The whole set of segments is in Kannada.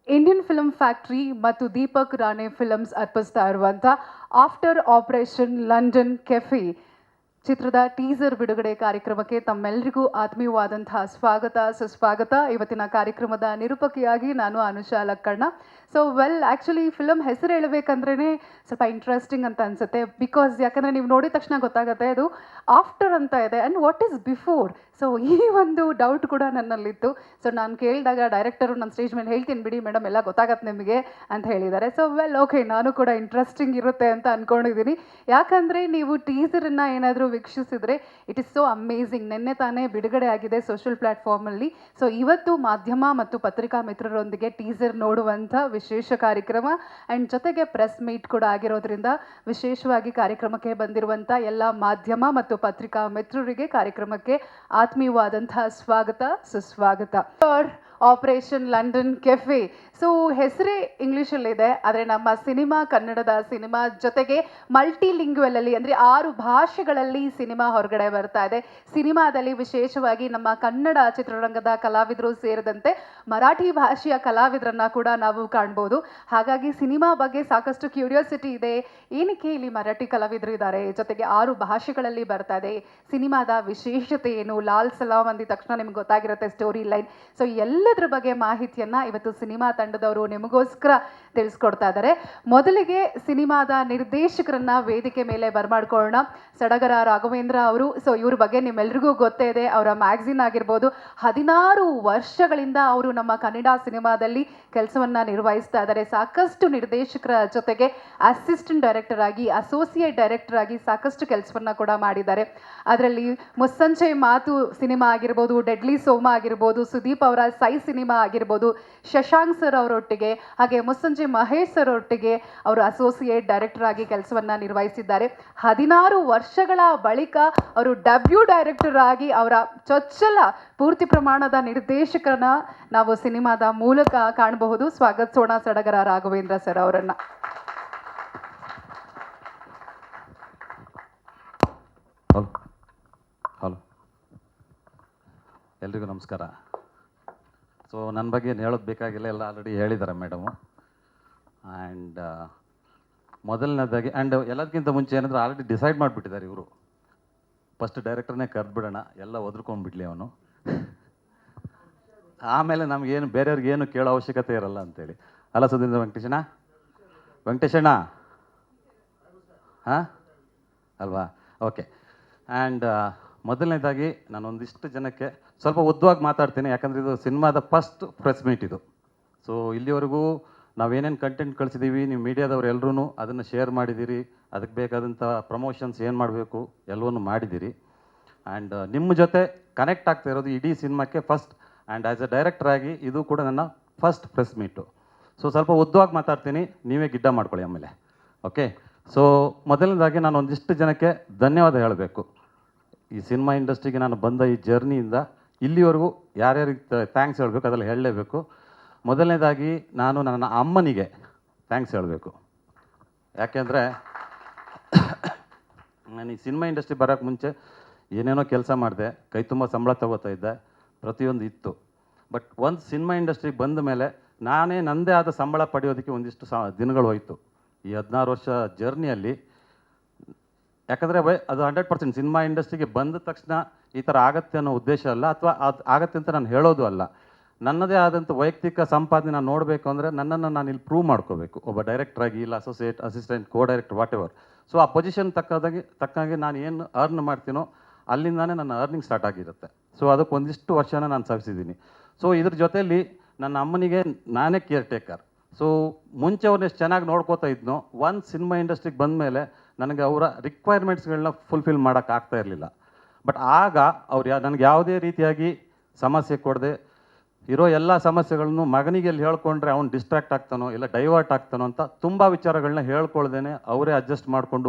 ಇಂಡಿಯನ್ ಫಿಲ್ಮ್ ಫ್ಯಾಕ್ಟ್ರಿ ಮತ್ತು ದೀಪಕ್ ರಾಣೆ ಫಿಲ್ಮ್ಸ್ ಅರ್ಪಿಸ್ತಾ ಇರುವಂಥ ಆಫ್ಟರ್ ಆಪರೇಷನ್ ಲಂಡನ್ ಕೆಫೆ ಚಿತ್ರದ ಟೀಸರ್ ಬಿಡುಗಡೆ ಕಾರ್ಯಕ್ರಮಕ್ಕೆ ತಮ್ಮೆಲ್ಲರಿಗೂ ಆತ್ಮೀಯವಾದಂತಹ ಸ್ವಾಗತ ಸುಸ್ವಾಗತ. ಇವತ್ತಿನ ಕಾರ್ಯಕ್ರಮದ ನಿರೂಪಕಿಯಾಗಿ ನಾನು Anusha Lakkanna. So actually film ಹೆಸರು ಹೇಳಬೇಕಂದ್ರೇ ಸ್ವಲ್ಪ ಇಂಟ್ರೆಸ್ಟಿಂಗ್ ಅಂತ ಅನಿಸುತ್ತೆ. ಯಾಕಂದರೆ ನೀವು ನೋಡಿದ ತಕ್ಷಣ ಗೊತ್ತಾಗುತ್ತೆ ಅದು ಆಫ್ಟರ್ ಅಂತ ಇದೆ and what is before. So ಈ ಒಂದು ಡೌಟ್ ಕೂಡ ನನ್ನಲ್ಲಿತ್ತು. ಸೊ ನಾನು ಕೇಳಿದಾಗ ಡೈರೆಕ್ಟರು ನನ್ನ ಸ್ಟೇಜ್ ಮೇಲೆ ಹೇಳ್ತೀನಿ ಬಿಡಿ ಮೇಡಮ್, ಎಲ್ಲ ಗೊತ್ತಾಗತ್ತೆ ನಿಮಗೆ ಅಂತ ಹೇಳಿದ್ದಾರೆ. ಸೊ ಓಕೆ, ನಾನು ಕೂಡ ಇಂಟ್ರೆಸ್ಟಿಂಗ್ ಇರುತ್ತೆ ಅಂತ ಅಂದ್ಕೊಂಡಿದ್ದೀನಿ. ಯಾಕಂದರೆ ನೀವು ಟೀಸರನ್ನು ಏನಾದರೂ ವೀಕ್ಷಿಸಿದರೆ ಇಟ್ ಇಸ್ ಸೋ ಅಮೇಝಿಂಗ್. ನಿನ್ನೆ ತಾನೇ ಬಿಡುಗಡೆ ಆಗಿದೆ ಸೋಷಿಯಲ್ ಪ್ಲ್ಯಾಟ್ಫಾರ್ಮಲ್ಲಿ. ಸೊ ಇವತ್ತು ಮಾಧ್ಯಮ ಮತ್ತು ಪತ್ರಿಕಾ ಮಿತ್ರರೊಂದಿಗೆ ಟೀಸರ್ ನೋಡುವಂಥ ವಿಶೇಷ ಕಾರ್ಯಕ್ರಮ ಆ್ಯಂಡ್ ಜೊತೆಗೆ ಪ್ರೆಸ್ ಮೀಟ್ ಕೂಡ ಆಗಿರೋದ್ರಿಂದ ವಿಶೇಷವಾಗಿ ಕಾರ್ಯಕ್ರಮಕ್ಕೆ ಬಂದಿರುವಂಥ ಎಲ್ಲ ಮಾಧ್ಯಮ ಮತ್ತು ಪತ್ರಿಕಾ ಮಿತ್ರರಿಗೆ ಕಾರ್ಯಕ್ರಮಕ್ಕೆ ಆತ್ಮೀಯವಾದಂತಹ ಸ್ವಾಗತ ಸುಸ್ವಾಗತ. Operation London cafe. ಸೊ ಹೆಸರೇ ಇಂಗ್ಲೀಷಲ್ಲಿದೆ, ಆದರೆ ನಮ್ಮ ಸಿನಿಮಾ ಕನ್ನಡದ ಸಿನಿಮಾ, ಜೊತೆಗೆ ಮಲ್ಟಿಲಿಂಗ್ವಲಲ್ಲಿ ಅಂದರೆ 6 ಭಾಷೆಗಳಲ್ಲಿ ಸಿನಿಮಾ ಹೊರಗಡೆ ಬರ್ತಾ ಇದೆ. ಸಿನಿಮಾದಲ್ಲಿ ವಿಶೇಷವಾಗಿ ನಮ್ಮ ಕನ್ನಡ ಚಿತ್ರರಂಗದ ಕಲಾವಿದರು ಸೇರಿದಂತೆ ಮರಾಠಿ ಭಾಷೆಯ ಕಲಾವಿದರನ್ನ ಕೂಡ ನಾವು ಕಾಣ್ಬೋದು. ಹಾಗಾಗಿ ಸಿನಿಮಾ ಬಗ್ಗೆ ಸಾಕಷ್ಟು ಕ್ಯೂರಿಯಾಸಿಟಿ ಇದೆ. ಏನಕ್ಕೆ ಇಲ್ಲಿ ಮರಾಠಿ ಕಲಾವಿದರು ಇದ್ದಾರೆ, ಜೊತೆಗೆ 6 ಭಾಷೆಗಳಲ್ಲಿ ಬರ್ತಾ ಇದೆ, ಸಿನಿಮಾದ ವಿಶೇಷತೆ ಏನು, ಲಾಲ್ ಸಲಾಮ್ ಅಂದಿದ ತಕ್ಷಣ ನಿಮ್ಗೆ ಗೊತ್ತಾಗಿರುತ್ತೆ ಸ್ಟೋರಿ ಲೈನ್. ಸೊ ಎಲ್ಲದರ ಬಗ್ಗೆ ಮಾಹಿತಿಯನ್ನ ಇವತ್ತು ಸಿನಿಮಾ ತಂಡದವರು ನಿಮಗೋಸ್ಕರ ತಿಳಿಸ್ಕೊಡ್ತಾ ಇದ್ದಾರೆ. ಮೊದಲಿಗೆ ಸಿನಿಮಾದ ನಿರ್ದೇಶಕರನ್ನ ವೇದಿಕೆ ಮೇಲೆ ಬರ್ಮಾಡ್ಕೊಳ್ಳೋಣ. ಸಡಗರ ರಾಘವೇಂದ್ರ ಅವರು. ಸೊ ಇವ್ರ ಬಗ್ಗೆ ನಿಮ್ಮೆಲ್ರಿಗೂ ಗೊತ್ತೇ ಇದೆ. ಅವರ ಮ್ಯಾಗಝಿನ್ ಆಗಿರ್ಬೋದು, 16 ವರ್ಷಗಳಿಂದ ಅವರು ನಮ್ಮ ಕನ್ನಡ ಸಿನಿಮಾದಲ್ಲಿ ಕೆಲಸವನ್ನ ನಿರ್ವಹಿಸ್ತಾ ಇದ್ದಾರೆ. ಸಾಕಷ್ಟು ನಿರ್ದೇಶಕರ ಜೊತೆಗೆ ಅಸಿಸ್ಟೆಂಟ್ ಡೈರೆಕ್ಟರ್ ಆಗಿ, ಅಸೋಸಿಯೇಟ್ ಡೈರೆಕ್ಟರ್ ಆಗಿ ಸಾಕಷ್ಟು ಕೆಲಸವನ್ನ ಕೂಡ ಮಾಡಿದ್ದಾರೆ. ಅದರಲ್ಲಿ ಮುಸ್ಸಂಜೆ ಮಾತು ಸಿನಿಮಾ ಆಗಿರ್ಬೋದು, ಡೆಡ್ಲಿ ಸೋಮ ಆಗಿರ್ಬೋದು, ಸುದೀಪ್ ಅವರ ಸೈ ಸಿನಿಮಾ ಆಗಿರ್ಬೋದು, ಶಶಾಂಕ್ ಸರ್ ಅವರೊಟ್ಟಿಗೆ, ಹಾಗೆ ಮುಸ್ಸಂಜೆ ಮಹೇಶ್ ಸರ್ ಒಟ್ಟಿಗೆ ಅವರು ಅಸೋಸಿಯೇಟ್ ಡೈರೆಕ್ಟರ್ ಆಗಿ ಕೆಲಸವನ್ನ ನಿರ್ವಹಿಸಿದ್ದಾರೆ. 16 ವರ್ಷಗಳ ಬಳಿಕ ಅವರು ಡೆಬ್ಯೂ ಡೈರೆಕ್ಟರ್ ಆಗಿ ಅವರ ಚೊಚ್ಚಲ ಪೂರ್ತಿ ಪ್ರಮಾಣದ ನಿರ್ದೇಶಕರನ್ನ ನಾವು ಸಿನಿಮಾದ ಮೂಲಕ ಕಾಣಬಹುದು. ಸ್ವಾಗತಿಸೋಣ ಸಡಗರ ರಾಘವೇಂದ್ರ ಸರ್ ಅವರನ್ನ. ಹಲೋ, ಎಲ್ರಿಗೂ ನಮಸ್ಕಾರ. ಸೊ ನನ್ನ ಬಗ್ಗೆ ಏನು ಹೇಳೋದು ಬೇಕಾಗಿಲ್ಲ, ಎಲ್ಲ ಆಲ್ರೆಡಿ ಹೇಳಿದ್ದಾರೆ ಮೇಡಮು. ಆ್ಯಂಡ್ ಮೊದಲನೇದಾಗಿ ಎಲ್ಲದಕ್ಕಿಂತ ಮುಂಚೆ ಏನಂದ್ರೆ ಆಲ್ರೆಡಿ ಡಿಸೈಡ್ ಮಾಡಿಬಿಟ್ಟಿದ್ದಾರೆ ಇವರು, ಫಸ್ಟ್ ಡೈರೆಕ್ಟರ್ನೇ ಕರೆದ್ಬಿಡೋಣ, ಎಲ್ಲ ಒದ್ಕೊಂಡ್ಬಿಡ್ಲಿ ಅವನು, ಆಮೇಲೆ ನಮಗೇನು ಬೇರೆಯವ್ರಿಗೆ ಏನು ಕೇಳೋ ಅವಶ್ಯಕತೆ ಇರಲ್ಲ ಅಂತೇಳಿ. ಅಲ್ಲ ಸುಧೀಂದ್ರ ವೆಂಕಟೇಶಣ್ಣ ಹಾಂ ಅಲ್ವಾ? ಓಕೆ. ಆ್ಯಂಡ್ ಮೊದಲನೇದಾಗಿ ನಾನು ಒಂದಿಷ್ಟು ಜನಕ್ಕೆ ಸ್ವಲ್ಪ ಉದ್ದವಾಗಿ ಮಾತಾಡ್ತೀನಿ, ಯಾಕಂದರೆ ಇದು ಸಿನಿಮಾದ ಫಸ್ಟ್ ಪ್ರೆಸ್ ಮೀಟ್ ಇದು. ಸೊ ಇಲ್ಲಿವರೆಗೂ ನಾವೇನೇನು ಕಂಟೆಂಟ್ ಕಳಿಸಿದ್ದೀವಿ, ನೀವು ಮೀಡಿಯಾದವ್ರು ಎಲ್ಲರೂ ಅದನ್ನು ಶೇರ್ ಮಾಡಿದ್ದೀರಿ, ಅದಕ್ಕೆ ಬೇಕಾದಂಥ ಪ್ರಮೋಷನ್ಸ್ ಏನು ಮಾಡಬೇಕು ಎಲ್ಲವನ್ನೂ ಮಾಡಿದ್ದೀರಿ. ಆ್ಯಂಡ್ ನಿಮ್ಮ ಜೊತೆ ಕನೆಕ್ಟ್ ಆಗ್ತಾ ಇರೋದು ಇಡೀ ಸಿನಿಮಾಕ್ಕೆ first. And as A director ಆಗಿ ಇದು ಕೂಡ ನನ್ನ ಫಸ್ಟ್ ಪ್ರೆಸ್ ಮೀಟು. ಸೊ ಸ್ವಲ್ಪ ಉದ್ದವಾಗಿ ಮಾತಾಡ್ತೀನಿ, ನೀವೇ ಗಿಡ್ಡ ಮಾಡ್ಕೊಳ್ಳಿ ಆಮೇಲೆ. ಓಕೆ. ಸೊ ಮೊದಲನೇದಾಗಿ ನಾನು ಒಂದಿಷ್ಟು ಜನಕ್ಕೆ ಧನ್ಯವಾದ ಹೇಳಬೇಕು. ಈ ಸಿನಿಮಾ ಇಂಡಸ್ಟ್ರಿಗೆ ನಾನು ಬಂದ ಈ ಜರ್ನಿಯಿಂದ ಇಲ್ಲಿವರೆಗೂ ಯಾರ್ಯಾರಿಗೆ ಥ್ಯಾಂಕ್ಸ್ ಹೇಳಬೇಕು ಅದೆಲ್ಲ ಹೇಳಲೇಬೇಕು. ಮೊದಲನೇದಾಗಿ ನಾನು ನನ್ನ ಅಮ್ಮನಿಗೆ ಥ್ಯಾಂಕ್ಸ್ ಹೇಳಬೇಕು. ಯಾಕೆಂದರೆ ನಾನು ಈ ಸಿನಿಮಾ ಇಂಡಸ್ಟ್ರಿ ಬರೋಕ್ಕೆ ಮುಂಚೆ ಏನೇನೋ ಕೆಲಸ ಮಾಡಿದೆ, ಕೈ ತುಂಬ ಸಂಬಳ ತಗೋತಾ ಇದ್ದೆ, ಪ್ರತಿಯೊಂದು ಇತ್ತು. ಬಟ್ ಒಂದು ಸಿನಿಮಾ ಇಂಡಸ್ಟ್ರಿಗೆ ಬಂದ ಮೇಲೆ ನಾನೇ ನನ್ನದೇ ಆದ ಸಂಬಳ ಪಡೆಯೋದಕ್ಕೆ ಒಂದಿಷ್ಟು ದಿನಗಳು ಹೋಯಿತು ಈ 16 ವರ್ಷ ಜರ್ನಿಯಲ್ಲಿ. ಯಾಕಂದರೆ ಅದು 100% ಸಿನಿಮಾ ಇಂಡಸ್ಟ್ರಿಗೆ ಬಂದ ತಕ್ಷಣ ಈ ಥರ ಆಗತ್ತೆ ಅನ್ನೋ ಉದ್ದೇಶ ಅಲ್ಲ, ಅಥವಾ ಅದು ಆಗತ್ತೆ ಅಂತ ನಾನು ಹೇಳೋದು ಅಲ್ಲ. ನನ್ನದೇ ಆದಂಥ ವೈಯಕ್ತಿಕ ಸಂಪಾದನೆ ನಾನು ನೋಡಬೇಕು ಅಂದರೆ ನನ್ನನ್ನು ನಾನು ಇಲ್ಲಿ ಪ್ರೂವ್ ಮಾಡ್ಕೋಬೇಕು, ಒಬ್ಬ ಡೈರೆಕ್ಟ್ರಾಗಿ, ಇಲ್ಲ assistant co director whatever. So ಆ ಪೊಸಿಷನ್ ತಕ್ಕಾಗಿ ನಾನು ಏನು ಅರ್ನ್ ಮಾಡ್ತೀನೋ ಅಲ್ಲಿಂದಾನೇ ನನ್ನ ಅರ್ನಿಂಗ್ ಸ್ಟಾರ್ಟ್ ಆಗಿರುತ್ತೆ. ಸೊ ಅದಕ್ಕೆ ಒಂದಿಷ್ಟು ವರ್ಷನ ನಾನು ಸವಿಸಿದ್ದೀನಿ. ಸೊ ಇದ್ರ ಜೊತೆಯಲ್ಲಿ ನನ್ನ ಅಮ್ಮನಿಗೆ ನಾನೇ ಕೇರ್ ಟೇಕರ್. ಸೊ ಮುಂಚೆ ಅವ್ರನ್ನ ಎಷ್ಟು ಚೆನ್ನಾಗಿ ನೋಡ್ಕೋತಾ ಇದ್ನೋ, ಒಂದು ಸಿನಿಮಾ ಇಂಡಸ್ಟ್ರಿಗೆ ಬಂದ ಮೇಲೆ ನನಗೆ ಅವರ ರಿಕ್ವೈರ್ಮೆಂಟ್ಸ್ಗಳನ್ನ ಫುಲ್ಫಿಲ್ ಮಾಡೋಕ್ಕಾಗ್ತಾ ಇರಲಿಲ್ಲ. ಬಟ್ ಆಗ ಅವ್ರು ನನಗೆ ಯಾವುದೇ ರೀತಿಯಾಗಿ ಸಮಸ್ಯೆ ಕೊಡದೆ ಇರೋ ಎಲ್ಲ ಸಮಸ್ಯೆಗಳನ್ನು ಮಗನಿಗೆ ಎಲ್ಲಿ ಹೇಳ್ಕೊಂಡ್ರೆ ಅವ್ನು ಡಿಸ್ಟ್ರಾಕ್ಟ್ ಆಗ್ತಾನೋ ಇಲ್ಲ ಡೈವರ್ಟ್ ಆಗ್ತಾನೋ ಅಂತ ತುಂಬ ವಿಚಾರಗಳನ್ನ ಹೇಳ್ಕೊಳ್ದೇನೆ ಅವರೇ ಅಡ್ಜಸ್ಟ್ ಮಾಡಿಕೊಂಡು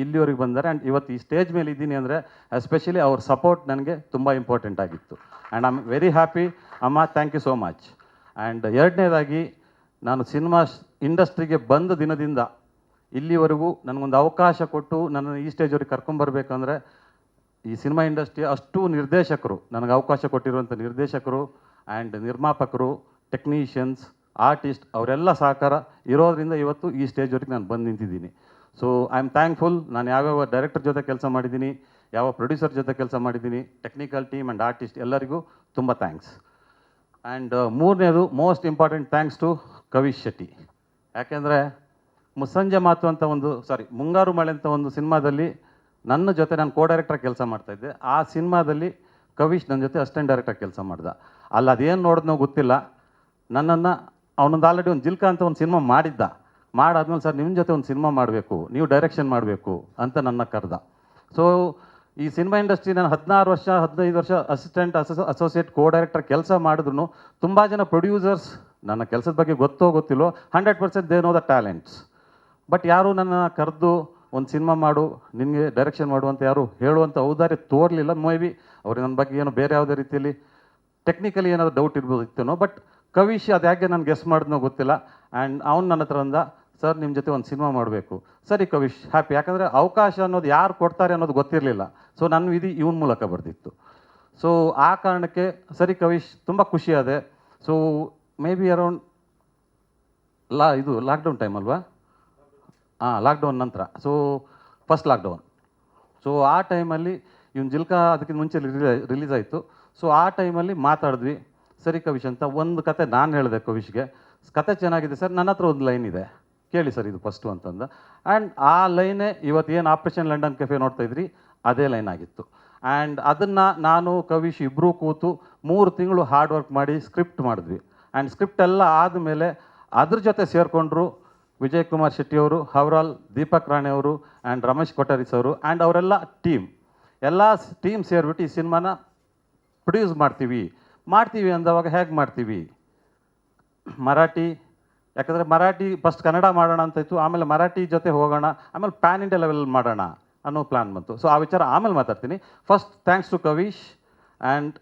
ಇಲ್ಲಿವರೆಗೆ ಬಂದರೆ. ಆ್ಯಂಡ್ ಇವತ್ತು ಈ ಸ್ಟೇಜ್ ಮೇಲೆ ಇದ್ದೀನಿ ಅಂದರೆ ಎಸ್ಪೆಷಲಿ ಅವ್ರ ಸಪೋರ್ಟ್ ನನಗೆ ತುಂಬ ಇಂಪಾರ್ಟೆಂಟ್ ಆಗಿತ್ತು. And I am very happy ಅಮ್ಮ, thank you so much. And ಎರಡನೇದಾಗಿ ನಾನು ಸಿನಿಮಾ ಇಂಡಸ್ಟ್ರಿಗೆ ಬಂದ ದಿನದಿಂದ ಇಲ್ಲಿವರೆಗೂ ನನಗೊಂದು ಅವಕಾಶ ಕೊಟ್ಟು ನನ್ನನ್ನು ಈ ಸ್ಟೇಜ್ವರೆಗೆ ಕರ್ಕೊಂಬರ್ಬೇಕಂದ್ರೆ ಈ ಸಿನಿಮಾ ಇಂಡಸ್ಟ್ರಿ ಅಷ್ಟು ನಿರ್ದೇಶಕರು ನನಗೆ ಅವಕಾಶ ಕೊಟ್ಟಿರುವಂಥ ನಿರ್ದೇಶಕರು ಆ್ಯಂಡ್ ನಿರ್ಮಾಪಕರು, ಟೆಕ್ನಿಷಿಯನ್ಸ್, ಆರ್ಟಿಸ್ಟ್ ಅವರೆಲ್ಲ ಸಹಕಾರ ಇರೋದ್ರಿಂದ ಇವತ್ತು ಈ ಸ್ಟೇಜ್ವರೆಗೆ ನಾನು ಬಂದು ನಿಂತಿದ್ದೀನಿ. So I am thankful. ನಾನು ಯಾವ್ಯಾವ ಡೈರೆಕ್ಟರ್ ಜೊತೆ ಕೆಲಸ ಮಾಡಿದ್ದೀನಿ, ಯಾವ ಪ್ರೊಡ್ಯೂಸರ್ ಜೊತೆ ಕೆಲಸ ಮಾಡಿದ್ದೀನಿ, ಟೆಕ್ನಿಕಲ್ ಟೀಮ್ ಆ್ಯಂಡ್ ಆರ್ಟಿಸ್ಟ್ ಎಲ್ಲರಿಗೂ ತುಂಬ ಥ್ಯಾಂಕ್ಸ್. ಆ್ಯಂಡ್ ಮೂರನೇದು most important thanks to Kavish Shetty. ಯಾಕೆಂದರೆ ಮುಸ್ಸಂಜೆ ಮಾತು ಅಂತ ಮುಂಗಾರು ಮಳೆ ಅಂತ ಒಂದು ಸಿನಿಮಾದಲ್ಲಿ ನನ್ನ ಜೊತೆ ನಾನು ಕೋ ಡೈರೆಕ್ಟರ್ ಕೆಲಸ ಮಾಡ್ತಾಯಿದ್ದೆ. ಆ ಸಿನಿಮಾದಲ್ಲಿ ಕವಿಶ್ ನನ್ನ ಜೊತೆ ಅಸಿಸ್ಟೆಂಟ್ ಡೈರೆಕ್ಟರ್ ಕೆಲಸ ಮಾಡ್ದ. ಅಲ್ಲಿ ಅದೇನು ನೋಡಿದ್ನೋ ಗೊತ್ತಿಲ್ಲ, ನನ್ನನ್ನು ಅವನೊಂದು ಆಲ್ರೆಡಿ ಒಂದು ಜಿಲ್ಕ ಅಂತ ಒಂದು ಸಿನಿಮಾ ಮಾಡಾದ್ಮೇಲೆ ಸರ್ ನಿಮ್ಮ ಜೊತೆ ಒಂದು ಸಿನಿಮಾ ಮಾಡಬೇಕು, ನೀವು ಡೈರೆಕ್ಷನ್ ಮಾಡಬೇಕು ಅಂತ ನನ್ನ ಕರೆದ. ಸೊ ಈ ಸಿನಿಮಾ ಇಂಡಸ್ಟ್ರಿ ನಾನು 15 ವರ್ಷ ಅಸಿಸ್ಟೆಂಟ್ ಅಸೋಸಿಯೇಟ್ ಕೋ ಡೈರೆಕ್ಟರ್ ಕೆಲಸ ಮಾಡಿದ್ರು ತುಂಬ ಜನ ಪ್ರೊಡ್ಯೂಸರ್ಸ್ ನನ್ನ ಕೆಲಸದ ಬಗ್ಗೆ ಗೊತ್ತಿಲ್ಲೋ 100% they know the talents. But ಯಾರು ನನ್ನ ಕರೆದು ಒಂದು ಸಿನಿಮಾ ಮಾಡು, ನಿನಗೆ ಡೈರೆಕ್ಷನ್ ಮಾಡು ಅಂತ ಯಾರು ಹೇಳುವಂಥ ಔದಾರ್ಯ ತೋರಲಿಲ್ಲ. ಮೇ ಬಿ ಅವ್ರಿಗೆ ನನ್ನ ಬಗ್ಗೆ ಏನೋ ಬೇರೆ ಯಾವುದೇ ರೀತಿಯಲ್ಲಿ ಟೆಕ್ನಿಕಲಿ ಏನಾದರೂ ಡೌಟ್ ಇರ್ಬೋದಿತ್ತೇನೋ. ಬಟ್ ಕವಿಶ್ ಅದು ಯಾಕೆ ನಾನು ಗೆಸ್ ಮಾಡಿದ್ನೋ ಗೊತ್ತಿಲ್ಲ. ಆ್ಯಂಡ್ ಅವ್ನು ನನ್ನ ಹತ್ರ ಅಂದ, ಸರ್ ನಿಮ್ಮ ಜೊತೆ ಒಂದು ಸಿನಿಮಾ ಮಾಡಬೇಕು. ಸರಿ ಕವಿಶ್, ಹ್ಯಾಪಿ. ಯಾಕಂದರೆ ಅವಕಾಶ ಅನ್ನೋದು ಯಾರು ಕೊಡ್ತಾರೆ ಅನ್ನೋದು ಗೊತ್ತಿರಲಿಲ್ಲ. ಸೊ ನನ್ನ ವಿಧಿ ಇವನ ಮೂಲಕ ಬರ್ದಿತ್ತು. ಸೊ ಆ ಕಾರಣಕ್ಕೆ ಸರಿ ಕವಿಶ್, ತುಂಬ ಖುಷಿಯಾದೆ. ಸೊ ಮೇ ಬಿ ಅರೌಂಡ್ ಇದು ಲಾಕ್ಡೌನ್ ಟೈಮ್ ಅಲ್ವಾ? ಲಾಕ್ಡೌನ್ ನಂತರ. So first lockdown. ಸೊ ಆ ಟೈಮಲ್ಲಿ ಇವನು ಜಿಲ್ಕ ಅದಕ್ಕಿಂತ ಮುಂಚೆ ರಿಲೀಸ್ ಆಯಿತು. ಸೊ ಆ ಟೈಮಲ್ಲಿ ಮಾತಾಡಿದ್ವಿ. ಸರಿ ಕವಿಶ್ ಅಂತ ಒಂದು ಕತೆ ನಾನು ಹೇಳಿದೆ ಕವಿಶ್ಗೆ, ಕತೆ ಚೆನ್ನಾಗಿದೆ ಸರ್, ನನ್ನ ಹತ್ರ ಒಂದು ಲೈನ್ ಇದೆ, ಕೇಳಿ ಸರ್ ಇದು ಫಸ್ಟು ಅಂತಂದ. ಆ್ಯಂಡ್ ಆ ಲೈನೇ ಇವತ್ತು ಏನು ಆಪ್ರೇಷನ್ ಲಂಡನ್ ಕೆಫೆ ನೋಡ್ತಾ ಇದ್ರಿ ಅದೇ ಲೈನ್ ಆಗಿತ್ತು. ಆ್ಯಂಡ್ ಅದನ್ನು ನಾನು ಕವಿಶ್ ಇಬ್ಬರೂ ಕೂತು 3 ತಿಂಗಳು ಹಾರ್ಡ್ ವರ್ಕ್ ಮಾಡಿ ಸ್ಕ್ರಿಪ್ಟ್ ಮಾಡಿದ್ವಿ. ಆ್ಯಂಡ್ ಸ್ಕ್ರಿಪ್ಟ್ ಎಲ್ಲ ಆದಮೇಲೆ ಅದ್ರ ಜೊತೆ ಸೇರಿಕೊಂಡ್ರು ವಿಜಯ್ ಕುಮಾರ್ ಶೆಟ್ಟಿಯವರು, ಹವರಾಲ್ ದೀಪಕ್ ರಾಣೆ ಅವರು ಆ್ಯಂಡ್ ರಮೇಶ್ ಕೊಠಾರಿಸ್ ಅವರು ಆ್ಯಂಡ್ ಅವರೆಲ್ಲ ಎಲ್ಲ ಟೀಮ್ ಸೇರಿಬಿಟ್ಟು ಈ ಸಿನಿಮಾನ ಪ್ರೊಡ್ಯೂಸ್ ಮಾಡ್ತೀವಿ ಅಂದವಾಗ ಹೇಗೆ ಮಾಡ್ತೀವಿ? ಮರಾಠಿ, ಯಾಕಂದರೆ ಮರಾಠಿ ಫಸ್ಟ್ ಕನ್ನಡ ಮಾಡೋಣ ಅಂತ ಇತ್ತು, ಆಮೇಲೆ ಮರಾಠಿ ಜೊತೆ ಹೋಗೋಣ, ಆಮೇಲೆ ಪ್ಯಾನ್ ಇಂಡಿಯಾ ಲೆವೆಲ್ ಮಾಡೋಣ ಅನ್ನೋ ಪ್ಲ್ಯಾನ್ ಬಂತು. ಸೊ ಆ ವಿಚಾರ ಆಮೇಲೆ ಮಾತಾಡ್ತೀನಿ. First thanks to Kavish and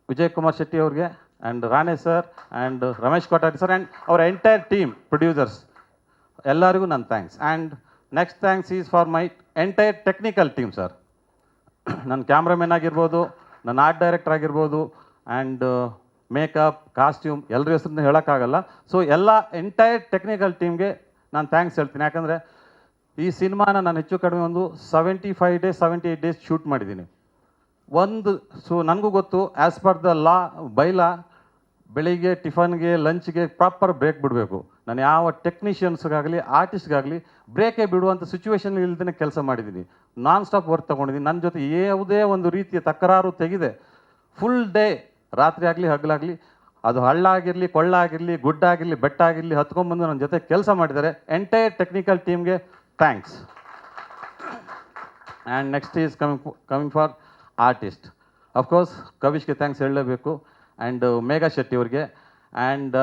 Vijay Kumar Shetty ಅವ್ರಿಗೆ and Rane sir and Ramesh Kothari sir and ಅವರ ಎಂಟೈರ್ ಟೀಮ್ ಪ್ರೊಡ್ಯೂಸರ್ಸ್ ಎಲ್ಲರಿಗೂ ನನ್ನ thanks. And next thanks is for my entire technical team sir. ನನ್ನ ಕ್ಯಾಮ್ರಾಮನ್ ಆಗಿರ್ಬೋದು, ನನ್ನ ಆರ್ಟ್ ಡೈರೆಕ್ಟರ್ ಆಗಿರ್ಬೋದು ಆ್ಯಂಡ್ ಮೇಕಪ್, ಕಾಸ್ಟ್ಯೂಮ್ ಎಲ್ಲರ ಹೆಸರನ್ನ ಹೇಳೋಕ್ಕಾಗಲ್ಲ. ಸೊ ಎಲ್ಲ ಎಂಟೈರ್ ಟೆಕ್ನಿಕಲ್ ಟೀಮ್ಗೆ ನಾನು ಥ್ಯಾಂಕ್ಸ್ ಹೇಳ್ತೀನಿ. ಯಾಕಂದರೆ ಈ ಸಿನಿಮಾನ ನಾನು ಹೆಚ್ಚು ಕಡಿಮೆ ಒಂದು 78 ಡೇಸ್ ಶೂಟ್ ಮಾಡಿದ್ದೀನಿ. ಸೊ ನನಗೂ ಗೊತ್ತು, ಆ್ಯಸ್ ಪರ್ ದ ಬೈಲಾ ಬೆಳಿಗ್ಗೆ ಟಿಫನ್ಗೆ ಲಂಚ್ಗೆ ಪ್ರಾಪರ್ ಬ್ರೇಕ್ ಬಿಡಬೇಕು. ನಾನು ಯಾವ ಟೆಕ್ನಿಷಿಯನ್ಸ್ಗಾಗಲಿ ಆರ್ಟಿಸ್ಟ್ಗಾಗಲಿ ಬ್ರೇಕೇ ಬಿಡುವಂಥ ಸಿಚುವೇಶನ್ ಇಲ್ದೇ ಕೆಲಸ ಮಾಡಿದ್ದೀನಿ. ನಾನ್ ಸ್ಟಾಪ್ ವರ್ಕ್ ತೊಗೊಂಡಿದ್ದೀನಿ. ನನ್ನ ಜೊತೆ ಯಾವುದೇ ಒಂದು ರೀತಿಯ ತಕರಾರು ತೆಗೆದೆ ಫುಲ್ ಡೇ, ರಾತ್ರಿ ಆಗಲಿ ಹಗಲಾಗಲಿ, ಅದು ಹಳ್ಳ ಆಗಿರಲಿ, ಕೊಳ್ಳ ಆಗಿರಲಿ, ಗುಡ್ಡ ಆಗಿರಲಿ, ಬೆಟ್ಟ ಆಗಿರಲಿ, ಹತ್ಕೊಂಡ್ಬಂದು ನನ್ನ ಜೊತೆ ಕೆಲಸ ಮಾಡಿದ್ದಾರೆ. ಎಂಟೈರ್ ಟೆಕ್ನಿಕಲ್ ಟೀಮ್ಗೆ thanks. And next is coming for artist. Of course ಕವಿಶ್ಗೆ ಥ್ಯಾಂಕ್ಸ್ ಹೇಳಲೇಬೇಕು. ಆ್ಯಂಡ್ ಮೇಘಾ ಶೆಟ್ಟಿ ಅವ್ರಿಗೆ ಆ್ಯಂಡ್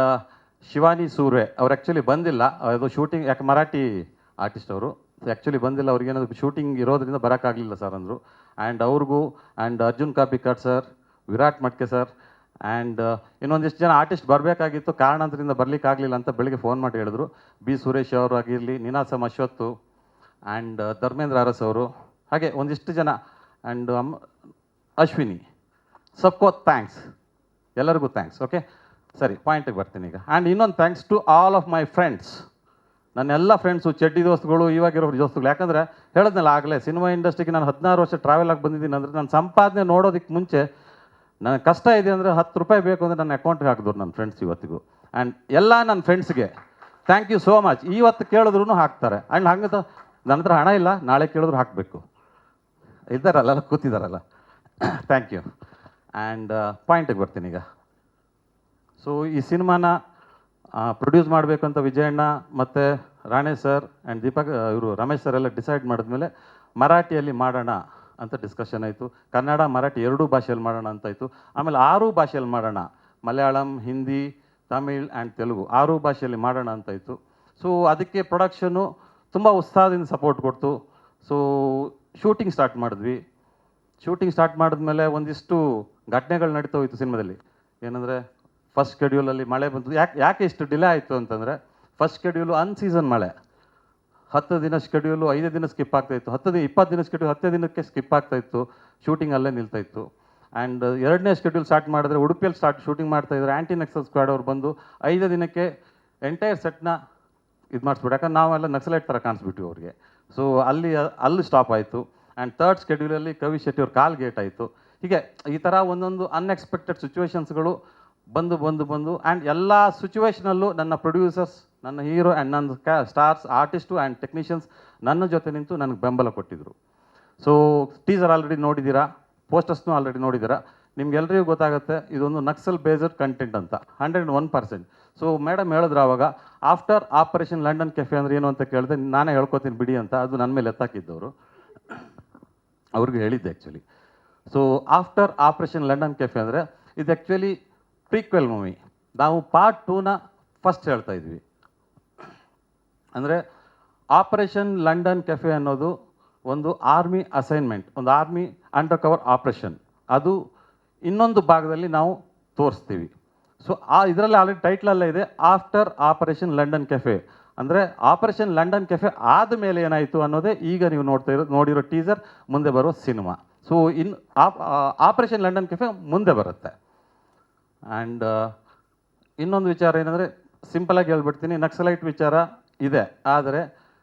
ಶಿವಾನಿ ಸೂರ್ವೆ ಅವ್ರು ಆ್ಯಕ್ಚುಲಿ ಬಂದಿಲ್ಲ, ಅದು ಶೂಟಿಂಗ್, ಯಾಕೆ ಮರಾಠಿ ಆರ್ಟಿಸ್ಟ್ ಅವರು ಆ್ಯಕ್ಚುಲಿ ಬಂದಿಲ್ಲ, ಅವ್ರಿಗೇನಾದ್ರು ಶೂಟಿಂಗ್ ಇರೋದ್ರಿಂದ ಬರೋಕ್ಕಾಗಲಿಲ್ಲ ಸರ್ ಅಂದರು. ಆ್ಯಂಡ್ ಅವ್ರಿಗೂ and Arjun Kapikad sir, Virat Matke sir and ಇನ್ನೊಂದಿಷ್ಟು ಜನ ಆರ್ಟಿಸ್ಟ್ ಬರಬೇಕಾಗಿತ್ತು, ಕಾರಣಾಂತರದಿಂದ ಬರಲಿಕ್ಕಾಗಲಿಲ್ಲ ಅಂತ ಬೆಳಿಗ್ಗೆ ಫೋನ್ ಮಾಡಿ ಹೇಳಿದ್ರು. ಬಿ ಸುರೇಶ್ ಅವರು ಆಗಿರಲಿ, ನೀನಾಸಮ್ ಅಶ್ವತ್ತು ಆ್ಯಂಡ್ ಧರ್ಮೇಂದ್ರ ಅರಸ್ ಅವರು, ಹಾಗೆ ಒಂದಿಷ್ಟು ಜನ ಆ್ಯಂಡ್ ಅಶ್ವಿನಿ, ಸಬ್ಕೋ ಥ್ಯಾಂಕ್ಸ್, ಎಲ್ಲರಿಗೂ ಥ್ಯಾಂಕ್ಸ್. ಓಕೆ ಸರಿ, ಪಾಯಿಂಟಿಗೆ ಬರ್ತೀನಿ ಈಗ. ಆ್ಯಂಡ್ ಇನ್ನೊಂದು thanks to all of my friends, ನನ್ನೆಲ್ಲ ಫ್ರೆಂಡ್ಸು, ಚಡ್ಡಿ ದೋಸ್ತುಗಳು, ಇವಾಗಿರೋ ದೋಸ್ತುಗಳು. ಯಾಕಂದರೆ ಹೇಳಿದ್ನಲ್ಲ ಆಗಲೇ, ಸಿನಿಮಾ ಇಂಡಸ್ಟ್ರಿಗೆ ನಾನು 16 ವರ್ಷ ಟ್ರಾವೆಲ್ ಆಗಿ ಬಂದಿದ್ದೀನಿ. ಅಂದರೆ ನಾನು ಸಂಪಾದನೆ ನೋಡೋದಕ್ಕೆ ಮುಂಚೆ ನನಗೆ ಕಷ್ಟ ಇದೆ ಅಂದರೆ 10 ರೂಪಾಯಿ ಬೇಕು ಅಂದರೆ ನನ್ನ ಅಕೌಂಟ್ಗೆ ಹಾಕಿದ್ರು ನನ್ನ ಫ್ರೆಂಡ್ಸ್ ಇವತ್ತಿಗೂ. ಆ್ಯಂಡ್ ಎಲ್ಲ ನನ್ನ ಫ್ರೆಂಡ್ಸ್ಗೆ ಥ್ಯಾಂಕ್ ಯು ಸೋ ಮಚ್. ಇವತ್ತು ಕೇಳಿದ್ರು ಹಾಕ್ತಾರೆ. ಆ್ಯಂಡ್ ಹಂಗೆ ನನ್ನ ಹತ್ರ ಹಣ ಇಲ್ಲ, ನಾಳೆ ಕೇಳಿದ್ರು ಹಾಕಬೇಕು, ಇದ್ದಾರಲ್ಲ, ಕೂತಿದ್ದಾರಲ್ಲ, ಥ್ಯಾಂಕ್ ಯು. ಆ್ಯಂಡ್ ಪಾಯಿಂಟಿಗೆ ಬರ್ತೀನಿ ಈಗ. ಸೊ ಈ ಸಿನಿಮಾನ ಪ್ರೊಡ್ಯೂಸ್ ಮಾಡಬೇಕಂತ ವಿಜಯಣ್ಣ ಮತ್ತು ರಾಣೆ ಸರ್ ಆ್ಯಂಡ್ ದೀಪಕ್ ಇವರು ರಮೇಶ್ ಸರ್ ಎಲ್ಲ ಡಿಸೈಡ್ ಮಾಡಿದ್ಮೇಲೆ ಮರಾಠಿಯಲ್ಲಿ ಮಾಡೋಣ ಅಂತ ಡಿಸ್ಕಷನ್ ಆಯಿತು. ಕನ್ನಡ ಮರಾಠಿ 2 ಭಾಷೆಯಲ್ಲಿ ಮಾಡೋಣ ಅಂತಾಯಿತು. ಆಮೇಲೆ 6 ಭಾಷೆಯಲ್ಲಿ ಮಾಡೋಣ, ಮಲಯಾಳಂ, ಹಿಂದಿ, ತಮಿಳ್ ಆ್ಯಂಡ್ ತೆಲುಗು 6 ಭಾಷೆಯಲ್ಲಿ ಮಾಡೋಣ ಅಂತಾಯಿತು. ಸೊ ಅದಕ್ಕೆ ಪ್ರೊಡಕ್ಷನು ತುಂಬ ಉತ್ಸಾಹದಿಂದ ಸಪೋರ್ಟ್ ಕೊಡ್ತು. ಸೊ ಶೂಟಿಂಗ್ ಸ್ಟಾರ್ಟ್ ಮಾಡಿದ್ವಿ. ಶೂಟಿಂಗ್ ಸ್ಟಾರ್ಟ್ ಮಾಡಿದ್ಮೇಲೆ ಒಂದಿಷ್ಟು ಘಟನೆಗಳು ನಡೀತಾ ಹೋಯಿತು ಸಿನಿಮಾದಲ್ಲಿ. ಏನಂದರೆ ಫಸ್ಟ್ ಶೆಡ್ಯೂಲಲ್ಲಿ ಮಳೆ ಬಂತು. ಯಾಕೆ ಇಷ್ಟು ಡಿಲೇ ಆಯಿತು ಅಂತಂದರೆ, ಫಸ್ಟ್ ಶೆಡ್ಯೂಲು ಅನ್ಸೀಸನ್ ಮಳೆ, 10 ದಿನ ಶೆಡ್ಯೂಲು 5 ದಿನ ಸ್ಕಿಪ್ ಆಗ್ತಾಯಿತ್ತು, 20 ದಿನ ಶೆಡ್ಯೂಲ್ 10 ದಿನಕ್ಕೆ ಸ್ಕಿಪ್ ಆಗ್ತಾಯಿತ್ತು, ಶೂಟಿಂಗ್ ಅಲ್ಲೇ ನಿಲ್ತಾಯಿತ್ತು. ಆ್ಯಂಡ್ ಎರಡನೇ ಶೆಡ್ಯೂಲ್ ಸ್ಟಾರ್ಟ್ ಮಾಡಿದ್ರೆ ಉಡುಪಿಯಲ್ಲಿ ಶೂಟಿಂಗ್ ಮಾಡ್ತಾಯಿದ್ರು. ಆ್ಯಂಟಿ ನಕ್ಸಲ್ ಸ್ಕ್ವಾಡ್ ಅವ್ರು ಬಂದು 5 ದಿನಕ್ಕೆ ಎಂಟೈರ್ ಸೆಟ್ನ ಇದು ಮಾಡಿಸ್ಬಿಟ್ಟು, ಯಾಕಂದ್ರೆ ನಾವೆಲ್ಲ ನಕ್ಸಲೈಟ್ ಥರ ಕಾಣಿಸ್ಬಿಟ್ವಿ ಅವ್ರಿಗೆ. ಸೊ ಅಲ್ಲಿ ಸ್ಟಾಪ್ ಆಯಿತು. ಆ್ಯಂಡ್ ಥರ್ಡ್ ಶೆಡ್ಯೂಲಲ್ಲಿ ಕವಿ ಶೆಟ್ಟಿ ಅವ್ರ ಕಾಲ್ ಗೇಟ್ ಆಯಿತು. ಹೀಗೆ ಈ ಥರ ಒಂದೊಂದು ಅನ್ಎಕ್ಸ್ಪೆಕ್ಟೆಡ್ ಸಿಚುವೇಶನ್ಸ್ಗಳು ಬಂದು ಆ್ಯಂಡ್ ಎಲ್ಲ ಸಿಚುವೇಷನಲ್ಲೂ ನನ್ನ ಪ್ರೊಡ್ಯೂಸರ್ಸ್, ನನ್ನ ಹೀರೋ ಆ್ಯಂಡ್ ನನ್ನ ಸ್ಟಾರ್ಸ್, ಆರ್ಟಿಸ್ಟು ಆ್ಯಂಡ್ ಟೆಕ್ನಿಷಿಯನ್ಸ್ ನನ್ನ ಜೊತೆ ನಿಂತು ನನಗೆ ಬೆಂಬಲ ಕೊಟ್ಟಿದ್ದರು. ಸೊ ಟೀಸರ್ ಆಲ್ರೆಡಿ ನೋಡಿದ್ದೀರಾ, ಪೋಸ್ಟರ್ಸ್ನೂ ಆಲ್ರೆಡಿ ನೋಡಿದ್ದೀರಾ. ನಿಮ್ಗೆಲ್ರಿಗೂ ಗೊತ್ತಾಗುತ್ತೆ ಇದೊಂದು ನಕ್ಸಲ್ ಬೇಸ್ಡ್ ಕಂಟೆಂಟ್ ಅಂತ 101%. ಸೊ ಮೇಡಮ್ ಹೇಳಿದ್ರು ಆವಾಗ, ಆಫ್ಟರ್ ಆಪರೇಷನ್ ಲಂಡನ್ ಕೆಫೆ ಅಂದರೆ ಏನು ಅಂತ ಕೇಳಿದೆ. ನಾನೇ ಹೇಳ್ಕೊತೀನಿ ಬಿಡಿ ಅಂತ, ಅದು ನನ್ನ ಮೇಲೆ ಎತ್ತಾಕಿದ್ದವರು, ಅವ್ರಿಗೆ ಹೇಳಿದ್ದೆ actually. So after operation London cafe ಅಂದರೆ ಇದು ಆ್ಯಕ್ಚುಲಿ ಪ್ರೀಕ್ವೆಲ್ ಮೂವಿ. ನಾವು ಪಾರ್ಟ್ 2ನ ಫಸ್ಟ್ ಹೇಳ್ತಾ ಇದ್ವಿ. ಅಂದರೆ ಆಪರೇಷನ್ ಲಂಡನ್ ಕೆಫೆ ಅನ್ನೋದು ಒಂದು ಆರ್ಮಿ ಅಸೈನ್ಮೆಂಟ್, ಒಂದು ಆರ್ಮಿ ಅಂಡರ್ ಕವರ್ ಆಪ್ರೇಷನ್. ಅದು ಇನ್ನೊಂದು ಭಾಗದಲ್ಲಿ ನಾವು ತೋರಿಸ್ತೀವಿ. ಸೊ ಇದರಲ್ಲಿ ಆಲ್ರೆಡಿ ಟೈಟ್ಲಲ್ಲೇ ಇದೆ, ಆಫ್ಟರ್ ಆಪರೇಷನ್ ಲಂಡನ್ ಕೆಫೆ. ಅಂದರೆ ಆಪರೇಷನ್ ಲಂಡನ್ ಕೆಫೆ ಆದಮೇಲೆ ಏನಾಯಿತು ಅನ್ನೋದೇ ಈಗ ನೀವು ನೋಡಿರೋ ಟೀಸರ್, ಮುಂದೆ ಬರೋ cinema. So operation London cafe ಮುಂದೆ ಬರುತ್ತೆ. ಆ್ಯಂಡ್ ಇನ್ನೊಂದು ವಿಚಾರ ಏನಂದರೆ, ಸಿಂಪಲಾಗಿ ಹೇಳ್ಬಿಡ್ತೀನಿ, ನಕ್ಸಲೈಟ್ ವಿಚಾರ ಇದೆ, ಆದರೆ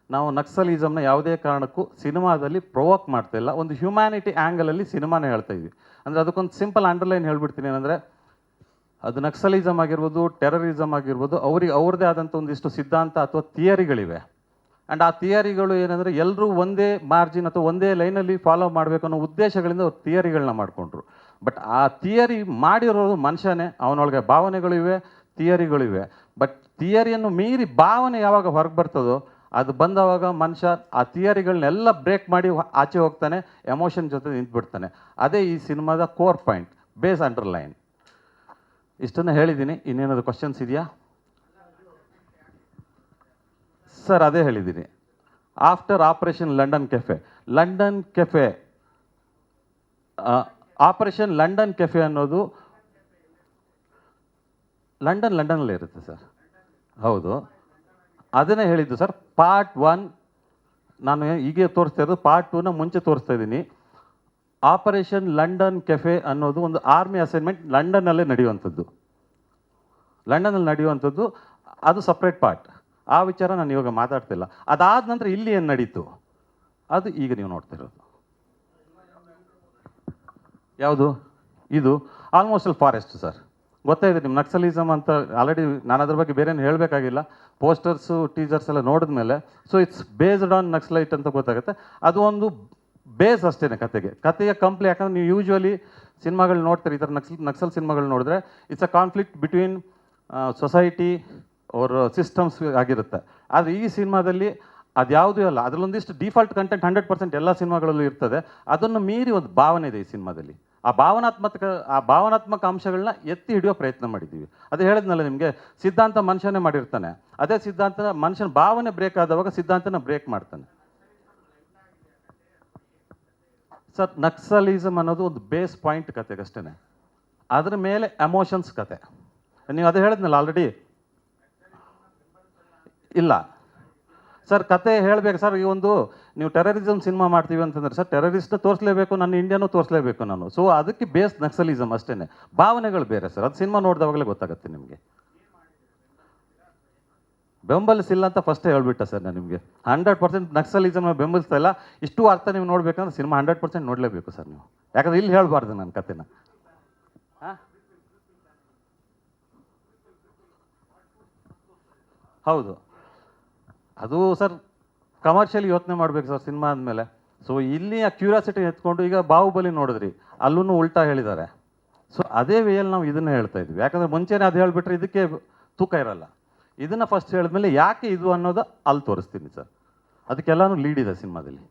ನಾವು ನಕ್ಸಲಿಸಮ್ನ ಯಾವುದೇ ಕಾರಣಕ್ಕೂ ಸಿನಿಮಾದಲ್ಲಿ ಪ್ರೊವೋಕ್ ಮಾಡ್ತಾ ಇಲ್ಲ. ಒಂದು ಹ್ಯುಮ್ಯಾನಿಟಿ ಆ್ಯಂಗಲಲ್ಲಿ ಸಿನಿಮಾನೇ ಹೇಳ್ತಾ ಇದ್ವಿ. ಅಂದರೆ ಅದಕ್ಕೊಂದು ಸಿಂಪಲ್ ಅಂಡರ್ಲೈನ್ ಹೇಳ್ಬಿಡ್ತೀನಿ ಏನಂದರೆ, ಅದು ನಕ್ಸಲಿಸಮ್ ಆಗಿರ್ಬೋದು, ಟೆರರಿಸಮ್ ಆಗಿರ್ಬೋದು, ಅವ್ರದ್ದೇ ಆದಂಥ ಒಂದಿಷ್ಟು ಸಿದ್ಧಾಂತ ಅಥವಾ ಥಿಯರಿಗಳಿವೆ. ಆ್ಯಂಡ್ ಆ ಥಿಯರಿಗಳು ಏನಂದರೆ, ಎಲ್ಲರೂ ಒಂದೇ ಮಾರ್ಜಿನ್ ಅಥವಾ ಒಂದೇ ಲೈನಲ್ಲಿ ಫಾಲೋ ಮಾಡಬೇಕು ಅನ್ನೋ ಉದ್ದೇಶಗಳಿಂದ ಅವ್ರು ಥಿಯರಿಗಳನ್ನ ಮಾಡಿಕೊಂಡ್ರು. ಬಟ್ ಆ ಥಿಯರಿ ಮಾಡಿರೋದು ಮನುಷ್ಯನೇ, ಅವನೊಳಗೆ ಭಾವನೆಗಳಿವೆ, ಥಿಯರಿಗಳಿವೆ. ಬಟ್ ಥಿಯರಿಯನ್ನು ಮೀರಿ ಭಾವನೆ ಯಾವಾಗ ಹೊರಗೆ ಬರ್ತದೋ, ಅದು ಬಂದವಾಗ ಮನುಷ್ಯ ಆ ಥಿಯರಿಗಳನ್ನೆಲ್ಲ ಬ್ರೇಕ್ ಮಾಡಿ ಆಚೆ ಹೋಗ್ತಾನೆ, ಎಮೋಷನ್ ಜೊತೆ ನಿಂತ್ಬಿಡ್ತಾನೆ. ಅದೇ ಈ ಸಿನಿಮಾದ ಕೋರ್ ಪಾಯಿಂಟ್, ಬೇಸ್ ಅಂಡರ್ಲೈನ್. ಇಷ್ಟನ್ನು ಹೇಳಿದ್ದೀನಿ. ಇನ್ನೇನಾದ್ರು ಕ್ವಶನ್ಸ್ ಇದೆಯಾ ಸರ್? ಅದೇ ಹೇಳಿದ್ದೀನಿ, after operation London cafe. London cafe, operation London cafe ಅನ್ನೋದು ಲಂಡನ್ನಲ್ಲೇ ಇರುತ್ತೆ ಸರ್. ಹೌದು, ಅದನ್ನೇ ಹೇಳಿದ್ದು ಸರ್. ಪಾರ್ಟ್ 1 ನಾನು ಹೀಗೆ ತೋರಿಸ್ತಾ ಇರೋದು, ಪಾರ್ಟ್ 2ನ ಮುಂಚೆ ತೋರಿಸ್ತಾ ಇದ್ದೀನಿ. ಆಪರೇಷನ್ ಲಂಡನ್ ಕೆಫೆ ಅನ್ನೋದು ಒಂದು ಆರ್ಮಿ ಅಸೈನ್ಮೆಂಟ್, ಲಂಡನ್ನಲ್ಲೇ ನಡೆಯುವಂಥದ್ದು, ಅದು ಸಪ್ರೇಟ್ ಪಾರ್ಟ್. ಆ ವಿಚಾರ ನಾನು ಇವಾಗ ಮಾತಾಡ್ತಿಲ್ಲ. ಅದಾದ ನಂತರ ಇಲ್ಲಿ ಏನು ನಡೀತು ಅದು ಈಗ ನೀವು ನೋಡ್ತಾ ಇರೋದು. ಯಾವುದು ಇದು? ಆಲ್ಮೋಸ್ಟ್ ಅಲ್ಲಿ ಫಾರೆಸ್ಟ್ ಸರ್. ಗೊತ್ತಾಯಿದೆ ನಿಮ್ಮ ನಕ್ಸಲಿಸಮ್ ಅಂತ ಆಲ್ರೆಡಿ. ನಾನು ಅದ್ರ ಬಗ್ಗೆ ಬೇರೆ ಹೇಳಬೇಕಾಗಿಲ್ಲ. ಪೋಸ್ಟರ್ಸು ಟೀಸರ್ಸ್ ಎಲ್ಲ ನೋಡಿದ ಮೇಲೆ, so it's based on Naxalite ಅಂತ ಗೊತ್ತಾಗುತ್ತೆ. ಅದು ಒಂದು ಬೇಸ್ ಅಷ್ಟೇ ಕತೆಯ ಕಂಪ್ಲಿ. ಯಾಕಂದ್ರೆ ನೀವು ಯೂಶ್ವಲಿ ಸಿನಿಮಾಗಳು ನೋಡ್ತೀರಿ, ಈ ಥರ ನಕ್ಸಲ್ ಸಿನಿಮಾಗಳು ನೋಡಿದ್ರೆ it's a conflict between society ಅವ್ರ ಸಿಸ್ಟಮ್ಸ್ ಆಗಿರುತ್ತೆ. ಆದರೆ ಈ ಸಿನಿಮಾದಲ್ಲಿ ಅದ್ಯಾವುದೂ ಅಲ್ಲ. ಅದರಲ್ಲೊಂದಿಷ್ಟು ಡಿಫಾಲ್ಟ್ ಕಂಟೆಂಟ್ 100% ಎಲ್ಲ ಸಿನಿಮಾಗಳಲ್ಲೂ ಇರ್ತದೆ. ಅದನ್ನು ಮೀರಿ ಒಂದು ಭಾವನೆ ಇದೆ ಈ ಸಿನಿಮಾದಲ್ಲಿ. ಆ ಭಾವನಾತ್ಮಕ ಅಂಶಗಳನ್ನ ಎತ್ತಿ ಹಿಡಿಯೋ ಪ್ರಯತ್ನ ಮಾಡಿದ್ದೀವಿ. ಅದು ಹೇಳಿದ್ನಲ್ಲ ನಿಮಗೆ, ಸಿದ್ಧಾಂತ ಮನುಷ್ಯನೇ ಮಾಡಿರ್ತಾನೆ, ಅದೇ ಸಿದ್ಧಾಂತ ಮನುಷ್ಯನ ಭಾವನೆ ಬ್ರೇಕ್ ಆದವಾಗ ಸಿದ್ಧಾಂತನ ಬ್ರೇಕ್ ಮಾಡ್ತಾನೆ ಸರ್. ನಕ್ಸಲಿಸಮ್ ಅನ್ನೋದು ಒಂದು ಬೇಸ್ ಪಾಯಿಂಟ್ ಕತೆಗಷ್ಟೇ, ಅದ್ರ ಮೇಲೆ ಎಮೋಷನ್ಸ್ ಕತೆ. ನೀವು ಅದೇ ಹೇಳಿದ್ನಲ್ಲ ಆಲ್ರೆಡಿ. ಇಲ್ಲ ಸರ್, ಕತೆ ಹೇಳಬೇಕು ಸರ್. ಈ ಒಂದು ನೀವು ಟೆರರಿಸಮ್ ಸಿನಿಮಾ ಮಾಡ್ತೀವಿ ಅಂತಂದ್ರೆ ಸರ್, ಟೆರರಿಸ್ಟ್ನ ತೋರಿಸಲೇಬೇಕು, ನನ್ನ ಇಂಡಿಯಾನೂ ತೋರಿಸಲೇಬೇಕು ನಾನು. ಸೊ ಅದಕ್ಕೆ ಬೇಸ್ ನಕ್ಸಲಿಸಮ್ ಅಷ್ಟೇ, ಭಾವನೆಗಳು ಬೇರೆ ಸರ್. ಅದು ಸಿನಿಮಾ ನೋಡಿದವಾಗಲೇ ಗೊತ್ತಾಗುತ್ತೆ ನಿಮಗೆ. ಬೆಂಬಲಿಸಿಲ್ಲ ಅಂತ ಫಸ್ಟೇ ಹೇಳ್ಬಿಟ್ಟ ಸರ್ ನಾನು ನಿಮಗೆ. 100% ನಕ್ಸಲಿಸಮ್ನ ಬೆಂಬಲಿಸ್ತಾ ಇಲ್ಲ. ಇಷ್ಟು ಅರ್ಥ ನೀವು ನೋಡ್ಬೇಕಂದ್ರೆ ಸಿನಿಮಾ 100% ನೋಡಲೇಬೇಕು ಸರ್ ನೀವು. ಯಾಕಂದ್ರೆ ಇಲ್ಲಿ ಹೇಳಬಾರ್ದು ನನ್ನ ಕತೆನ. ಹೌದು, ಅದು ಸರ್ ಕಮರ್ಷಿಯಲಿ ಯೋಚನೆ ಮಾಡಬೇಕು ಸರ್ ಸಿನಿಮಾ ಆದಮೇಲೆ. ಸೊ ಇಲ್ಲಿ ಆ ಕ್ಯೂರಿಯಾಸಿಟಿ ಎತ್ಕೊಂಡು, ಈಗ ಬಾಹುಬಲಿ ನೋಡಿದ್ರಿ, ಅಲ್ಲೂ ಉಲ್ಟಾ ಹೇಳಿದ್ದಾರೆ. ಸೊ ಅದೇ ವೇಯಲ್ಲಿ ನಾವು ಇದನ್ನು ಹೇಳ್ತಾ ಇದ್ವಿ. ಯಾಕಂದರೆ ಮುಂಚೆನೇ ಅದು ಹೇಳಿಬಿಟ್ರೆ ಇದಕ್ಕೆ ತೂಕ ಇರಲ್ಲ. ಇದನ್ನು ಫಸ್ಟ್ ಹೇಳಿದ್ಮೇಲೆ ಯಾಕೆ ಇದು ಅನ್ನೋದು ಅಲ್ಲಿ ತೋರಿಸ್ತೀನಿ ಸರ್. ಅದಕ್ಕೆಲ್ಲನೂ ಲೀಡ್ ಇದೆ ಸಿನಿಮಾದಲ್ಲಿ.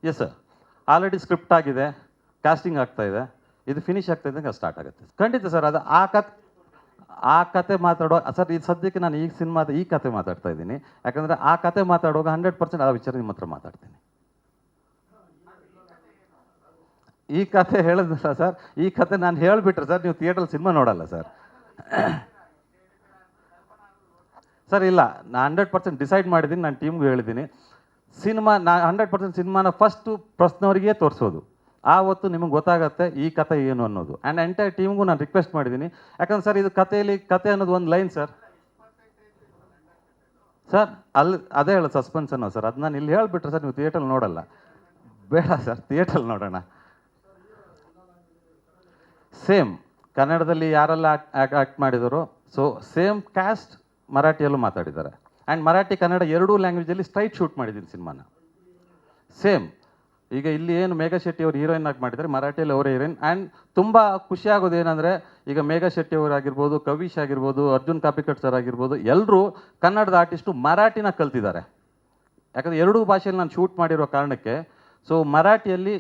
ಎಸ್ ಸರ್, ಆಲ್ರೆಡಿ ಸ್ಕ್ರಿಪ್ಟ್ ಆಗಿದೆ, ಕಾಸ್ಟಿಂಗ್ ಆಗ್ತಾ ಇದೆ, ಇದು ಫಿನಿಶ್ ಆಗ್ತಾ ಇದ್ದಂಗೆ ಸ್ಟಾರ್ಟ್ ಆಗುತ್ತೆ ಖಂಡಿತ ಸರ್. ಅದು ಆ ಕತೆ ಮಾತಾಡೋ ಸರ್, ಇದು ಸದ್ಯಕ್ಕೆ ನಾನು ಈಗ ಸಿನಿಮಾದ ಈ ಕತೆ ಮಾತಾಡ್ತಾ ಇದ್ದೀನಿ. ಯಾಕಂದರೆ ಆ ಕತೆ ಮಾತಾಡುವಾಗ 100% ಆ ವಿಚಾರ ನಿಮ್ಮ ಹತ್ರ ಮಾತಾಡ್ತೀನಿ. ಈ ಕತೆ ಹೇಳಿದ್ನಲ್ಲ ಸರ್, ಈ ಕತೆ ನಾನು ಹೇಳಿಬಿಟ್ರೆ ಸರ್ ನೀವು ಥಿಯೇಟ್ರಲ್ಲಿ ಸಿನಿಮಾ ನೋಡಲ್ಲ ಸರ್. ಸರ್ ಇಲ್ಲ, ನಾನು 100% ಡಿಸೈಡ್ ಮಾಡಿದ್ದೀನಿ, ನಾನು ಟೀಮ್ಗೆ ಹೇಳಿದ್ದೀನಿ. ಸಿನಿಮಾ ನಾ 100% ಸಿನಿಮಾನ ಫಸ್ಟು ಪ್ರಶ್ನವರಿಗೆ ತೋರಿಸೋದು, ಆವತ್ತು ನಿಮಗೆ ಗೊತ್ತಾಗತ್ತೆ ಈ ಕತೆ ಏನು ಅನ್ನೋದು. ಆ್ಯಂಡ್ ಎಂಟೈರ್ ಟೀಮ್ಗೂ ನಾನು ರಿಕ್ವೆಸ್ಟ್ ಮಾಡಿದ್ದೀನಿ. ಯಾಕಂದ್ರೆ ಸರ್ ಇದು ಕತೆ ಅನ್ನೋದು ಒಂದು ಲೈನ್ ಸರ್. ಸರ್ ಅಲ್ಲಿ ಅದೇ ಹೇಳೋದು ಸಸ್ಪೆನ್ಸ್ ಅನ್ನೋ ಸರ್, ಅದು ನಾನು ಇಲ್ಲಿ ಹೇಳಿಬಿಟ್ರೆ ಸರ್ ನೀವು ಥಿಯೇಟ್ರಲ್ಲಿ ನೋಡಲ್ಲ. ಬೇಡ ಸರ್, ಥಿಯೇಟ್ರಲ್ಲಿ ನೋಡೋಣ. ಸೇಮ್ ಕನ್ನಡದಲ್ಲಿ ಯಾರೆಲ್ಲ ಆ್ಯಕ್ಟ್ ಮಾಡಿದರು, ಸೊ ಸೇಮ್ ಕ್ಯಾಸ್ಟ್ ಮರಾಠಿಯಲ್ಲೂ ಮಾತಾಡಿದ್ದಾರೆ. ಆ್ಯಂಡ್ ಮರಾಠಿ ಕನ್ನಡ ಎರಡೂ ಲ್ಯಾಂಗ್ವೇಜಲ್ಲಿ ಸ್ಟ್ರೈಟ್ ಶೂಟ್ ಮಾಡಿದ್ದೀನಿ ಸಿನಿಮಾನ. ಸೇಮ್ ಈಗ ಇಲ್ಲಿ ಏನು ಮೇಘಾ ಶೆಟ್ಟಿ ಅವರು ಹೀರೋಯಿನ್ ಆಗಿ ಮಾಡಿದ್ದಾರೆ, ಮರಾಠಿಯಲ್ಲಿ ಅವರೇ ಹೀರೋಯಿನ್. ಆ್ಯಂಡ್ ತುಂಬ ಖುಷಿ ಆಗೋದು ಏನಂದರೆ, ಈಗ ಮೇಘಾ ಶೆಟ್ಟಿ ಅವರಾಗಿರ್ಬೋದು, ಕವೀಶ್ ಆಗಿರ್ಬೋದು, ಅರ್ಜುನ್ ಕಾಪಿಕಟ್ ಸರ್ ಆಗಿರ್ಬೋದು, ಎಲ್ಲರೂ ಕನ್ನಡದ ಆರ್ಟಿಸ್ಟು ಮರಾಠಿನ ಕಲ್ತಿದ್ದಾರೆ. ಯಾಕಂದರೆ ಎರಡೂ ಭಾಷೆಯಲ್ಲಿ ನಾನು ಶೂಟ್ ಮಾಡಿರೋ ಕಾರಣಕ್ಕೆ, ಸೊ ಮರಾಠಿಯಲ್ಲಿ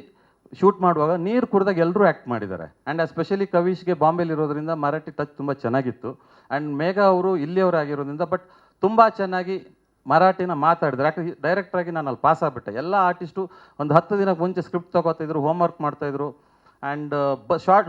ಶೂಟ್ ಮಾಡುವಾಗ ನೀರು ಕುಡ್ದಾಗ ಎಲ್ಲರೂ ಆ್ಯಕ್ಟ್ ಮಾಡಿದ್ದಾರೆ. ಆ್ಯಂಡ್ ಎಸ್ಪೆಷಲಿ ಕವೀಶ್ಗೆ ಬಾಂಬೆಲಿ ಇರೋದ್ರಿಂದ ಮರಾಠಿ ಟಚ್ ತುಂಬ ಚೆನ್ನಾಗಿತ್ತು. ಆ್ಯಂಡ್ ಮೇಘಾ ಅವರು ಇಲ್ಲಿಯವರಾಗಿರೋದ್ರಿಂದ ಬಟ್ ತುಂಬ ಚೆನ್ನಾಗಿ ಮರಾಠಿನ ಮಾತಾಡಿದ್ರು. ಯಾಕಂದ್ರೆ ಡೈರೆಕ್ಟ್ರಾಗಿ ನಾನು ಅಲ್ಲಿ ಪಾಸ್ ಆಗಿಬಿಟ್ಟೆ. ಎಲ್ಲ ಆರ್ಟಿಸ್ಟು ಒಂದು 10 ದಿನಕ್ಕೆ ಮುಂಚೆ ಸ್ಕ್ರಿಪ್ಟ್ ತೊಗೋತಿದ್ರು, ಹೋಮ್ವರ್ಕ್ ಮಾಡ್ತಾಯಿದ್ರು. ಆ್ಯಂಡ್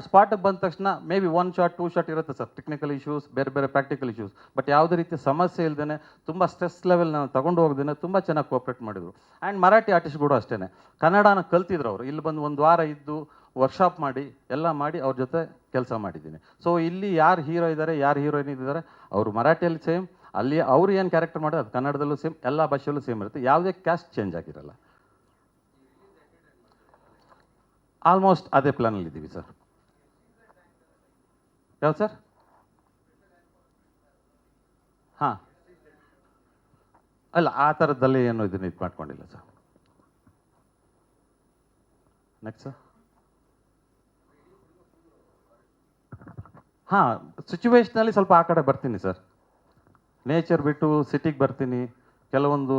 ಸ್ಪಾಟಿಗೆ ಬಂದ ತಕ್ಷಣ ಮೇ ಬಿ 1 ಶಾಟ್ 2 ಶಾಟ್ ಇರುತ್ತೆ ಸರ್, ಟೆಕ್ನಿಕಲ್ ಇಶ್ಯೂಸ್, ಬೇರೆ ಬೇರೆ ಪ್ರಾಕ್ಟಿಕಲ್ ಇಶ್ಯೂಸ್. ಬಟ್ ಯಾವುದೇ ರೀತಿ ಸಮಸ್ಯೆ ಇಲ್ಲದೇ, ತುಂಬ ಸ್ಟ್ರೆಸ್ ಲೆವೆಲ್ ನಾನು ತೊಗೊಂಡು ಹೋಗ್ದೇ ತುಂಬ ಚೆನ್ನಾಗಿ ಕೋಆಪ್ರೇಟ್ ಮಾಡಿದರು. ಆ್ಯಂಡ್ ಮರಾಠಿ ಆರ್ಟಿಸ್ಟ್ಗಳು ಅಷ್ಟೇ ಕನ್ನಡನ ಕಲ್ತಿದ್ರು ಅವರು. ಇಲ್ಲಿ ಬಂದು 1 ವಾರ ಇದ್ದು ವರ್ಕ್ಶಾಪ್ ಮಾಡಿ ಎಲ್ಲ ಮಾಡಿ ಅವ್ರ ಜೊತೆ ಕೆಲಸ ಮಾಡಿದ್ದೀನಿ. ಸೊ ಇಲ್ಲಿ ಯಾರು ಹೀರೋ ಇದ್ದಾರೆ, ಯಾರು ಹೀರೋಯಿನ್ ಇದ್ದಾರೆ, ಅವರು ಮರಾಠಿಯಲ್ಲಿ ಸೇಮ್, ಅಲ್ಲಿ ಅವ್ರು ಏನು ಕ್ಯಾರೆಕ್ಟರ್ ಮಾಡೋದು ಅದು ಕನ್ನಡದಲ್ಲೂ ಸೇಮ್, ಎಲ್ಲ ಭಾಷೆಯಲ್ಲೂ ಸೇಮ್ ಇರುತ್ತೆ. ಯಾವುದೇ ಕ್ಯಾಸ್ಟ್ ಚೇಂಜ್ ಆಗಿರಲ್ಲ. ಆಲ್ಮೋಸ್ಟ್ ಅದೇ ಪ್ಲಾನಲ್ಲಿ ಇದ್ದೀವಿ ಸರ್. ಯಾವ್ದು ಸರ್? ಹಾಂ, ಅಲ್ಲ ಆ ಥರದ್ದಲ್ಲಿ ಏನು ಇದನ್ನು ಇದು ಮಾಡ್ಕೊಂಡಿಲ್ಲ ಸರ್. Next sir. ಹಾಂ, ಸಿಚುವೇಶ್ನಲ್ಲಿ ಸ್ವಲ್ಪ ಆ ಕಡೆ ಬರ್ತೀನಿ ಸರ್. ನೇಚರ್ ಬಿಟ್ಟು ಸಿಟಿಗೆ ಬರ್ತೀನಿ. ಕೆಲವೊಂದು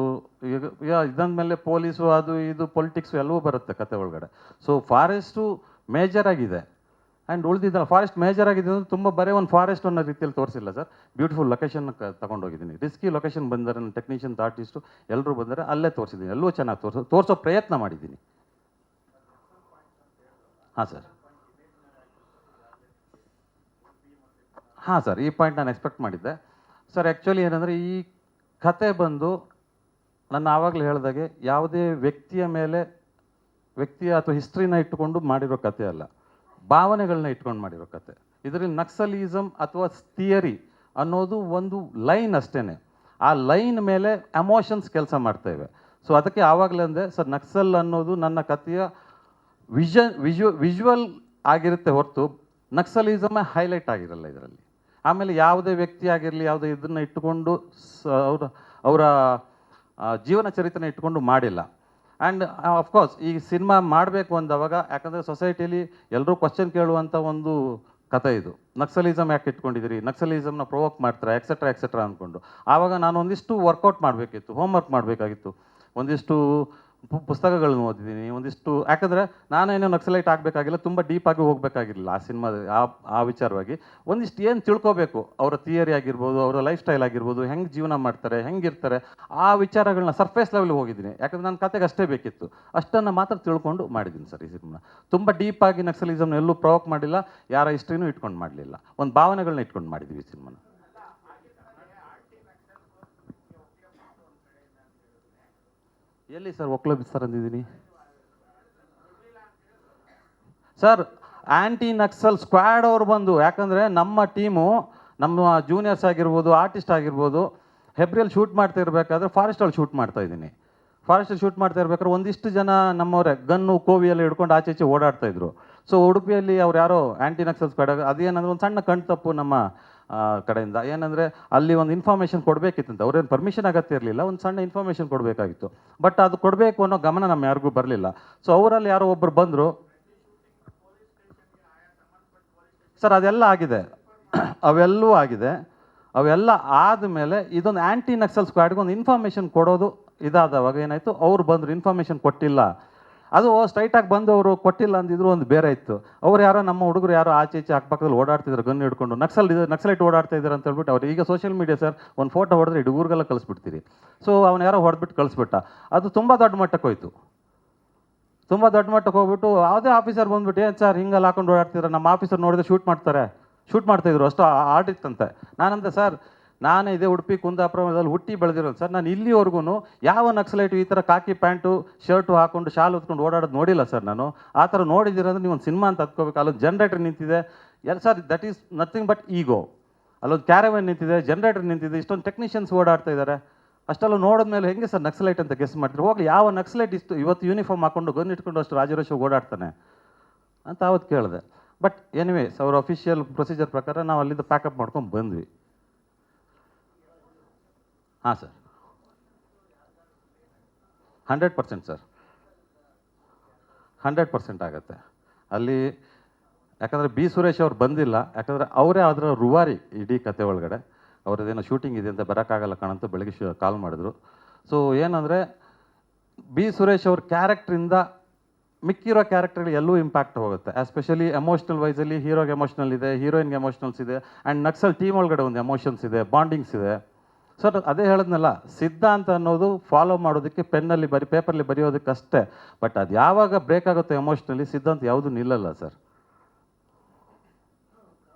ಈಗ ಇದಂದಮೇಲೆ ಪೊಲೀಸು ಅದು ಇದು ಪೊಲಿಟಿಕ್ಸು ಎಲ್ಲವೂ ಬರುತ್ತೆ ಕತೆ ಒಳಗಡೆ. ಸೊ ಫಾರೆಸ್ಟು ಮೇಜರ್ ಆಗಿದೆ. ಆ್ಯಂಡ್ ಉಳಿದಿದ್ದಲ್ಲ, ಫಾರೆಸ್ಟ್ ಮೇಜರ್ ಆಗಿದೆ ಅಂದರೆ ತುಂಬ ಬರೀ ಒಂದು ಫಾರೆಸ್ಟ್ ಅನ್ನೋ ರೀತಿಯಲ್ಲಿ ತೋರಿಸಿಲ್ಲ ಸರ್. ಬ್ಯೂಟಿಫುಲ್ ಲೊಕೇಶನ್ ತಗೊಂಡೋಗಿದ್ದೀನಿ. ರಿಸ್ಕಿ ಲೊಕೇಶನ್ ಬಂದರೆ, ನನ್ನ ಟೆಕ್ನಿಷಿಯನ್ಸ್, ಆರ್ಟಿಸ್ಟು ಎಲ್ಲರೂ ಬಂದರೆ ಅಲ್ಲೇ ತೋರಿಸಿದ್ದೀನಿ. ಎಲ್ಲವೂ ಚೆನ್ನಾಗಿ ತೋರಿಸೋ ಪ್ರಯತ್ನ ಮಾಡಿದ್ದೀನಿ. ಹಾಂ ಸರ್. ಹಾಂ ಸರ್, ಈ ಪಾಯಿಂಟ್ ನಾನು ಎಕ್ಸ್ಪೆಕ್ಟ್ ಮಾಡಿದ್ದೆ ಸರ್. ಆ್ಯಕ್ಚುಲಿ ಏನಂದರೆ ಈ ಕತೆ ಬಂದು ನಾನು ಆವಾಗಲೇ ಹೇಳಿದಾಗೆ ಯಾವುದೇ ವ್ಯಕ್ತಿಯ ಅಥವಾ ಹಿಸ್ಟ್ರಿನ ಇಟ್ಟುಕೊಂಡು ಮಾಡಿರೋ ಕತೆ ಅಲ್ಲ, ಭಾವನೆಗಳನ್ನ ಇಟ್ಕೊಂಡು ಮಾಡಿರೋ ಕತೆ. ಇದರಲ್ಲಿ ನಕ್ಸಲಿಸಮ್ ಅಥವಾ ಥಿಯರಿ ಅನ್ನೋದು ಒಂದು ಲೈನ್ ಅಷ್ಟೇ. ಆ ಲೈನ್ ಮೇಲೆ ಎಮೋಷನ್ಸ್ ಕೆಲಸ ಮಾಡ್ತಾಯಿವೆ. ಸೊ ಅದಕ್ಕೆ ಆವಾಗಲೇ ಅಂದೆ ಸರ್, ನಕ್ಸಲ್ ಅನ್ನೋದು ನನ್ನ ಕಥೆಯ ವಿಜುವಲ್ ಆಗಿರುತ್ತೆ ಹೊರತು ನಕ್ಸಲಿಸಮೇ ಹೈಲೈಟ್ ಆಗಿರಲ್ಲ ಇದರಲ್ಲಿ. ಆಮೇಲೆ ಯಾವುದೇ ವ್ಯಕ್ತಿ ಆಗಿರಲಿ, ಯಾವುದೇ ಇದನ್ನು ಇಟ್ಟುಕೊಂಡು ಅವರ ಜೀವನ ಚರಿತ್ರೆನ ಇಟ್ಕೊಂಡು ಮಾಡಿಲ್ಲ. ಆ್ಯಂಡ್ ಅಫ್ಕೋರ್ಸ್ ಈ ಸಿನಿಮಾ ಮಾಡಬೇಕು ಅಂದವಾಗ, ಯಾಕಂದರೆ ಸೊಸೈಟಿಲಿ ಎಲ್ಲರೂ ಕ್ವಶನ್ ಕೇಳುವಂಥ ಒಂದು ಕಥೆ ಇದು. ನಕ್ಸಲಿಸಮ್ ಯಾಕೆ ಇಟ್ಕೊಂಡಿದ್ದೀರಿ, ನಕ್ಸಲಿಸಮ್ನ ಪ್ರೊವೋಕ್ ಮಾಡ್ತಾರೆ, ಎಕ್ಸೆಟ್ರಾ ಅಂದ್ಕೊಂಡು. ಆವಾಗ ನಾನು ಒಂದಿಷ್ಟು ವರ್ಕೌಟ್ ಮಾಡಬೇಕಿತ್ತು, ಹೋಮ್ವರ್ಕ್ ಮಾಡಬೇಕಾಗಿತ್ತು, ಒಂದಿಷ್ಟು ಪುಸ್ತಕಗಳನ್ನ ಓದಿದ್ದೀನಿ, ಒಂದಿಷ್ಟು. ಯಾಕಂದರೆ ನಾನೇನೋ ನಕ್ಸಲೈಟ್ ಆಗಬೇಕಾಗಿಲ್ಲ, ತುಂಬ ಡೀಪಾಗಿ ಹೋಗಬೇಕಾಗಿರಲಿಲ್ಲ ಆ ಸಿನಿಮಾದ ಆ ವಿಚಾರವಾಗಿ. ಒಂದಿಷ್ಟು ಏನು ತಿಳ್ಕೋಬೇಕು, ಅವರ ಥಿಯರಿ ಆಗಿರ್ಬೋದು, ಅವರ ಲೈಫ್ ಸ್ಟೈಲ್ ಆಗಿರ್ಬೋದು, ಹೆಂಗೆ ಜೀವನ ಮಾಡ್ತಾರೆ, ಹೆಂಗಿರ್ತಾರೆ, ಆ ವಿಚಾರಗಳನ್ನ ಸರ್ಫೇಸ್ ಲೆವೆಲ್ಗೆ ಹೋಗಿದ್ದೀನಿ. ಯಾಕಂದರೆ ನನ್ನ ಕತೆಗೆ ಅಷ್ಟೇ ಬೇಕಿತ್ತು, ಅಷ್ಟನ್ನು ಮಾತ್ರ ತಿಳ್ಕೊಂಡು ಮಾಡಿದ್ದೀನಿ ಸರ್ ಈ ಸಿನಿಮಾ. ತುಂಬ ಡೀಪಾಗಿ ನಕ್ಸಲಿಸಮ್ನ ಎಲ್ಲೂ ಪ್ರೊವೋಕ್ ಮಾಡಿಲ್ಲ, ಯಾರ ಹಿಸ್ಟ್ರಿನೂ ಇಟ್ಕೊಂಡು ಮಾಡಲಿಲ್ಲ, ಒಂದು ಭಾವನೆಗಳನ್ನ ಇಟ್ಕೊಂಡು ಮಾಡಿದ್ದೀವಿ ಈ ಸಿನಿಮಾನ. ಎಲ್ಲಿ ಸರ್ ಒಕ್ಲಬಿಸ್ತಾರೆ ಅಂದಿದ್ದೀನಿ ಸರ್? ಆ್ಯಂಟಿ ನಕ್ಸಲ್ ಸ್ಕ್ವಾಡ್ ಅವರು ಬಂದು, ಯಾಕಂದರೆ ನಮ್ಮ ಟೀಮು, ನಮ್ಮ ಜೂನಿಯರ್ಸ್ ಆಗಿರ್ಬೋದು, ಆರ್ಟಿಸ್ಟ್ ಆಗಿರ್ಬೋದು, ಹೆಬ್ರಿಯಲ್ಲಿ ಶೂಟ್ ಮಾಡ್ತಾ ಇರಬೇಕಾದ್ರೆ ಫಾರೆಸ್ಟಲ್ಲಿ ಶೂಟ್ ಮಾಡ್ತಾ ಇದ್ದೀನಿ. ಫಾರೆಸ್ಟಲ್ಲಿ ಶೂಟ್ ಮಾಡ್ತಾ ಇರ್ಬೇಕಾದ್ರೆ ಒಂದಿಷ್ಟು ಜನ ನಮ್ಮವರೇ ಗನ್ನು ಕೋವಿಯಲ್ಲಿ ಹಿಡ್ಕೊಂಡು ಆಚೆ ಓಡಾಡ್ತಾಯಿದ್ರು. ಸೊ ಉಡುಪಿಯಲ್ಲಿ ಅವ್ರು ಯಾರೋ ಆ್ಯಂಟಿ ನಕ್ಸಲ್ ಸ್ಕ್ವಾಡ್, ಅದೇನಂದ್ರೆ ಒಂದು ಸಣ್ಣ ಕಣ್ ತಪ್ಪು ನಮ್ಮ ಕಡೆಯಿಂದ. ಏನಂದರೆ ಅಲ್ಲಿ ಒಂದು ಇನ್ಫಾರ್ಮೇಷನ್ ಕೊಡಬೇಕಿತ್ತಂತ, ಅವ್ರೇನು ಪರ್ಮಿಷನ್ ಅಗತ್ಯ ಇರಲಿಲ್ಲ, ಒಂದು ಸಣ್ಣ ಇನ್ಫಾರ್ಮೇಷನ್ ಕೊಡಬೇಕಾಗಿತ್ತು. ಬಟ್ ಅದು ಕೊಡಬೇಕು ಅನ್ನೋ ಗಮನ ನಮ್ಮ ಯಾರಿಗೂ ಬರಲಿಲ್ಲ. ಸೊ ಅವರಲ್ಲಿ ಯಾರೋ ಒಬ್ಬರು ಬಂದರು ಸರ್. ಅದೆಲ್ಲ ಆಗಿದೆ, ಅವೆಲ್ಲವೂ ಆಗಿದೆ. ಅವೆಲ್ಲ ಆದಮೇಲೆ ಇದೊಂದು ಆ್ಯಂಟಿ ನಕ್ಸಲ್ ಸ್ಕ್ವಾಡ್ಗೆ ಒಂದು ಇನ್ಫಾರ್ಮೇಷನ್ ಕೊಡೋದು ಇದಾದವಾಗ ಏನಾಯಿತು, ಅವ್ರು ಬಂದರು, ಇನ್ಫಾರ್ಮೇಷನ್ ಕೊಟ್ಟಿಲ್ಲ. ಅದು ಸ್ಟ್ರೈಟಾಗಿ ಬಂದು ಅವರು ಕೊಟ್ಟಿಲ್ಲ ಅಂದಿದ್ರು ಒಂದು ಬೇರೆ ಇತ್ತು. ಅವ್ರು ಯಾರೋ ನಮ್ಮ ಹುಡುಗರು ಯಾರೋ ಆಚೆ ಅಕ್ಕಪಕ್ಕದಲ್ಲಿ ಓಡಾಡ್ತಿದ್ರು ಗನ್ ಹಿಡ್ಕೊಂಡು, ನಕ್ಸಲೈಟ್ ಓಡಾಡ್ತಾ ಇದ್ದಾರೆ ಅಂತ ಹೇಳ್ಬಿಟ್ಟು ಅವ್ರು. ಈಗ ಸೋಷಿಯಲ್ ಮೀಡಿಯಾ ಸರ್, ಒಂದು ಫೋಟೋ ಹೊಡೆದ್ರೆ ಇಡೀ ಊರಿಗೆಲ್ಲ ಕಳಿಸ್ಬಿಡ್ತೀರಿ. ಸೊ ಅವ್ನು ಯಾರೋ ಹೊಡೆದ್ಬಿಟ್ಟು ಕಳಿಸ್ಬಿಟ್ಟ. ಅದು ತುಂಬ ದೊಡ್ಡ ಮಟ್ಟಕ್ಕೆ ಹೋಯ್ತು. ತುಂಬ ದೊಡ್ಡ ಮಟ್ಟಕ್ಕೆ ಹೋಗ್ಬಿಟ್ಟು ಯಾವುದೇ ಆಫೀಸರ್ ಬಂದ್ಬಿಟ್ಟು, ಏನು ಸರ್ ಹಿಂಗೆಲ್ಲ ಹಾಕೊಂಡು ಓಡಾಡ್ತಿದ್ರೆ, ನಮ್ಮ ಆಫೀಸರ್ ನೋಡಿದ್ರೆ ಶೂಟ್ ಮಾಡ್ತಾಯಿದ್ರು, ಅಷ್ಟು ಆರ್ಟ್ ಇತ್ತಂತೆ. ನಾನಂತೆ ಸರ್, ನಾನೇ ಇದೇ ಉಡುಪಿ ಕುಂದಾಪುರದಲ್ಲಿ ಹುಟ್ಟಿ ಬೆಳೆದಿರೋದು ಸರ್. ನಾನು ಇಲ್ಲಿವರೆಗೂ ಯಾವ ನಕ್ಸಲೈಟು ಈ ಥರ ಕಾಕಿ ಪ್ಯಾಂಟು ಶರ್ಟು ಹಾಕೊಂಡು ಶಾಲು ಹೊತ್ಕೊಂಡು ಓಡಾಡೋದು ನೋಡಿಲ್ಲ ಸರ್ ನಾನು. ಆ ಥರ ನೋಡಿದ್ದೀರಂದ್ರೆ ನೀವು ಒಂದು ಸಿನಿಮಾ ಅಂತ ಹತ್ಕೋಬೇಕು. ಅಲ್ಲೊಂದು ಜನ್ರೇಟರ್ ನಿಂತಿದೆ sir, that is nothing but ego. ಅಲ್ಲೊಂದು ಕ್ಯಾರವನ್ ನಿಂತಿದೆ, ಜನ್ರೇಟರ್ ನಿಂತಿದೆ, ಇಷ್ಟೊಂದು ಟೆಕ್ನಿಷಿಯನ್ಸ್ ಓಡಾಡ್ತಾ ಇದ್ದಾರೆ. ಅಷ್ಟೆಲ್ಲ ನೋಡಿದ್ಮೇಲೆ ಹೆಂಗೆ ಸರ್ ನಕ್ಸಲೈಟ್ ಅಂತ ಗೆಸ್ ಮಾಡ್ತೀರಿ? ಹೋಗ್ಲಿ, ಯಾವ ನಕ್ಸಲೈಟ್ ಇಷ್ಟು ಇವತ್ತು ಯೂನಿಫಾರ್ಮ್ ಹಾಕೊಂಡು ಗನ್ ಇಟ್ಕೊಂಡು ಅಷ್ಟು ರಾಜರೋಷ ಓಡಾಡ್ತಾನೆ ಅಂತ ಅವತ್ತು ಕೇಳಿದೆ. ಬಟ್ ಎನಿವೇಸ್ ಅವ್ರ ಅಫಿಷಿಯಲ್ ಪ್ರೊಸೀಜರ್ ಪ್ರಕಾರ ನಾವು ಅಲ್ಲಿಂದ ಪ್ಯಾಕಪ್ ಮಾಡ್ಕೊಂಡು ಬಂದ್ವಿ. ಹಾಂ ಸರ್, 100% ಸರ್, 100% ಆಗುತ್ತೆ ಅಲ್ಲಿ. ಯಾಕಂದರೆ ಬಿ ಸುರೇಶ್ ಅವ್ರು ಬಂದಿಲ್ಲ, ಯಾಕಂದರೆ ಅವರೇ ಅದರ ರೂವಾರಿ ಇಡೀ ಕತೆ ಒಳಗಡೆ. ಅವ್ರದ್ದೇನೋ ಶೂಟಿಂಗ್ ಇದೆ ಅಂತ ಬರೋಕ್ಕಾಗಲ್ಲ ಕಾಣಂತ ಬೆಳಗ್ಗೆ ಕಾಲ್ ಮಾಡಿದ್ರು. ಸೊ ಏನಂದರೆ ಬಿ ಸುರೇಶ್ ಅವ್ರ ಕ್ಯಾರೆಕ್ಟ್ರಿಂದ ಮಿಕ್ಕಿರೋ ಕ್ಯಾರೆಕ್ಟರ್ಗಳು ಎಲ್ಲೂ ಇಂಪ್ಯಾಕ್ಟ್ ಹೋಗುತ್ತೆ. ಎಸ್ಪೆಷಲಿ ಎಮೋಷ್ನಲ್ ವೈಸಲ್ಲಿ ಹೀರೋಗೆ ಎಮೋಷ್ನಲ್ ಇದೆ, ಹೀರೋಯಿನ್ಗೆ ಎಮೋಷ್ನಲ್ಸ್ ಇದೆ, ಆ್ಯಂಡ್ ನಕ್ಸಲ್ ಟೀಮ್ ಒಳಗಡೆ ಒಂದು ಎಮೋಷನ್ಸ್ ಇದೆ, ಬಾಂಡಿಂಗ್ಸ್ ಇದೆ. ಸರ್ ಅದೇ ಹೇಳಿದ್ನಲ್ಲ, ಸಿದ್ಧಾಂತ ಅನ್ನೋದು ಫಾಲೋ ಮಾಡೋದಕ್ಕೆ ಪೆನ್ನಲ್ಲಿ ಪೇಪರ್ಲಿ ಬರೆಯೋದಕ್ಕೆ ಅಷ್ಟೇ. ಬಟ್ ಅದು ಯಾವಾಗ ಬ್ರೇಕ್ ಆಗುತ್ತೆ ಎಮೋಷ್ನಲಿ, ಸಿದ್ಧಾಂತ ಯಾವುದೂ ನಿಲ್ಲಲ್ಲ ಸರ್.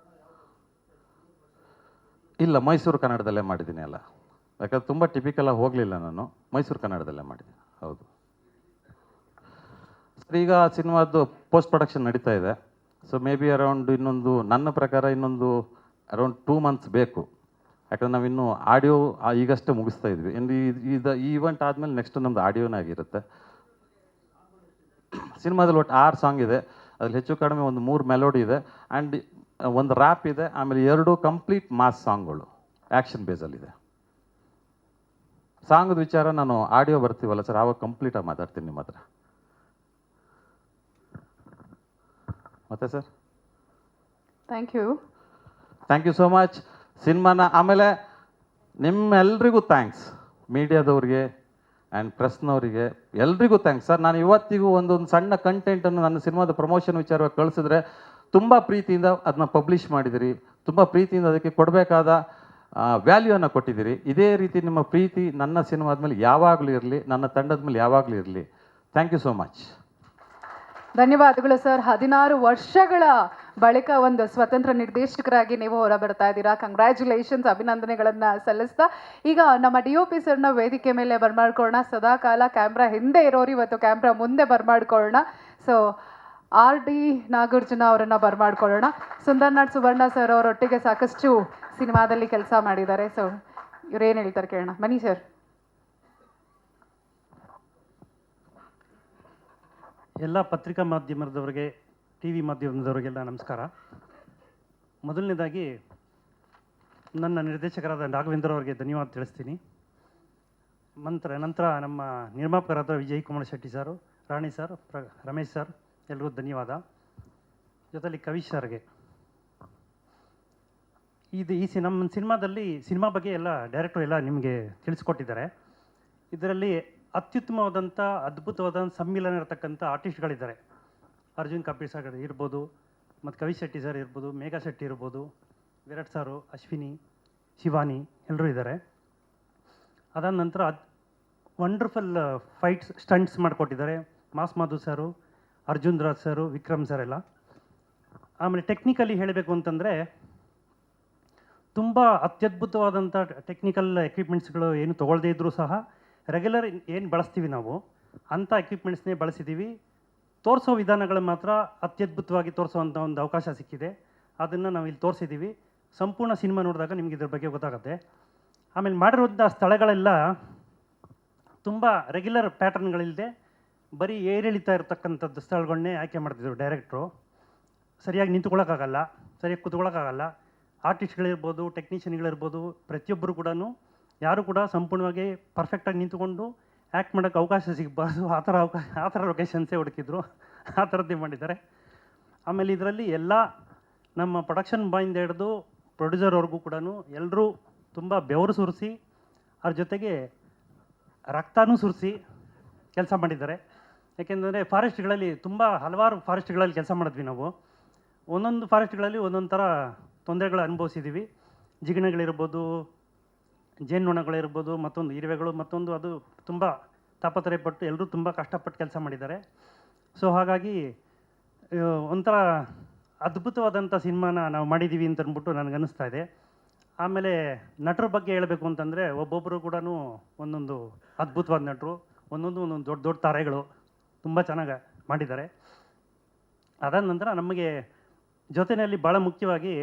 ಇಲ್ಲ, ಮೈಸೂರು ಕನ್ನಡದಲ್ಲೇ ಮಾಡಿದ್ದೀನಿ ಅಲ್ಲ, ಯಾಕಂದ್ರೆ ತುಂಬ ಟಿಪಿಕಲಾಗಿ ಹೋಗಲಿಲ್ಲ ನಾನು, ಮೈಸೂರು ಕನ್ನಡದಲ್ಲೇ ಮಾಡಿದ್ದೀನಿ. ಹೌದು ಸರ್. ಈಗ ಸಿನಿಮಾದ್ದು ಪೋಸ್ಟ್ ಪ್ರೊಡಕ್ಷನ್ ನಡೀತಾ ಇದೆ. ಸೊ ಮೇ ಬಿ ಅರೌಂಡ್ ನನ್ನ ಪ್ರಕಾರ ಇನ್ನೊಂದು ಅರೌಂಡ್ 2 months ಬೇಕು. ಯಾಕಂದ್ರೆ ನಾವಿನ್ನೂ ಆಡಿಯೋ ಈಗಷ್ಟೇ ಮುಗಿಸ್ತಾ ಇದ್ವಿ. ಇನ್ನು ಈ ಈವೆಂಟ್ ಆದಮೇಲೆ ನೆಕ್ಸ್ಟ್ ನಮ್ಮದು ಆಡಿಯೋನೇ ಆಗಿರುತ್ತೆ. ಸಿನಿಮಾದಲ್ಲಿ ಒಟ್ಟು 6 ಸಾಂಗ್ ಇದೆ. ಅದ್ರಲ್ಲಿ ಹೆಚ್ಚು ಕಡಿಮೆ ಒಂದು 3 ಮೆಲೋಡಿ ಇದೆ, ಆ್ಯಂಡ್ ಒಂದು ರ್ಯಾಪ್ ಇದೆ, ಆಮೇಲೆ 2 ಕಂಪ್ಲೀಟ್ ಮಾಸ್ ಸಾಂಗ್ಗಳು ಆ್ಯಕ್ಷನ್ ಬೇಸಲ್ಲಿದೆ. ಸಾಂಗದ ವಿಚಾರ ನಾನು ಆಡಿಯೋ ಬರ್ತೀವಲ್ಲ ಸರ್, ಆವಾಗ ಕಂಪ್ಲೀಟಾಗಿ ಮಾತಾಡ್ತೀನಿ ನಿಮ್ಮ ಹತ್ರ. ಮತ್ತೆ sir, thank you so much ಸಿನಿಮಾನ. ಆಮೇಲೆ ನಿಮ್ಮೆಲ್ರಿಗೂ ಥ್ಯಾಂಕ್ಸ್, ಮೀಡಿಯಾದವ್ರಿಗೆ ಆ್ಯಂಡ್ ಪ್ರೆಸ್ನವರಿಗೆ ಎಲ್ರಿಗೂ ಥ್ಯಾಂಕ್ಸ್ ಸರ್. ನಾನು ಇವತ್ತಿಗೂ ಒಂದೊಂದು ಸಣ್ಣ ಕಂಟೆಂಟನ್ನು ನನ್ನ ಸಿನಿಮಾದ ಪ್ರಮೋಷನ್ ವಿಚಾರವಾಗಿ ಕಳಿಸಿದ್ರೆ ತುಂಬ ಪ್ರೀತಿಯಿಂದ ಅದನ್ನ ಪಬ್ಲಿಷ್ ಮಾಡಿದಿರಿ, ತುಂಬ ಪ್ರೀತಿಯಿಂದ ಅದಕ್ಕೆ ಕೊಡಬೇಕಾದ ವ್ಯಾಲ್ಯೂವನ್ನು ಕೊಟ್ಟಿದ್ದೀರಿ. ಇದೇ ರೀತಿ ನಿಮ್ಮ ಪ್ರೀತಿ ನನ್ನ ಸಿನಿಮಾದ ಮೇಲೆ ಯಾವಾಗಲೂ ಇರಲಿ, ನನ್ನ ತಂಡದ ಮೇಲೆ ಯಾವಾಗಲೂ ಇರಲಿ. Thank you so much. ಧನ್ಯವಾದಗಳು ಸರ್. 16 ವರ್ಷಗಳ ಬಳಿಕ ಒಂದು ಸ್ವತಂತ್ರ ನಿರ್ದೇಶಕರಾಗಿ ನೀವು ಹೊರ ಬರ್ತಾ ಇದ್ದೀರಾ. ಕಂಗ್ರ್ಯಾಚುಲೇಷನ್ಸ್, ಅಭಿನಂದನೆಗಳನ್ನು ಸಲ್ಲಿಸ್ತಾ ಈಗ ನಮ್ಮ DOP ಸರ್ನ ವೇದಿಕೆ ಮೇಲೆ ಬರ್ಮಾಡ್ಕೊಳ್ಳೋಣ. ಸದಾ ಕಾಲ ಕ್ಯಾಮ್ರಾ ಹಿಂದೆ ಇರೋರು ಇವತ್ತು ಕ್ಯಾಮ್ರಾ ಮುಂದೆ ಬರ್ಮಾಡ್ಕೊಳ್ಳೋಣ. ಸೊ RD ನಾಗಾರ್ಜುನ ಅವರನ್ನು ಬರ್ಮಾಡ್ಕೊಳ್ಳೋಣ. ಸುಂದರ್ ನಾಡ್ ಸುವರ್ಣ ಸರ್ ಅವರೊಟ್ಟಿಗೆ ಸಾಕಷ್ಟು ಸಿನಿಮಾದಲ್ಲಿ ಕೆಲಸ ಮಾಡಿದ್ದಾರೆ. ಸೊ ಇವ್ರೇನು ಹೇಳ್ತಾರೆ ಕೇಳೋಣ, ಬನ್ನಿ ಸರ್. ಎಲ್ಲ ಪತ್ರಿಕಾ ಮಾಧ್ಯಮದವರಿಗೆ, ಟಿ ವಿ ಮಾಧ್ಯಮದವರಿಗೆಲ್ಲ ನಮಸ್ಕಾರ. ಮೊದಲನೇದಾಗಿ ನನ್ನ ನಿರ್ದೇಶಕರಾದ ರಾಘವೇಂದ್ರ ಅವರಿಗೆ ಧನ್ಯವಾದ ತಿಳಿಸ್ತೀನಿ. ನಂತರ ನಮ್ಮ ನಿರ್ಮಾಪಕರಾದ ವಿಜಯ್ ಕುಮಾರ್ ಶೆಟ್ಟಿ ಸರ್, ರಾಣಿ ಸರ್, ರಮೇಶ್ ಸರ್, ಎಲ್ರಿಗೂ ಧನ್ಯವಾದ. ಜೊತೆಲಿ ಕವಿಶ್ ಸರ್ಗೆ. ನಮ್ಮ ಸಿನಿಮಾದಲ್ಲಿ ಸಿನಿಮಾ ಬಗ್ಗೆ ಎಲ್ಲ ಡೈರೆಕ್ಟರ್ ಎಲ್ಲ ನಿಮಗೆ ತಿಳಿಸ್ಕೊಟ್ಟಿದ್ದಾರೆ. ಇದರಲ್ಲಿ ಅತ್ಯುತ್ತಮವಾದಂಥ ಅದ್ಭುತವಾದ ಸಮ್ಮಿಲನ ಇರತಕ್ಕಂಥ ಆರ್ಟಿಸ್ಟ್ಗಳಿದ್ದಾರೆ. ಅರ್ಜುನ್ ಕಪೀರ್ ಸರ್ ಇರ್ಬೋದು, ಮತ್ತು ಕವಿ ಶೆಟ್ಟಿ ಸರ್ ಇರ್ಬೋದು, ಮೇಘಾ ಶೆಟ್ಟಿ ಇರ್ಬೋದು, ವಿರಾಟ್ ಸಾರು, ಅಶ್ವಿನಿ, ಶಿವಾನಿ ಎಲ್ಲರೂ ಇದ್ದಾರೆ. ಅದಾದ ನಂತರ ವಂಡರ್ಫುಲ್ ಫೈಟ್ಸ್ ಸ್ಟಂಟ್ಸ್ ಮಾಡಿಕೊಟ್ಟಿದ್ದಾರೆ ಮಾಸ್ ಮಾಧು ಸರು, ಅರ್ಜುನ್ ರಾಜ್ ಸರು, ವಿಕ್ರಮ್ ಸರ್ ಎಲ್ಲ. ಆಮೇಲೆ ಟೆಕ್ನಿಕಲಿ ಹೇಳಬೇಕು ಅಂತಂದರೆ ತುಂಬ ಅತ್ಯದ್ಭುತವಾದಂಥ ಟೆಕ್ನಿಕಲ್ ಎಕ್ವಿಪ್ಮೆಂಟ್ಸ್ಗಳು ಏನು ತೊಗೊಳ್ದೇ ಇದ್ದರೂ ಸಹ ರೆಗ್ಯುಲರ್ ಏನು ಬಳಸ್ತೀವಿ ನಾವು ಅಂಥ ಎಕ್ವಿಪ್ಮೆಂಟ್ಸ್ನೇ ಬಳಸಿದ್ದೀವಿ. ತೋರಿಸೋ ವಿಧಾನಗಳು ಮಾತ್ರ ಅತ್ಯದ್ಭುತವಾಗಿ ತೋರಿಸೋವಂಥ ಒಂದು ಅವಕಾಶ ಸಿಕ್ಕಿದೆ. ಅದನ್ನು ನಾವು ಇಲ್ಲಿ ತೋರಿಸಿದ್ದೀವಿ. ಸಂಪೂರ್ಣ ಸಿನಿಮಾ ನೋಡಿದಾಗ ನಿಮ್ಗೆ ಇದ್ರ ಬಗ್ಗೆ ಗೊತ್ತಾಗುತ್ತೆ. ಆಮೇಲೆ ಮಾಡಿರೋಂಥ ಸ್ಥಳಗಳೆಲ್ಲ ತುಂಬ ರೆಗ್ಯುಲರ್ ಪ್ಯಾಟರ್ನ್ಗಳಿಲ್ಲದೆ ಬರೀ ಏರಿಳಿತಾ ಇರತಕ್ಕಂಥದ್ದು ಸ್ಥಳಗಳನ್ನೇ ಆಯ್ಕೆ ಮಾಡ್ತಿದ್ರು ಡೈರೆಕ್ಟ್ರು. ಸರಿಯಾಗಿ ನಿಂತ್ಕೊಳ್ಳೋಕ್ಕಾಗಲ್ಲ, ಸರಿಯಾಗಿ ಕೂತ್ಕೊಳ್ಳೋಕ್ಕಾಗಲ್ಲ. ಆರ್ಟಿಸ್ಟ್ಗಳಿರ್ಬೋದು, ಟೆಕ್ನಿಷಿಯನ್ಗಳಿರ್ಬೋದು, ಪ್ರತಿಯೊಬ್ಬರು ಕೂಡ ಯಾರು ಕೂಡ ಸಂಪೂರ್ಣವಾಗಿ ಪರ್ಫೆಕ್ಟಾಗಿ ನಿಂತ್ಕೊಂಡು ಆ್ಯಕ್ಟ್ ಮಾಡೋಕ್ಕೆ ಅವಕಾಶ ಸಿಗಬಾರ್ದು, ಆ ಥರ ಲೊಕೇಶನ್ಸೇ ಹುಡುಕಿದ್ರು. ಆ ಥರದ್ದೇ ಮಾಡಿದ್ದಾರೆ. ಆಮೇಲೆ ಇದರಲ್ಲಿ ಎಲ್ಲ ನಮ್ಮ ಪ್ರೊಡಕ್ಷನ್ ಬಾಯಿಂದ ಹಿಡಿದು ಪ್ರೊಡ್ಯೂಸರ್ವರೆಗೂ ಕೂಡ ಎಲ್ಲರೂ ತುಂಬ ಬೆವರು ಸುರಿಸಿ ಅದ್ರ ಜೊತೆಗೆ ರಕ್ತನೂ ಸುರಿಸಿ ಕೆಲಸ ಮಾಡಿದ್ದಾರೆ. ಯಾಕೆಂದರೆ ಫಾರೆಸ್ಟ್ಗಳಲ್ಲಿ ಹಲವಾರು ಫಾರೆಸ್ಟ್ಗಳಲ್ಲಿ ಕೆಲಸ ಮಾಡಿದ್ವಿ ನಾವು. ಒಂದೊಂದು ಫಾರೆಸ್ಟ್ಗಳಲ್ಲಿ ಒಂದೊಂದು ಥರ ತೊಂದರೆಗಳು ಅನುಭವಿಸಿದ್ದೀವಿ. ಜಿಗಣೆಗಳಿರ್ಬೋದು, ಜೇನುನೊಣಗಳಿರ್ಬೋದು, ಮತ್ತೊಂದು ಇರುವೆಗಳು, ಮತ್ತೊಂದು ಅದು ತುಂಬ ತಾಪತ್ರಯಪಟ್ಟು ಎಲ್ಲರೂ ತುಂಬ ಕಷ್ಟಪಟ್ಟು ಕೆಲಸ ಮಾಡಿದ್ದಾರೆ. ಸೊ ಹಾಗಾಗಿ ಒಂಥರ ಅದ್ಭುತವಾದಂಥ ಸಿನಿಮಾನ ನಾವು ಮಾಡಿದ್ದೀವಿ ಅಂತ ಅಂದ್ಬಿಟ್ಟು ನನಗನ್ನಿಸ್ತಾ ಇದೆ. ಆಮೇಲೆ ನಟರ ಬಗ್ಗೆ ಹೇಳಬೇಕು ಅಂತಂದರೆ ಒಬ್ಬೊಬ್ಬರು ಕೂಡ ಒಂದೊಂದು ಅದ್ಭುತವಾದ ನಟರು, ಒಂದೊಂದು ದೊಡ್ಡ ದೊಡ್ಡ ತಾರೆಗಳು ತುಂಬ ಚೆನ್ನಾಗಿ ಮಾಡಿದ್ದಾರೆ. ಅದಾದ ನಂತರ ನಮಗೆ ಜೊತೆಯಲ್ಲಿ ಭಾಳ ಮುಖ್ಯವಾಗಿ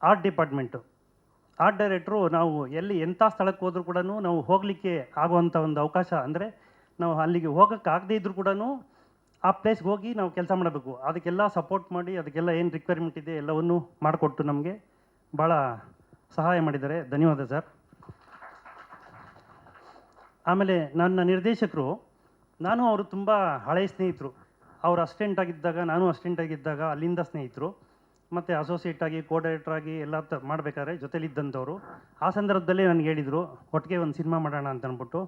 ಆರ್ಟ್ ಡಿಪಾರ್ಟ್ಮೆಂಟು, ಆರ್ಟ್ ಡೈರೆಕ್ಟ್ರು ನಾವು ಎಲ್ಲಿ ಎಂಥ ಸ್ಥಳಕ್ಕೆ ಹೋದರೂ ಕೂಡ ನಾವು ಹೋಗಲಿಕ್ಕೆ ಆಗುವಂಥ ಒಂದು ಅವಕಾಶ, ಅಂದರೆ ನಾವು ಅಲ್ಲಿಗೆ ಹೋಗೋಕ್ಕೆ ಆಗದೇ ಇದ್ದರೂ ಕೂಡ ಆ ಪ್ಲೇಸ್ಗೆ ಹೋಗಿ ನಾವು ಕೆಲಸ ಮಾಡಬೇಕು. ಅದಕ್ಕೆಲ್ಲ ಸಪೋರ್ಟ್ ಮಾಡಿ, ಅದಕ್ಕೆಲ್ಲ ಏನು ರಿಕ್ವೈರ್ಮೆಂಟ್ ಇದೆ ಎಲ್ಲವನ್ನೂ ಮಾಡಿಕೊಟ್ಟು ನಮಗೆ ಭಾಳ ಸಹಾಯ ಮಾಡಿದ್ದಾರೆ. ಧನ್ಯವಾದ ಸರ್. ಆಮೇಲೆ ನನ್ನ ನಿರ್ದೇಶಕರು, ನಾನು ಅವರು ತುಂಬ ಹಳೆಯ ಸ್ನೇಹಿತರು. ಅವರು ಅಸಿಸ್ಟೆಂಟ್ ಆಗಿದ್ದಾಗ, ನಾನು ಅಸಿಸ್ಟೆಂಟ್ ಆಗಿದ್ದಾಗ ಅಲ್ಲಿಂದ ಸ್ನೇಹಿತರು. ಮತ್ತು ಅಸೋಸಿಯೇಟ್ ಆಗಿ, ಕೋ ಡೈರೆಕ್ಟರ್ ಆಗಿ ಎಲ್ಲ ಮಾಡಬೇಕಾದ್ರೆ ಜೊತೆಲಿದ್ದಂಥವ್ರು. ಆ ಸಂದರ್ಭದಲ್ಲಿ ನನಗೆ ಹೇಳಿದರು, ಒಟ್ಟಿಗೆ ಒಂದು ಸಿನಿಮಾ ಮಾಡೋಣ ಅಂತ ಅಂದ್ಬಿಟ್ಟು.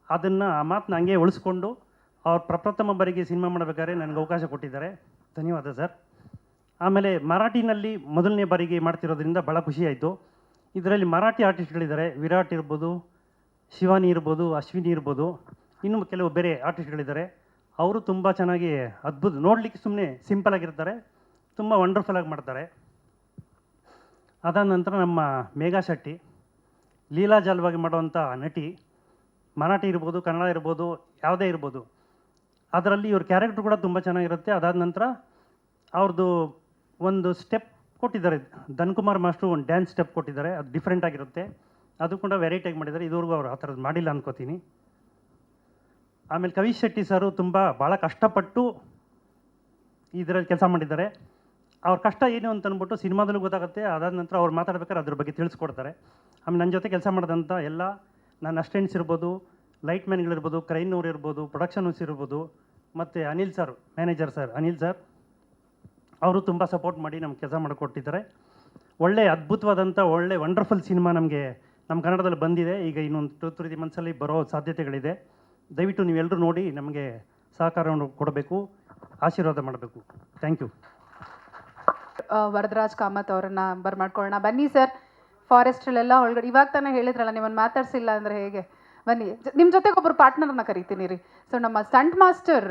ಅದನ್ನು ಆ ಮಾತನ್ನ ಹಂಗೆ ಉಳಿಸ್ಕೊಂಡು ಅವ್ರು ಪ್ರಪ್ರಥಮ ಬಾರಿಗೆ ಸಿನಿಮಾ ಮಾಡಬೇಕಾದ್ರೆ ನನಗೆ ಅವಕಾಶ ಕೊಟ್ಟಿದ್ದಾರೆ. ಧನ್ಯವಾದ ಸರ್. ಆಮೇಲೆ ಮರಾಠಿನಲ್ಲಿ ಮೊದಲನೇ ಬಾರಿಗೆ ಮಾಡ್ತಿರೋದ್ರಿಂದ ಭಾಳ ಖುಷಿಯಾಯಿತು. ಇದರಲ್ಲಿ ಮರಾಠಿ ಆರ್ಟಿಸ್ಟ್ಗಳಿದ್ದಾರೆ. ವಿರಾಟ್ ಇರ್ಬೋದು, ಶಿವಾನಿ ಇರ್ಬೋದು, ಅಶ್ವಿನಿ ಇರ್ಬೋದು, ಇನ್ನೂ ಕೆಲವು ಬೇರೆ ಆರ್ಟಿಸ್ಟ್ಗಳಿದ್ದಾರೆ. ಅವರು ತುಂಬ ಚೆನ್ನಾಗಿ ಅದ್ಭುತ, ನೋಡಲಿಕ್ಕೆ ಸುಮ್ಮನೆ ಸಿಂಪಲ್ ಆಗಿರ್ತಾರೆ, ತುಂಬ ವಂಡರ್ಫುಲ್ಲಾಗಿ ಮಾಡ್ತಾರೆ. ಅದಾದ ನಂತರ ನಮ್ಮ ಮೇಘಾ ಶೆಟ್ಟಿ, ಲೀಲಾಜಾಲವಾಗಿ ಮಾಡುವಂಥ ನಟಿ. ಮರಾಠಿ ಇರ್ಬೋದು, ಕನ್ನಡ ಇರ್ಬೋದು, ಯಾವುದೇ ಇರ್ಬೋದು, ಅದರಲ್ಲಿ ಇವ್ರ ಕ್ಯಾರೆಕ್ಟ್ರ್ ಕೂಡ ತುಂಬ ಚೆನ್ನಾಗಿರುತ್ತೆ. ಅದಾದ ನಂತರ ಅವ್ರದ್ದು ಒಂದು ಸ್ಟೆಪ್ ಕೊಟ್ಟಿದ್ದಾರೆ, ಧನ್ಕುಮಾರ್ ಮಾಸ್ಟ್ರು ಒಂದು ಡ್ಯಾನ್ಸ್ ಸ್ಟೆಪ್ ಕೊಟ್ಟಿದ್ದಾರೆ. ಅದು ಡಿಫ್ರೆಂಟ್ ಆಗಿರುತ್ತೆ, ಅದು ಕೂಡ ವೆರೈಟಿಯಾಗಿ ಮಾಡಿದ್ದಾರೆ. ಇದುವರೆಗೂ ಅವರು ಆ ಥರದ್ದು ಮಾಡಿಲ್ಲ ಅನ್ಕೋತೀನಿ. ಆಮೇಲೆ ಕವಿಶ್ ಶೆಟ್ಟಿ ಸರು ಭಾಳ ಕಷ್ಟಪಟ್ಟು ಇದರಲ್ಲಿ ಕೆಲಸ ಮಾಡಿದ್ದಾರೆ. ಅವ್ರ ಕಷ್ಟ ಏನು ಅಂತ ಅಂದ್ಬಿಟ್ಟು ಸಿನಿಮಾದಲ್ಲೂ ಗೊತ್ತಾಗುತ್ತೆ. ಅದಾದ ನಂತರ ಅವ್ರು ಮಾತಾಡ್ಬೇಕಾದ್ರೆ ಅದ್ರ ಬಗ್ಗೆ ತಿಳಿಸ್ಕೊಡ್ತಾರೆ. ಆಮೇಲೆ ನನ್ನ ಜೊತೆ ಕೆಲಸ ಮಾಡಿದಂಥ ಎಲ್ಲ ನನ್ನ ಅಸಿಸ್ಟೆಂಟ್ಸ್ ಇರ್ಬೋದು, ಲೈಟ್ ಮ್ಯಾನ್ಗಳಿರ್ಬೋದು, ಕ್ರೈನವ್ರು ಇರ್ಬೋದು, ಪ್ರೊಡಕ್ಷನ್ ಹೌಸ್ ಇರ್ಬೋದು, ಮತ್ತು Anil sir, manager sir Anil sir, ಅವರು ತುಂಬ ಸಪೋರ್ಟ್ ಮಾಡಿ ನಮ್ಗೆ ಕೆಲಸ ಮಾಡಿಕೊಟ್ಟಿದ್ದಾರೆ. ಒಳ್ಳೆ ಅದ್ಭುತವಾದಂಥ ಒಳ್ಳೆ ವಂಡರ್ಫುಲ್ ಸಿನಿಮಾ ನಮಗೆ ನಮ್ಮ ಕನ್ನಡದಲ್ಲಿ ಬಂದಿದೆ. ಈಗ ಇನ್ನೊಂದು 2-3 ಮಂತ್ಸಲ್ಲಿ ಬರೋ ಸಾಧ್ಯತೆಗಳಿದೆ. ದಯವಿಟ್ಟು ನೀವೆಲ್ಲರೂ ನೋಡಿ ನಮಗೆ ಸಹಕಾರವನ್ನು ಕೊಡಬೇಕು, ಆಶೀರ್ವಾದ ಮಾಡಬೇಕು. Thank you. ವರದರಾಜ್ ಕಾಮತ್ ಅವರನ್ನ ಬರ್ಮಾಡ್ಕೊಳ್ಳೋಣ. ಬನ್ನಿ ಸರ್. ಫಾರೆಸ್ಟ್ರಲ್ಲೆಲ್ಲ ಒಳಗಡೆ ಇವಾಗ ತಾನೇ ಹೇಳಿದ್ರಲ್ಲ, ನಿಮ್ಮನ್ನು ಮಾತಾಡ್ಸಿಲ್ಲ ಅಂದರೆ ಹೇಗೆ? ಬನ್ನಿ, ನಿಮ್ಮ ಜೊತೆಗೆ ಒಬ್ಬರು ಪಾರ್ಟ್ನರ್ನ ಕರಿತೀನಿ ರೀ. ಸೊ ನಮ್ಮ ಸ್ಟಂಟ್ ಮಾಸ್ಟರ್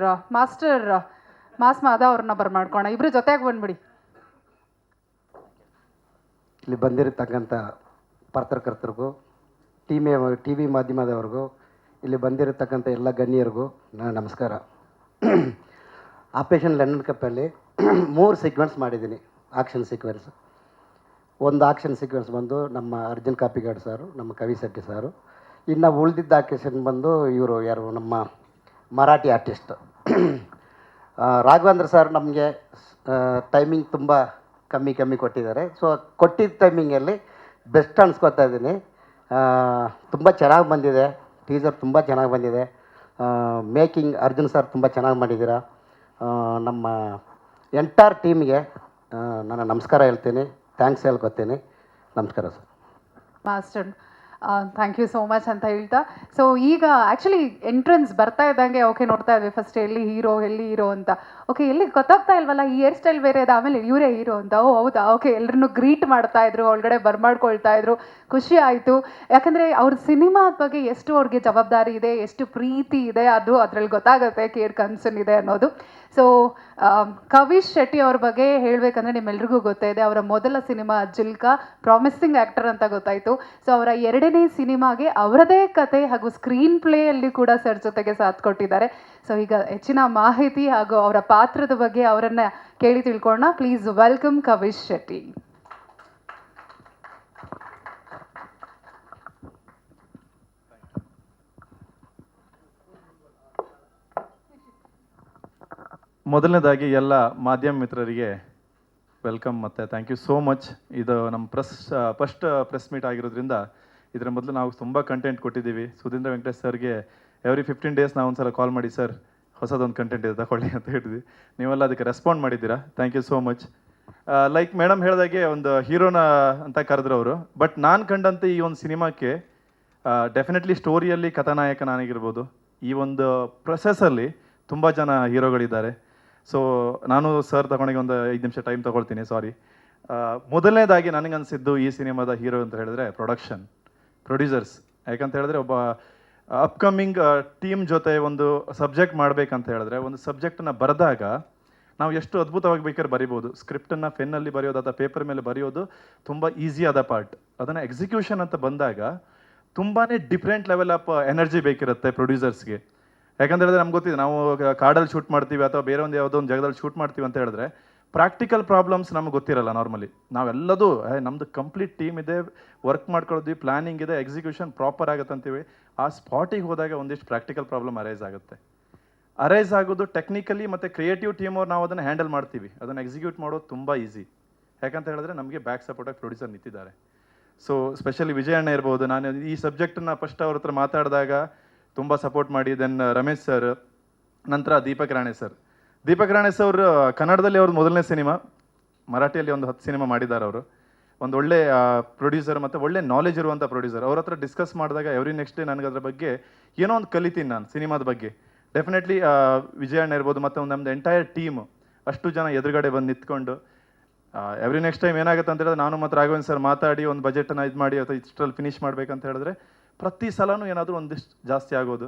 ಮಾಸ್ ಮಾದ ಅವ್ರನ್ನ ಬರ್ಮಾಡ್ಕೊಳ್ಳೋಣ. ಇಬ್ಬರು ಜೊತೆಗೆ ಬಂದ್ಬಿಡಿ. ಇಲ್ಲಿ ಬಂದಿರತಕ್ಕಂಥ ಪತ್ರಕರ್ತರಿಗೂ, ಟಿ ವಿ ಮಾಧ್ಯಮದವ್ರಿಗೂ, ಇಲ್ಲಿ ಬಂದಿರತಕ್ಕಂಥ ಎಲ್ಲ ಗಣ್ಯರಿಗೂ ನಾನು ನಮಸ್ಕಾರ. ಆಪರೇಷನ್ ಲಂಡನ್ ಕಪ್ಪಲ್ಲಿ 3 ಸೀಕ್ವೆನ್ಸ್ ಮಾಡಿದ್ದೀನಿ, ಆಕ್ಷನ್ ಸೀಕ್ವೆನ್ಸ್. ಒಂದು ಆಕ್ಷನ್ ಸೀಕ್ವೆನ್ಸ್ ಬಂದು ನಮ್ಮ ಅರ್ಜುನ್ ಕಾಪಿಗಾಡ್ ಸಾರು, ನಮ್ಮ ಕವಿ ಶೆಟ್ಟಿ ಸಾರು. ಇನ್ನು ಉಳಿದಿದ್ದ ಆಕ್ಷನ್ ಬಂದು ಇವರು ಯಾರು, ನಮ್ಮ ಮರಾಠಿ ಆರ್ಟಿಸ್ಟ್ ರಾಘವೇಂದ್ರ ಸರ್. ನಮಗೆ ಟೈಮಿಂಗ್ ತುಂಬ ಕಮ್ಮಿ ಕೊಟ್ಟಿದ್ದಾರೆ. ಸೊ ಕೊಟ್ಟಿದ್ದ ಟೈಮಿಂಗಲ್ಲಿ ಬೆಸ್ಟ್ ಅನ್ಸ್ಕೊತಾ ಇದ್ದೀನಿ. ತುಂಬ ಚೆನ್ನಾಗಿ ಬಂದಿದೆ, ಟೀಸರ್ ತುಂಬ ಚೆನ್ನಾಗಿ ಬಂದಿದೆ. ಮೇಕಿಂಗ್ ಅರ್ಜುನ್ ಸರ್ ತುಂಬ ಚೆನ್ನಾಗಿ ಮಾಡಿದ್ದೀರಾ. ನಮ್ಮ ಎಂಟೈರ್ ಟೀಮ್ಗೆ ನಾನು ನಮಸ್ಕಾರ ಹೇಳ್ತೀನಿ, ಥ್ಯಾಂಕ್ಸ್ ಹೇಳ್ಕೊತೀನಿ. ನಮಸ್ಕಾರ sir. Master thank you so much ಅಂತ ಹೇಳ್ತಾ, ಸೊ ಈಗ ಆ್ಯಕ್ಚುಲಿ ಎಂಟ್ರೆನ್ಸ್ ಬರ್ತಾ ಇದ್ದಂಗೆ ಓಕೆ ನೋಡ್ತಾ ಇದ್ವಿ ಫಸ್ಟ್ ಎಲ್ಲಿ ಹೀರೋ ಅಂತ. ಓಕೆ ಎಲ್ಲಿ ಗೊತ್ತಾಗ್ತಾ ಇಲ್ವಲ್ಲ, ಈ ಹೇರ್ ಸ್ಟೈಲ್ ಬೇರೆ ಇದೆ, ಆಮೇಲೆ ಇವರೇ ಹೀರೋ ಅಂತ. ಓ ಹೌದಾ, ಓಕೆ ಎಲ್ಲರನ್ನು ಗ್ರೀಟ್ ಮಾಡ್ತಾ ಇದ್ರು, ಒಳಗಡೆ ಬರ್ಮಾಡ್ಕೊಳ್ತಾ ಇದ್ರು. ಖುಷಿ ಆಯಿತು, ಯಾಕಂದರೆ ಅವ್ರ ಸಿನಿಮಾದ ಬಗ್ಗೆ ಎಷ್ಟು ಅವ್ರಿಗೆ ಜವಾಬ್ದಾರಿ ಇದೆ, ಎಷ್ಟು ಪ್ರೀತಿ ಇದೆ, ಅದು ಅದರಲ್ಲಿ ಗೊತ್ತಾಗುತ್ತೆ ಕೇರ್ ಕನ್ಸರ್ನ್ ಇದೆ ಅನ್ನೋದು. ಸೊ ಕವಿಶ್ ಶೆಟ್ಟಿ ಅವ್ರ ಬಗ್ಗೆ ಹೇಳಬೇಕಂದ್ರೆ ನಿಮ್ಮೆಲ್ರಿಗೂ ಗೊತ್ತಿದೆ, ಅವರ ಮೊದಲ ಸಿನಿಮಾ ಜುಲ್ಕಾ ಪ್ರಾಮಿಸಿಂಗ್ ಆ್ಯಕ್ಟರ್ ಅಂತ ಗೊತ್ತಾಯಿತು. ಸೊ ಅವರ 2ನೇ ಸಿನಿಮಾಗೆ ಅವರದೇ ಕತೆ ಹಾಗೂ ಸ್ಕ್ರೀನ್ ಪ್ಲೇಯಲ್ಲಿ ಕೂಡ ಸರ್ ಜೊತೆಗೆ ಸಾಥ್ ಕೊಟ್ಟಿದ್ದಾರೆ. ಸೊ ಈಗ ಹೆಚ್ಚಿನ ಮಾಹಿತಿ ಹಾಗೂ ಅವರ ಪಾತ್ರದ ಬಗ್ಗೆ ಅವರನ್ನು ಕೇಳಿ ತಿಳ್ಕೊಳ್ಳೋಣ. Please welcome Kavish Shetty. ಮೊದಲನೇದಾಗಿ ಎಲ್ಲ ಮಾಧ್ಯಮ ಮಿತ್ರರಿಗೆ ವೆಲ್ಕಮ್ ಮತ್ತು ಥ್ಯಾಂಕ್ ಯು ಸೋ ಮಚ್. ಇದು ನಮ್ಮ ಫಸ್ಟ್ ಪ್ರೆಸ್ ಮೀಟ್ ಆಗಿರೋದ್ರಿಂದ ಇದರ ಮೊದಲು ನಾವು ತುಂಬ ಕಂಟೆಂಟ್ ಕೊಟ್ಟಿದ್ದೀವಿ. ಸುಧೀಂದ್ರ ವೆಂಕಟೇಶ್ ಸರ್ಗೆ ಎವ್ರಿ 15 ಡೇಸ್ ನಾವು ಒಂದ್ಸಲ ಕಾಲ್ ಮಾಡಿ, ಸರ್ ಹೊಸದೊಂದು ಕಂಟೆಂಟ್ ಇದೆ ತಗೊಳ್ಳಿ ಅಂತ ಹೇಳಿದ್ವಿ. ನೀವೆಲ್ಲ ಅದಕ್ಕೆ ರೆಸ್ಪಾಂಡ್ ಮಾಡಿದ್ದೀರಾ, thank you so much. Like madam ಹೇಳಿದಾಗೆ ಒಂದು ಹೀರೋನ ಅಂತ ಕರೆದ್ರು ಅವರು. ಬಟ್ ನಾನು ಕಂಡಂತೆ ಈ ಒಂದು ಸಿನಿಮಾಕ್ಕೆ ಡೆಫಿನೆಟ್ಲಿ ಸ್ಟೋರಿಯಲ್ಲಿ ಕಥಾನಾಯಕ ನಾನಾಗಿರ್ಬೋದು. ಈ ಒಂದು ಪ್ರೊಸೆಸ್ಸಲ್ಲಿ ತುಂಬ ಜನ ಹೀರೋಗಳಿದ್ದಾರೆ. ಸೊ ನಾನು ಸರ್ ತಗೊಂಡಿಗೆ ಒಂದು 5 ನಿಮಿಷ ಟೈಮ್ ತೊಗೊಳ್ತೀನಿ, ಸಾರಿ. ಮೊದಲನೇದಾಗಿ ನನಗನ್ಸಿದ್ದು ಈ ಸಿನಿಮಾದ ಹೀರೋ ಅಂತ ಹೇಳಿದ್ರೆ ಪ್ರೊಡ್ಯೂಸರ್ಸ್. ಯಾಕಂತ ಹೇಳಿದ್ರೆ ಒಬ್ಬ ಅಪ್ಕಮಿಂಗ್ ಟೀಮ್ ಜೊತೆ ಒಂದು ಸಬ್ಜೆಕ್ಟ್ ಮಾಡಬೇಕಂತ ಹೇಳಿದ್ರೆ, ಒಂದು ಸಬ್ಜೆಕ್ಟನ್ನು ಬರೆದಾಗ ನಾವು ಎಷ್ಟು ಅದ್ಭುತವಾಗಿ ಬೇಕಾದ್ರೆ ಬರಿಬೋದು. ಸ್ಕ್ರಿಪ್ಟನ್ನು ಪೆನ್ನಲ್ಲಿ ಬರೆಯೋದು ಅಥವಾ ಪೇಪರ್ ಮೇಲೆ ಬರೆಯೋದು ತುಂಬ ಈಸಿ ಆದ ಪಾರ್ಟ್. ಅದನ್ನು ಎಕ್ಸಿಕ್ಯೂಷನ್ ಅಂತ ಬಂದಾಗ ತುಂಬಾ ಡಿಫ್ರೆಂಟ್ ಲೆವೆಲ್ ಆಫ್ ಎನರ್ಜಿ ಬೇಕಿರುತ್ತೆ ಪ್ರೊಡ್ಯೂಸರ್ಸ್ಗೆ. ಯಾಕಂತ ಹೇಳಿದ್ರೆ ನಮ್ಗೆ ಗೊತ್ತಿದೆ, ನಾವು ಕಾಡಲ್ಲಿ ಶೂಟ್ ಮಾಡ್ತೀವಿ ಅಥವಾ ಬೇರೆ ಒಂದು ಯಾವುದೋ ಒಂದು ಜಾಗದಲ್ಲಿ ಶೂಟ್ ಮಾಡ್ತೀವಿ ಅಂತ ಹೇಳಿದ್ರೆ ಪ್ರಾಕ್ಟಿಕಲ್ ಪ್ರಾಬ್ಲಮ್ಸ್ ನಮ್ಗೆ ಗೊತ್ತಿರಲ್ಲ. ನಾರ್ಮಲಿ ನಾವೆಲ್ಲದೂ ನಮ್ಮದು ಕಂಪ್ಲೀಟ್ ಟೀಮ್ ಇದೆ, ವರ್ಕ್ ಮಾಡ್ಕೊಳ್ಳೋದ್ವಿ, ಪ್ಲಾನಿಂಗ್ ಇದೆ, ಎಕ್ಸಿಕ್ಯೂಷನ್ ಪ್ರಾಪರ್ ಆಗುತ್ತೆ ಅಂತೀವಿ. ಆ ಸ್ಪಾಟಿಗೆ ಹೋದಾಗ ಒಂದಿಷ್ಟು ಪ್ರಾಕ್ಟಿಕಲ್ ಪ್ರಾಬ್ಲಮ್ ಅರೈಸ್ ಆಗುತ್ತೆ. ಅರೈಸ್ ಆಗೋದು ಟೆಕ್ನಿಕಲಿ ಮತ್ತು ಕ್ರಿಯೇಟಿವ್ ಟೀಮ್ ಅವ್ರು ನಾವು ಅದನ್ನು ಹ್ಯಾಂಡಲ್ ಮಾಡ್ತೀವಿ. ಅದನ್ನು ಎಕ್ಸಿಕ್ಯೂಟ್ ಮಾಡೋದು ತುಂಬ ಈಸಿ. ಯಾಕಂತ ಹೇಳಿದ್ರೆ ನಮಗೆ ಬ್ಯಾಕ್ ಸಪೋರ್ಟಾಗಿ ಪ್ರೊಡ್ಯೂಸರ್ ನಿಂತಿದ್ದಾರೆ. ಸೊ ಸ್ಪೆಷಲಿ ವಿಜಯಣ್ಣ ಇರ್ಬೋದು. ನಾನು ಈ ಸಬ್ಜೆಕ್ಟನ್ನು ಫಸ್ಟ್ ಅವ್ರ ಹತ್ರ ಮಾತಾಡಿದಾಗ ತುಂಬ ಸಪೋರ್ಟ್ ಮಾಡಿ, ದೆನ್ ರಮೇಶ್ ಸರ್, ನಂತರ ದೀಪಕ್ ರಾಣೆ ಸರ್. ದೀಪಕ್ ರಾಣೆ ಸರ್ ಕನ್ನಡದಲ್ಲಿ ಅವ್ರದ್ದು ಮೊದಲನೇ ಸಿನಿಮಾ, ಮರಾಠಿಯಲ್ಲಿ ಒಂದು 10 ಸಿನಿಮಾ ಮಾಡಿದ್ದಾರೆ ಅವರು. ಒಂದು ಒಳ್ಳೆ ಪ್ರೊಡ್ಯೂಸರ್ ಮತ್ತು ಒಳ್ಳೆ ನಾಲೆಜ್ ಇರುವಂಥ ಪ್ರೊಡ್ಯೂಸರ್. ಅವ್ರ ಹತ್ರ ಡಿಸ್ಕಸ್ ಮಾಡಿದಾಗ ಎವ್ರಿ ನೆಕ್ಸ್ಟ್ ಡೇ ನನಗೆ ಅದ್ರ ಬಗ್ಗೆ ಏನೋ ಒಂದು ಕಲಿತೀನಿ ನಾನು ಸಿನಿಮಾದ ಬಗ್ಗೆ. ಡೆಫಿನೆಟ್ಲಿ ವಿಜಯಣ್ಣ ಇರ್ಬೋದು ಮತ್ತು ನಮ್ಮದು ಎಂಟೈರ್ ಟೀಮ್ ಅಷ್ಟು ಜನ ಎದುರುಗಡೆ ಬಂದು ನಿಂತ್ಕೊಂಡು ಎವ್ರಿ ನೆಕ್ಸ್ಟ್ ಟೈಮ್ ಏನಾಗುತ್ತೆ ಅಂತ ಹೇಳಿದ್ರೆ ನಾನು ಮತ್ತು ರಾಘವೇಂದ್ರ ಸರ್ ಮಾತಾಡಿ ಒಂದು ಬಜೆಟನ್ನು ಇದು ಮಾಡಿ ಅಥವಾ ಇಷ್ಟರಲ್ಲಿ ಫಿನಿಷ್ ಮಾಡಬೇಕಂತ ಹೇಳಿದ್ರೆ ಪ್ರತಿ ಸಲನೂ ಏನಾದರೂ ಒಂದಿಷ್ಟು ಜಾಸ್ತಿ ಆಗೋದು.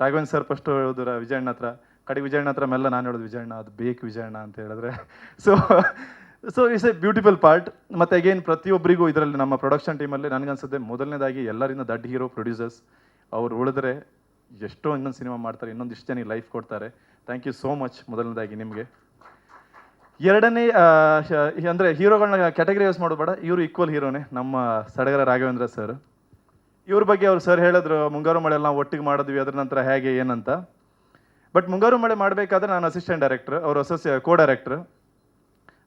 ರಾಘವೇಂದ್ರ ಸರ್ ಫಸ್ಟ್ ಹೇಳೋದು ವಿಜಯಣ್ಣ ಹತ್ರ, ಕಡೆ ವಿಜಯಣ್ಣ ಹತ್ರ ಮೆಲ್ಲ ನಾನು ಹೇಳೋದು ವಿಜಯಣ್ಣ ಅದು ಬೇಕು ವಿಜಯಣ್ಣ ಅಂತ ಹೇಳಿದ್ರೆ. So it's A beautiful part. ಮತ್ತು ಅಗೇನ್ ಪ್ರತಿಯೊಬ್ಬರಿಗೂ ಇದರಲ್ಲಿ ನಮ್ಮ ಪ್ರೊಡಕ್ಷನ್ ಟೀಮಲ್ಲಿ ನನಗನ್ಸುತ್ತೆ ಮೊದಲನೇದಾಗಿ ಎಲ್ಲರಿಂದ ದೊಡ್ಡ ಹೀರೋ ಪ್ರೊಡ್ಯೂಸರ್ಸ್. ಅವ್ರು ಉಳಿದ್ರೆ ಎಷ್ಟೋ ಇನ್ನೊಂದು ಸಿನಿಮಾ ಮಾಡ್ತಾರೆ, ಇನ್ನೊಂದಿಷ್ಟು ಜನ ಲೈಫ್ ಕೊಡ್ತಾರೆ. ಥ್ಯಾಂಕ್ ಯು ಸೋ ಮಚ್ ಮೊದಲನೇದಾಗಿ ನಿಮಗೆ. ಎರಡನೇ ಅಂದರೆ ಹೀರೋಗಳನ್ನ ಕ್ಯಾಟಗರಿ ಯೂಸ್ ಮಾಡೋದು ಬೇಡ, ಇವರು ಈಕ್ವಲ್ ಹೀರೋನೇ ನಮ್ಮ ಸಡಗರ ರಾಘವೇಂದ್ರ ಸರ್. ಇವ್ರ ಬಗ್ಗೆ ಅವ್ರು ಸರ್ ಹೇಳಿದ್ರು ಮುಂಗಾರು ಮಳೆ ಎಲ್ಲ ನಾವು ಒಟ್ಟಿಗೆ ಮಾಡಿದ್ವಿ, ಅದ್ರ ನಂತರ ಹೇಗೆ ಏನಂತ. ಬಟ್ ಮುಂಗಾರು ಮಳೆ ಮಾಡಬೇಕಾದ್ರೆ ನಾನು ಅಸಿಸ್ಟೆಂಟ್ ಡೈರೆಕ್ಟರ್, ಅವರು ಕೋ ಡೈರೆಕ್ಟರ್.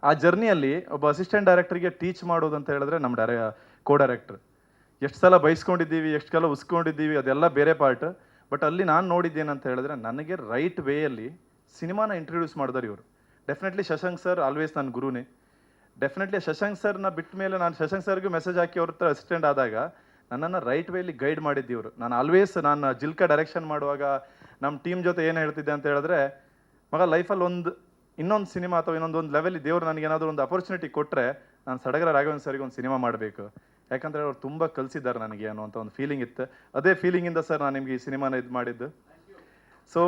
ಆ ಜರ್ನಿಯಲ್ಲಿ ಒಬ್ಬ ಅಸಿಸ್ಟೆಂಟ್ ಡೈರೆಕ್ಟರ್ಗೆ ಟೀಚ್ ಮಾಡೋದು ಅಂತ ಹೇಳಿದ್ರೆ ನಮ್ಮ ಕೋ ಡೈರೆಕ್ಟರ್. ಎಷ್ಟು ಸಲ ಬೈಸ್ಕೊಂಡಿದ್ದೀವಿ, ಎಷ್ಟು ಸಲ ಉಸ್ಕೊಂಡಿದ್ದೀವಿ, ಅದೆಲ್ಲ ಬೇರೆ ಪಾರ್ಟ್. ಬಟ್ ಅಲ್ಲಿ ನಾನು ನೋಡಿದ್ದೇನಂತ ಹೇಳಿದ್ರೆ ನನಗೆ ರೈಟ್ ವೇಯಲ್ಲಿ ಸಿನಿಮಾನ ಇಂಟ್ರೊಡ್ಯೂಸ್ ಮಾಡಿದಾರೆ ಇವರು. ಡೆಫಿನೆಟ್ಲಿ ಶಶಾಂಕ್ ಸರ್ ಆಲ್ವೇಸ್ ನನ್ನ ಗುರುನೇ. ಡೆಫಿನೆಟ್ಲಿ ಶಶಾಂಕ್ ಸರ್ನ ಬಿಟ್ಟ ಮೇಲೆ ನಾನು ಶಶಾಂಕ್ ಸರ್ಗೂ ಮೆಸೇಜ್ ಹಾಕಿ ಅವ್ರ ಹತ್ರ ಅಸಿಸ್ಟೆಂಟ್ ಆದಾಗ ನನ್ನನ್ನು ರೈಟ್ ವೇಲಿ ಗೈಡ್ ಮಾಡಿದ್ದೀವರು. ನಾನು ಆಲ್ವೇಸ್ ನಾನು ಜಿಲ್ಕ ಡೈರೆಕ್ಷನ್ ಮಾಡುವಾಗ ನಮ್ಮ ಟೀಮ್ ಜೊತೆ ಏನು ಹೇಳ್ತಿದ್ದೆ ಅಂತ ಹೇಳಿದ್ರೆ, ಮಗ ಲೈಫಲ್ಲಿ ಇನ್ನೊಂದು ಸಿನಿಮಾ ಅಥವಾ ಇನ್ನೊಂದು ಲೆವೆಲ್ ದೇವ್ರು ನನಗೆ ಏನಾದರೂ ಒಂದು ಅಪರ್ಚುನಿಟಿ ಕೊಟ್ಟರೆ ನಾನು ಸಡಗರ ರಾಘವೇಂದ್ರ ಸರ್ಗೆ ಒಂದು ಸಿನಿಮಾ ಮಾಡಬೇಕು. ಯಾಕಂದರೆ ಅವ್ರು ತುಂಬ ಕಲಿಸಿದ್ದಾರೆ ನನಗೆ ಅನ್ನುವಂಥ ಒಂದು ಫೀಲಿಂಗ್ ಇತ್ತು. ಅದೇ ಫೀಲಿಂಗಿಂದ ಸರ್ ನಾನು ನಿಮಗೆ ಈ ಸಿನಿಮಾನ ಇದು ಮಾಡಿದ್ದು. ಸೊ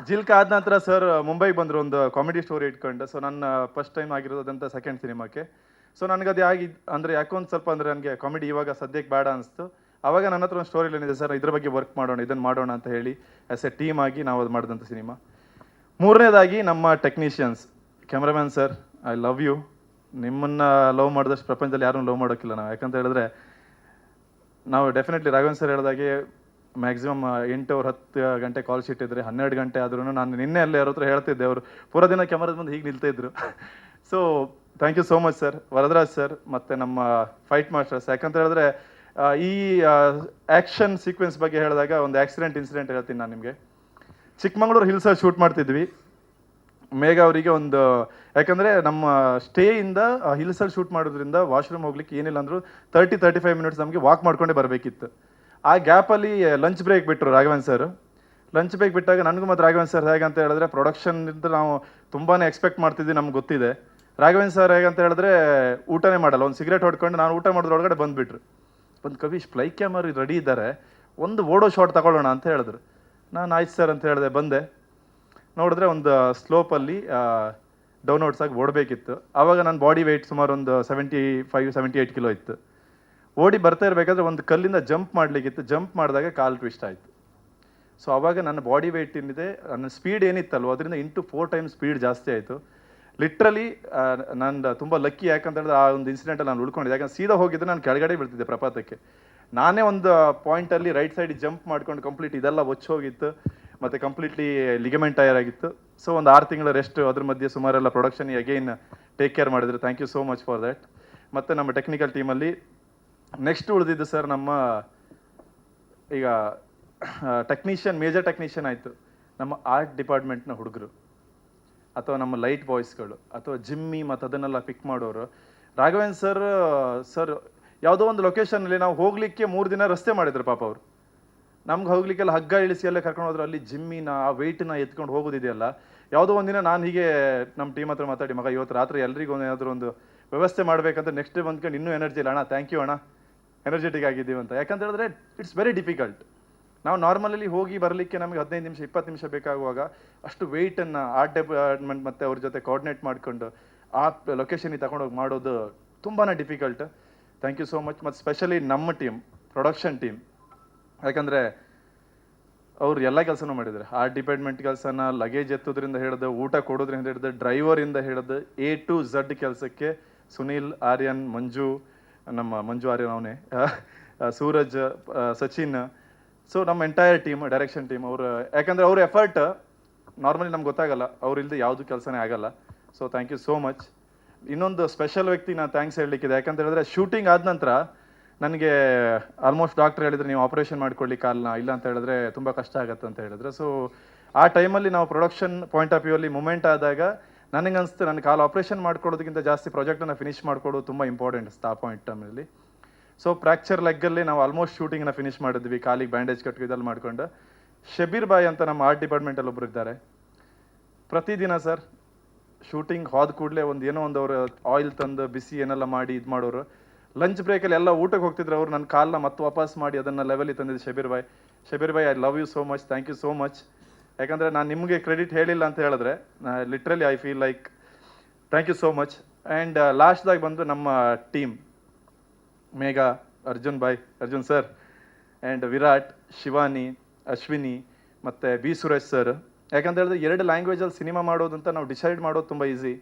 ಜಿಲ್ಕ ಆದ ನಂತರ ಸರ್ ಮುಂಬೈಗೆ ಬಂದರು ಒಂದು ಕಾಮಿಡಿ ಸ್ಟೋರಿ ಇಟ್ಕೊಂಡು. ಸೊ ನನ್ನ ಫಸ್ಟ್ ಟೈಮ್ ಆಗಿರೋದಂತ ಸೆಕೆಂಡ್ ಸಿನಿಮಾಕ್ಕೆ. ಸೊ ನನಗದು ಅಂದರೆ ಯಾಕೊಂದು ಸ್ವಲ್ಪ ಅಂದರೆ ನನಗೆ ಕಾಮಿಡಿ ಇವಾಗ ಸದ್ಯಕ್ಕೆ ಬೇಡ ಅನಿಸ್ತು. ಆವಾಗ ನನ್ನ ಹತ್ರ ಒಂದು ಸ್ಟೋರಿ ಏನಿದೆ ಸರ್, ಇದ್ರ ಬಗ್ಗೆ ವರ್ಕ್ ಮಾಡೋಣ, ಇದನ್ನು ಮಾಡೋಣ ಅಂತ ಹೇಳಿ ಆ್ಯಸ್ ಎ ಟೀಮ್ ಆಗಿ ನಾವು ಅದು ಮಾಡಿದಂಥ ಸಿನಿಮಾ. ಮೂರನೇದಾಗಿ ನಮ್ಮ technicians, cameraman sir, I love you. ನಿಮ್ಮನ್ನು ಲವ್ ಮಾಡಿದಷ್ಟು ಪ್ರಪಂಚದಲ್ಲಿ ಯಾರನ್ನೂ ಲವ್ ಮಾಡೋಕ್ಕಿಲ್ಲ ನಾವು. ಯಾಕಂತ ಹೇಳಿದ್ರೆ ನಾವು ಡೆಫಿನೆಟ್ಲಿ ರಾಘವೇಂದ್ರ ಸರ್ ಹೇಳಿದಾಗೆ ಮ್ಯಾಕ್ಸಿಮಮ್ 8 or 10 ಗಂಟೆ ಕಾಲ್ ಶೀಟ್ ಇದ್ದರೆ 12 ಗಂಟೆ ಆದ್ರೂ ನಾನು ನಿನ್ನೆ ಅಲ್ಲೇ ಯಾರ ಹತ್ರ ಹೇಳ್ತಿದ್ದೆ, ಅವರು ಪೂರ ದಿನ ಕ್ಯಾಮರಾದ ಮುಂದೆ ಹೀಗೆ ನಿಲ್ತಾಯಿದ್ರು. So thank you so much sir. Varadaraj sir ಮತ್ತು ನಮ್ಮ ಫೈಟ್ ಮಾಸ್ಟರ್ಸ್. ಯಾಕಂತ ಹೇಳಿದ್ರೆ ಈ ಆ್ಯಕ್ಷನ್ ಸೀಕ್ವೆನ್ಸ್ ಬಗ್ಗೆ ಹೇಳಿದಾಗ ಒಂದು ಇನ್ಸಿಡೆಂಟ್ ಹೇಳ್ತೀನಿ ನಾನು ನಿಮಗೆ. ಚಿಕ್ಕಮಂಗ್ಳೂರು ಹಿಲ್ಸಲ್ಲಿ ಶೂಟ್ ಮಾಡ್ತಿದ್ವಿ. ಮೇಘ ಅವರಿಗೆ ಒಂದು, ಯಾಕಂದರೆ ನಮ್ಮ ಸ್ಟೇಯಿಂದ ಹಿಲ್ಸಲ್ಲಿ ಶೂಟ್ ಮಾಡೋದ್ರಿಂದ ವಾಶ್ರೂಮ್ ಹೋಗ್ಲಿಕ್ಕೆ ಏನಿಲ್ಲ ಅಂದರೂ 30-35 ಮಿನಿಟ್ಸ್ ನಮಗೆ ವಾಕ್ ಮಾಡ್ಕೊಂಡೇ ಬರಬೇಕಿತ್ತು. ಆ ಗ್ಯಾಪಲ್ಲಿ ಲಂಚ್ ಬ್ರೇಕ್ ಬಿಟ್ಟರು ರಾಘವೇಂದ್ರ ಸರ್. ಲಂಚ್ ಬ್ರೇಕ್ ಬಿಟ್ಟಾಗ ನನಗೂ ಮತ್ತು ರಾಘವೇಂದ್ರ ಸರ್ ಹೇಗಂತ ಹೇಳಿದ್ರೆ ಪ್ರೊಡಕ್ಷನ್ನಿಂದ ನಾವು ತುಂಬಾ ಎಕ್ಸ್ಪೆಕ್ಟ್ ಮಾಡ್ತಿದ್ವಿ, ನಮ್ಗೆ ಗೊತ್ತಿದೆ. ರಾಘವೇಂದ್ರ ಸರ್ ಹೇಗಂತ ಹೇಳಿದ್ರೆ ಊಟನೇ ಮಾಡಲ್ಲ, ಒಂದು ಸಿಗರೇಟ್ ಹೊಡ್ಕೊಂಡು ನಾನು ಊಟ ಮಾಡೋದ್ರೊಳಗಡೆ ಬಂದುಬಿಟ್ರು. ಒಂದು ಕವಿಶ್ ಫ್ಲೈ ಕ್ಯಾಮರಾ ರೆಡಿ ಇದ್ದಾರೆ, ಒಂದು ಓಡೋ ಶಾಟ್ ತಗೊಳ್ಳೋಣ ಅಂತ ಹೇಳಿದ್ರು. ನಾನು ಆಯ್ತು ಸರ್ ಅಂತ ಹೇಳಿದೆ, ಬಂದೆ. ನೋಡಿದ್ರೆ ಒಂದು ಸ್ಲೋಪಲ್ಲಿ ಡೌನ್ವರ್ಡ್ಸ್ ಆಗಿ ಓಡಬೇಕಿತ್ತು. ಆವಾಗ ನನ್ನ ಬಾಡಿ ವೆಯ್ಟ್ ಸುಮಾರು ಒಂದು 75-78 ಕಿಲೋ ಇತ್ತು. ಓಡಿ ಬರ್ತಾ ಇರಬೇಕಾದ್ರೆ ಒಂದು ಕಲ್ಲಿಂದ ಜಂಪ್ ಮಾಡಲಿಕ್ಕಿತ್ತು. ಜಂಪ್ ಮಾಡಿದಾಗ ಕಾಲು ಟ್ವಿಸ್ಟ್ ಆಯಿತು. ಸೊ ಆವಾಗ ನನ್ನ ಬಾಡಿ ವೆಯ್ಟ್ ಏನಿದೆ, ನನ್ನ ಸ್ಪೀಡ್ ಏನಿತ್ತಲ್ವ ಅದರಿಂದ 4 times ಸ್ಪೀಡ್ ಜಾಸ್ತಿ ಆಯಿತು. ಲಿಟ್ರಲಿ ನಾನು ತುಂಬ ಲಕ್ಕಿ. ಯಾಕಂತ ಹೇಳಿದ್ರೆ ಆ ಒಂದು ಇನ್ಸಿಡೆಂಟಲ್ಲಿ ನಾನು ಉಳ್ಕೊಂಡಿದ್ದೆ. ಯಾಕಂದ್ರೆ ಸೀದಾ ಹೋಗಿದ್ದರೆ ನಾನು ಕೆಳಗಡೆ ಬೀಳ್ತಿದ್ದೆ ಪ್ರಪಾತಕ್ಕೆ. ನಾನೇ ಒಂದು ಪಾಯಿಂಟಲ್ಲಿ ರೈಟ್ ಸೈಡಿಗೆ ಜಂಪ್ ಮಾಡ್ಕೊಂಡು ಕಂಪ್ಲೀಟ್ ಇದೆಲ್ಲ ಹೋಗಿತ್ತು ಮತ್ತು ಕಂಪ್ಲೀಟ್ಲಿ ಲಿಗಮೆಂಟ್ ಟೈರ್ ಆಗಿತ್ತು. ಸೊ ಒಂದು 6 ತಿಂಗಳ ರೆಸ್ಟ್, ಅದ್ರ ಮಧ್ಯೆ ಸುಮಾರೆಲ್ಲ ಪ್ರೊಡಕ್ಷನ್ ಅಗೈನ್ ಟೇಕ್ ಕೇರ್ ಮಾಡಿದ್ರು. Thank you so much for that. ಮತ್ತು ನಮ್ಮ ಟೆಕ್ನಿಕಲ್ ಟೀಮಲ್ಲಿ ನೆಕ್ಸ್ಟ್ ಉಳಿದಿದ್ದು ಸರ್ ನಮ್ಮ ಈಗ ಮೇಜರ್ ಟೆಕ್ನಿಷಿಯನ್ ಆಯಿತು ನಮ್ಮ ಆರ್ಟ್ ಡಿಪಾರ್ಟ್ಮೆಂಟ್ನ ಹುಡುಗರು ಅಥವಾ ನಮ್ಮ ಲೈಟ್ ಬಾಯ್ಸ್ಗಳು ಅಥವಾ ಜಿಮ್ಮಿ ಮತ್ತು ಅದನ್ನೆಲ್ಲ ಪಿಕ್ ಮಾಡೋರು. ರಾಘವೇಂದ್ರ ಸರ್ ಯಾವುದೋ ಒಂದು ಲೊಕೇಶನಲ್ಲಿ ನಾವು ಹೋಗಲಿಕ್ಕೆ 3 ದಿನ ರಸ್ತೆ ಮಾಡಿದ್ರು ಪಾಪ ಅವರು. ನಮ್ಗೆ ಹೋಗ್ಲಿಕ್ಕೆಲ್ಲ ಹಗ್ಗ ಇಳಿಸಿ ಎಲ್ಲ ಕರ್ಕೊಂಡು ಹೋದ್ರು. ಅಲ್ಲಿ ಜಿಮ್ಮಿನ ಆ ವೆಯ್ಟನ್ನ ಎತ್ಕೊಂಡು ಹೋಗೋದಿದೆಯಲ್ಲ. ಯಾವುದೋ ಒಂದಿನ ನಾನು ಹೀಗೆ ನಮ್ಮ ಟೀಮ್ ಹತ್ರ ಮಾತಾಡಿ, ಮಗ ಇವತ್ತು ರಾತ್ರಿ ಎಲ್ರಿಗೂ ಏನಾದರೂ ಒಂದು ವ್ಯವಸ್ಥೆ ಮಾಡಬೇಕಂತ ನೆಕ್ಸ್ಟ್ ಡೇ ಬಂದ್ಕೊಂಡು ಇನ್ನೂ ಎನರ್ಜಿ ಇಲ್ಲ ಅಣ್ಣ, ಥ್ಯಾಂಕ್ ಯು ಅಣ್ಣ, ಎನರ್ಜೆಟಿಕ್ ಆಗಿದ್ದೀವಿ ಅಂತ. ಯಾಕಂತ ಹೇಳಿದ್ರೆ ಇಟ್ಸ್ ವೆರಿ ಡಿಫಿಕಲ್ಟ್. ನಾವು ನಾರ್ಮಲಲ್ಲಿ ಹೋಗಿ ಬರಲಿಕ್ಕೆ ನಮಗೆ 15 ನಿಮಿಷ 20 ನಿಮಿಷ ಬೇಕಾಗುವಾಗ ಅಷ್ಟು ವೆಯ್ಟನ್ನು ಆರ್ಟ್ ಡಿಪಾರ್ಟ್ಮೆಂಟ್ ಮತ್ತು ಅವ್ರ ಜೊತೆ ಕೋಆರ್ಡಿನೇಟ್ ಮಾಡಿಕೊಂಡು ಆ ಲೊಕೇಶನಿಗೆ ತಗೊಂಡೋಗಿ ಮಾಡೋದು ತುಂಬಾ difficult. Thank you so much. ಮತ್ತು ಸ್ಪೆಷಲಿ ನಮ್ಮ ಟೀಮ್, ಪ್ರೊಡಕ್ಷನ್ ಟೀಮ್, ಯಾಕಂದರೆ ಅವ್ರು ಎಲ್ಲ ಕೆಲಸನೂ ಮಾಡಿದ್ದಾರೆ. ಆರ್ಟ್ ಡಿಪಾರ್ಟ್ಮೆಂಟ್ ಕೆಲಸನ, ಲಗೇಜ್ ಎತ್ತೋದ್ರಿಂದ ಹಿಡಿದು, ಊಟ ಕೊಡೋದ್ರಿಂದ ಹಿಡಿದು, ಡ್ರೈವರಿಂದ ಹಿಡಿದು A to Z ಕೆಲಸಕ್ಕೆ ಸುನೀಲ್, ಆರ್ಯನ್, ಮಂಜು, ನಮ್ಮ ಮಂಜು ಆರ್ಯನ್ ಅವನೇ, ಸೂರಜ್, ಸಚಿನ್, ಸೊ ನಮ್ಮ ಎಂಟೈರ್ ಟೀಮ್, ಡೈರೆಕ್ಷನ್ ಟೀಮ್, ಅವರು ಯಾಕಂದರೆ ಅವ್ರ ಎಫರ್ಟ್ ನಾರ್ಮಲಿ ನಮ್ಗೆ ಗೊತ್ತಾಗಲ್ಲ, ಅವ್ರಿಲ್ಲದೆ ಯಾವುದು ಕೆಲಸನೇ ಆಗಲ್ಲ. So thank you so much. ಇನ್ನೊಂದು ಸ್ಪೆಷಲ್ ವ್ಯಕ್ತಿ ನಾನು ಥ್ಯಾಂಕ್ಸ್ ಹೇಳಲಿಕ್ಕಿದೆ. ಯಾಕಂತ ಹೇಳಿದ್ರೆ ಶೂಟಿಂಗ್ ಆದ ನಂತರ ನನಗೆ ಆಲ್ಮೋಸ್ಟ್ ಡಾಕ್ಟರ್ ಹೇಳಿದ್ರೆ ನೀವು ಆಪರೇಷನ್ ಮಾಡ್ಕೊಳ್ಳಿ ಕಾಲನ್ನ, ಇಲ್ಲ ಅಂತ ಹೇಳಿದ್ರೆ ತುಂಬ ಕಷ್ಟ ಆಗುತ್ತೆ ಅಂತ ಹೇಳಿದ್ರೆ. ಸೊ ಆ ಟೈಮಲ್ಲಿ ನಾವು ಪ್ರೊಡಕ್ಷನ್ ಪಾಯಿಂಟ್ ಆಫ್ ವ್ಯೂ ಅಲ್ಲಿ ಮೂಮೆಂಟ್ ಆದಾಗ ನನಗೆ ಅನಿಸ್ತು ನನ್ನ ಕಾಲು ಆಪರೇಷನ್ ಮಾಡ್ಕೊಳ್ಳೋದಕ್ಕಿಂತ ಜಾಸ್ತಿ ಪ್ರಾಜೆಕ್ಟನ್ನು ಫಿನಿಷ್ ಮಾಡ್ಕೊಳ್ಳೋದು ತುಂಬ ಇಂಪಾರ್ಟೆಂಟ್ ಆ ಪಾಯಿಂಟ್ ಟೈಮಲ್ಲಿ. ಸೊ ಫ್ರ್ಯಾಕ್ಚರ್ ಲೆಗ್ಗಲ್ಲಿ ನಾವು ಆಲ್ಮೋಸ್ಟ್ ಶೂಟಿಂಗ್ನ ಫಿನಿಷ್ ಮಾಡಿದ್ವಿ, ಕಾಲಿಗೆ ಬ್ಯಾಂಡೇಜ್ ಕಟ್ಟು ಇದೆಲ್ಲ ಮಾಡ್ಕೊಂಡು. ಶಬೀರ್ ಬಾಯ್ ಅಂತ ನಮ್ಮ ಆರ್ಟ್ ಡಿಪಾರ್ಟ್ಮೆಂಟಲ್ಲಿ ಒಬ್ಬರು ಇದ್ದಾರೆ. ಪ್ರತಿದಿನ ಸರ್ ಶೂಟಿಂಗ್ ಹೋದ ಕೂಡಲೇ ಏನೋ ಒಂದು ಅವರು ಆಯಿಲ್ ತಂದು ಬಿಸಿ ಏನೆಲ್ಲ ಮಾಡಿ ಇದು ಮಾಡೋರು. ಲಂಚ್ ಬ್ರೇಕಲ್ಲಿ ಎಲ್ಲ ಊಟಕ್ಕೆ ಹೋಗ್ತಿದ್ರು ಅವರು, ನನ್ನ ಕಾಲನ್ನ ಮತ್ತೆ ವಾಪಸ್ ಮಾಡಿ ಅದನ್ನು ಲೆವೆಲಿಗೆ ತಂದಿದ್ದು ಶಬೀರ್ ಬಾಯ್. ಶಬೀರ್ ಬಾಯ್, I love you so much, thank you so much. ಯಾಕಂದರೆ ನಾನು ನಿಮಗೆ ಕ್ರೆಡಿಟ್ ಹೇಳಿಲ್ಲ ಅಂತ ಹೇಳಿದ್ರೆ literally I feel like thank you so much. And ಲಾಸ್ಟ್ದಾಗ ಬಂದು ನಮ್ಮ team, Megha, Arjun sir, and Virat, Shivani, Ashwini ಮತ್ತು ಬಿ ಸುರೇಶ್ ಸರ್. ಯಾಕಂತ ಹೇಳಿದ್ರೆ 2 ಲ್ಯಾಂಗ್ವೇಜಲ್ಲಿ ಸಿನಿಮಾ ಮಾಡೋದು ಅಂತ ನಾವು ಡಿಸೈಡ್ ಮಾಡೋದು ತುಂಬ ಈಸಿ.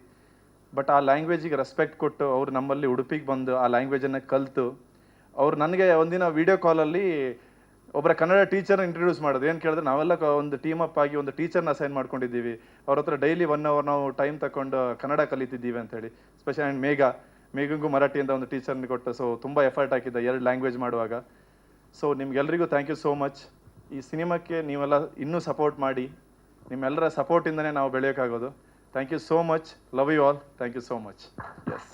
ಬಟ್ ಆ ಲ್ಯಾಂಗ್ವೇಜಿಗೆ ರೆಸ್ಪೆಕ್ಟ್ ಕೊಟ್ಟು ಅವ್ರು ನಮ್ಮಲ್ಲಿ ಉಡುಪಿಗೆ ಬಂದು ಆ ಲ್ಯಾಂಗ್ವೇಜನ್ನು ಕಲಿತು, ಅವ್ರು ನನಗೆ ಒಂದಿನ ವೀಡಿಯೋ ಕಾಲಲ್ಲಿ ಒಬ್ಬರ ಕನ್ನಡ ಟೀಚರ್ನ ಇಂಟ್ರೊಡ್ಯೂಸ್ ಮಾಡೋದು. ಏನು ಕೇಳಿದ್ರೆ ನಾವೆಲ್ಲ ಒಂದು ಟೀಮ್ ಅಪ್ ಆಗಿ ಒಂದು ಟೀಚರ್ನ ಅಸೈನ್ ಮಾಡ್ಕೊಂಡಿದ್ದೀವಿ, ಅವ್ರ ಹತ್ರ ಡೈಲಿ 1 hour ನಾವು ಟೈಮ್ ತಗೊಂಡು ಕನ್ನಡ ಕಲಿತಿದ್ದೀವಿ ಅಂತೇಳಿ. ಸ್ಪೆಷಲ್ ಆ್ಯಂಡ್ ಮೇಘಂಗೂ ಮರಾಠಿಯಿಂದ ಒಂದು ಟೀಚರ್ನ ಕೊಟ್ಟು, ಸೊ ತುಂಬ ಎಫರ್ಟ್ ಹಾಕಿದ್ದೆ 2 ಲ್ಯಾಂಗ್ವೇಜ್ ಮಾಡುವಾಗ. ಸೊ ನಿಮ್ಗೆಲ್ರಿಗೂ ಥ್ಯಾಂಕ್ ಯು ಸೋ ಮಚ್. ಈ ಸಿನಿಮಾಕ್ಕೆ ನೀವೆಲ್ಲ ಇನ್ನೂ ಸಪೋರ್ಟ್ ಮಾಡಿ, ನಿಮ್ಮೆಲ್ಲರ ಸಪೋರ್ಟಿಂದನೇ ನಾವು ಬೆಳೆಯೋಕ್ಕಾಗೋದು. Thank you so much, love you all, thank you so much. Yes.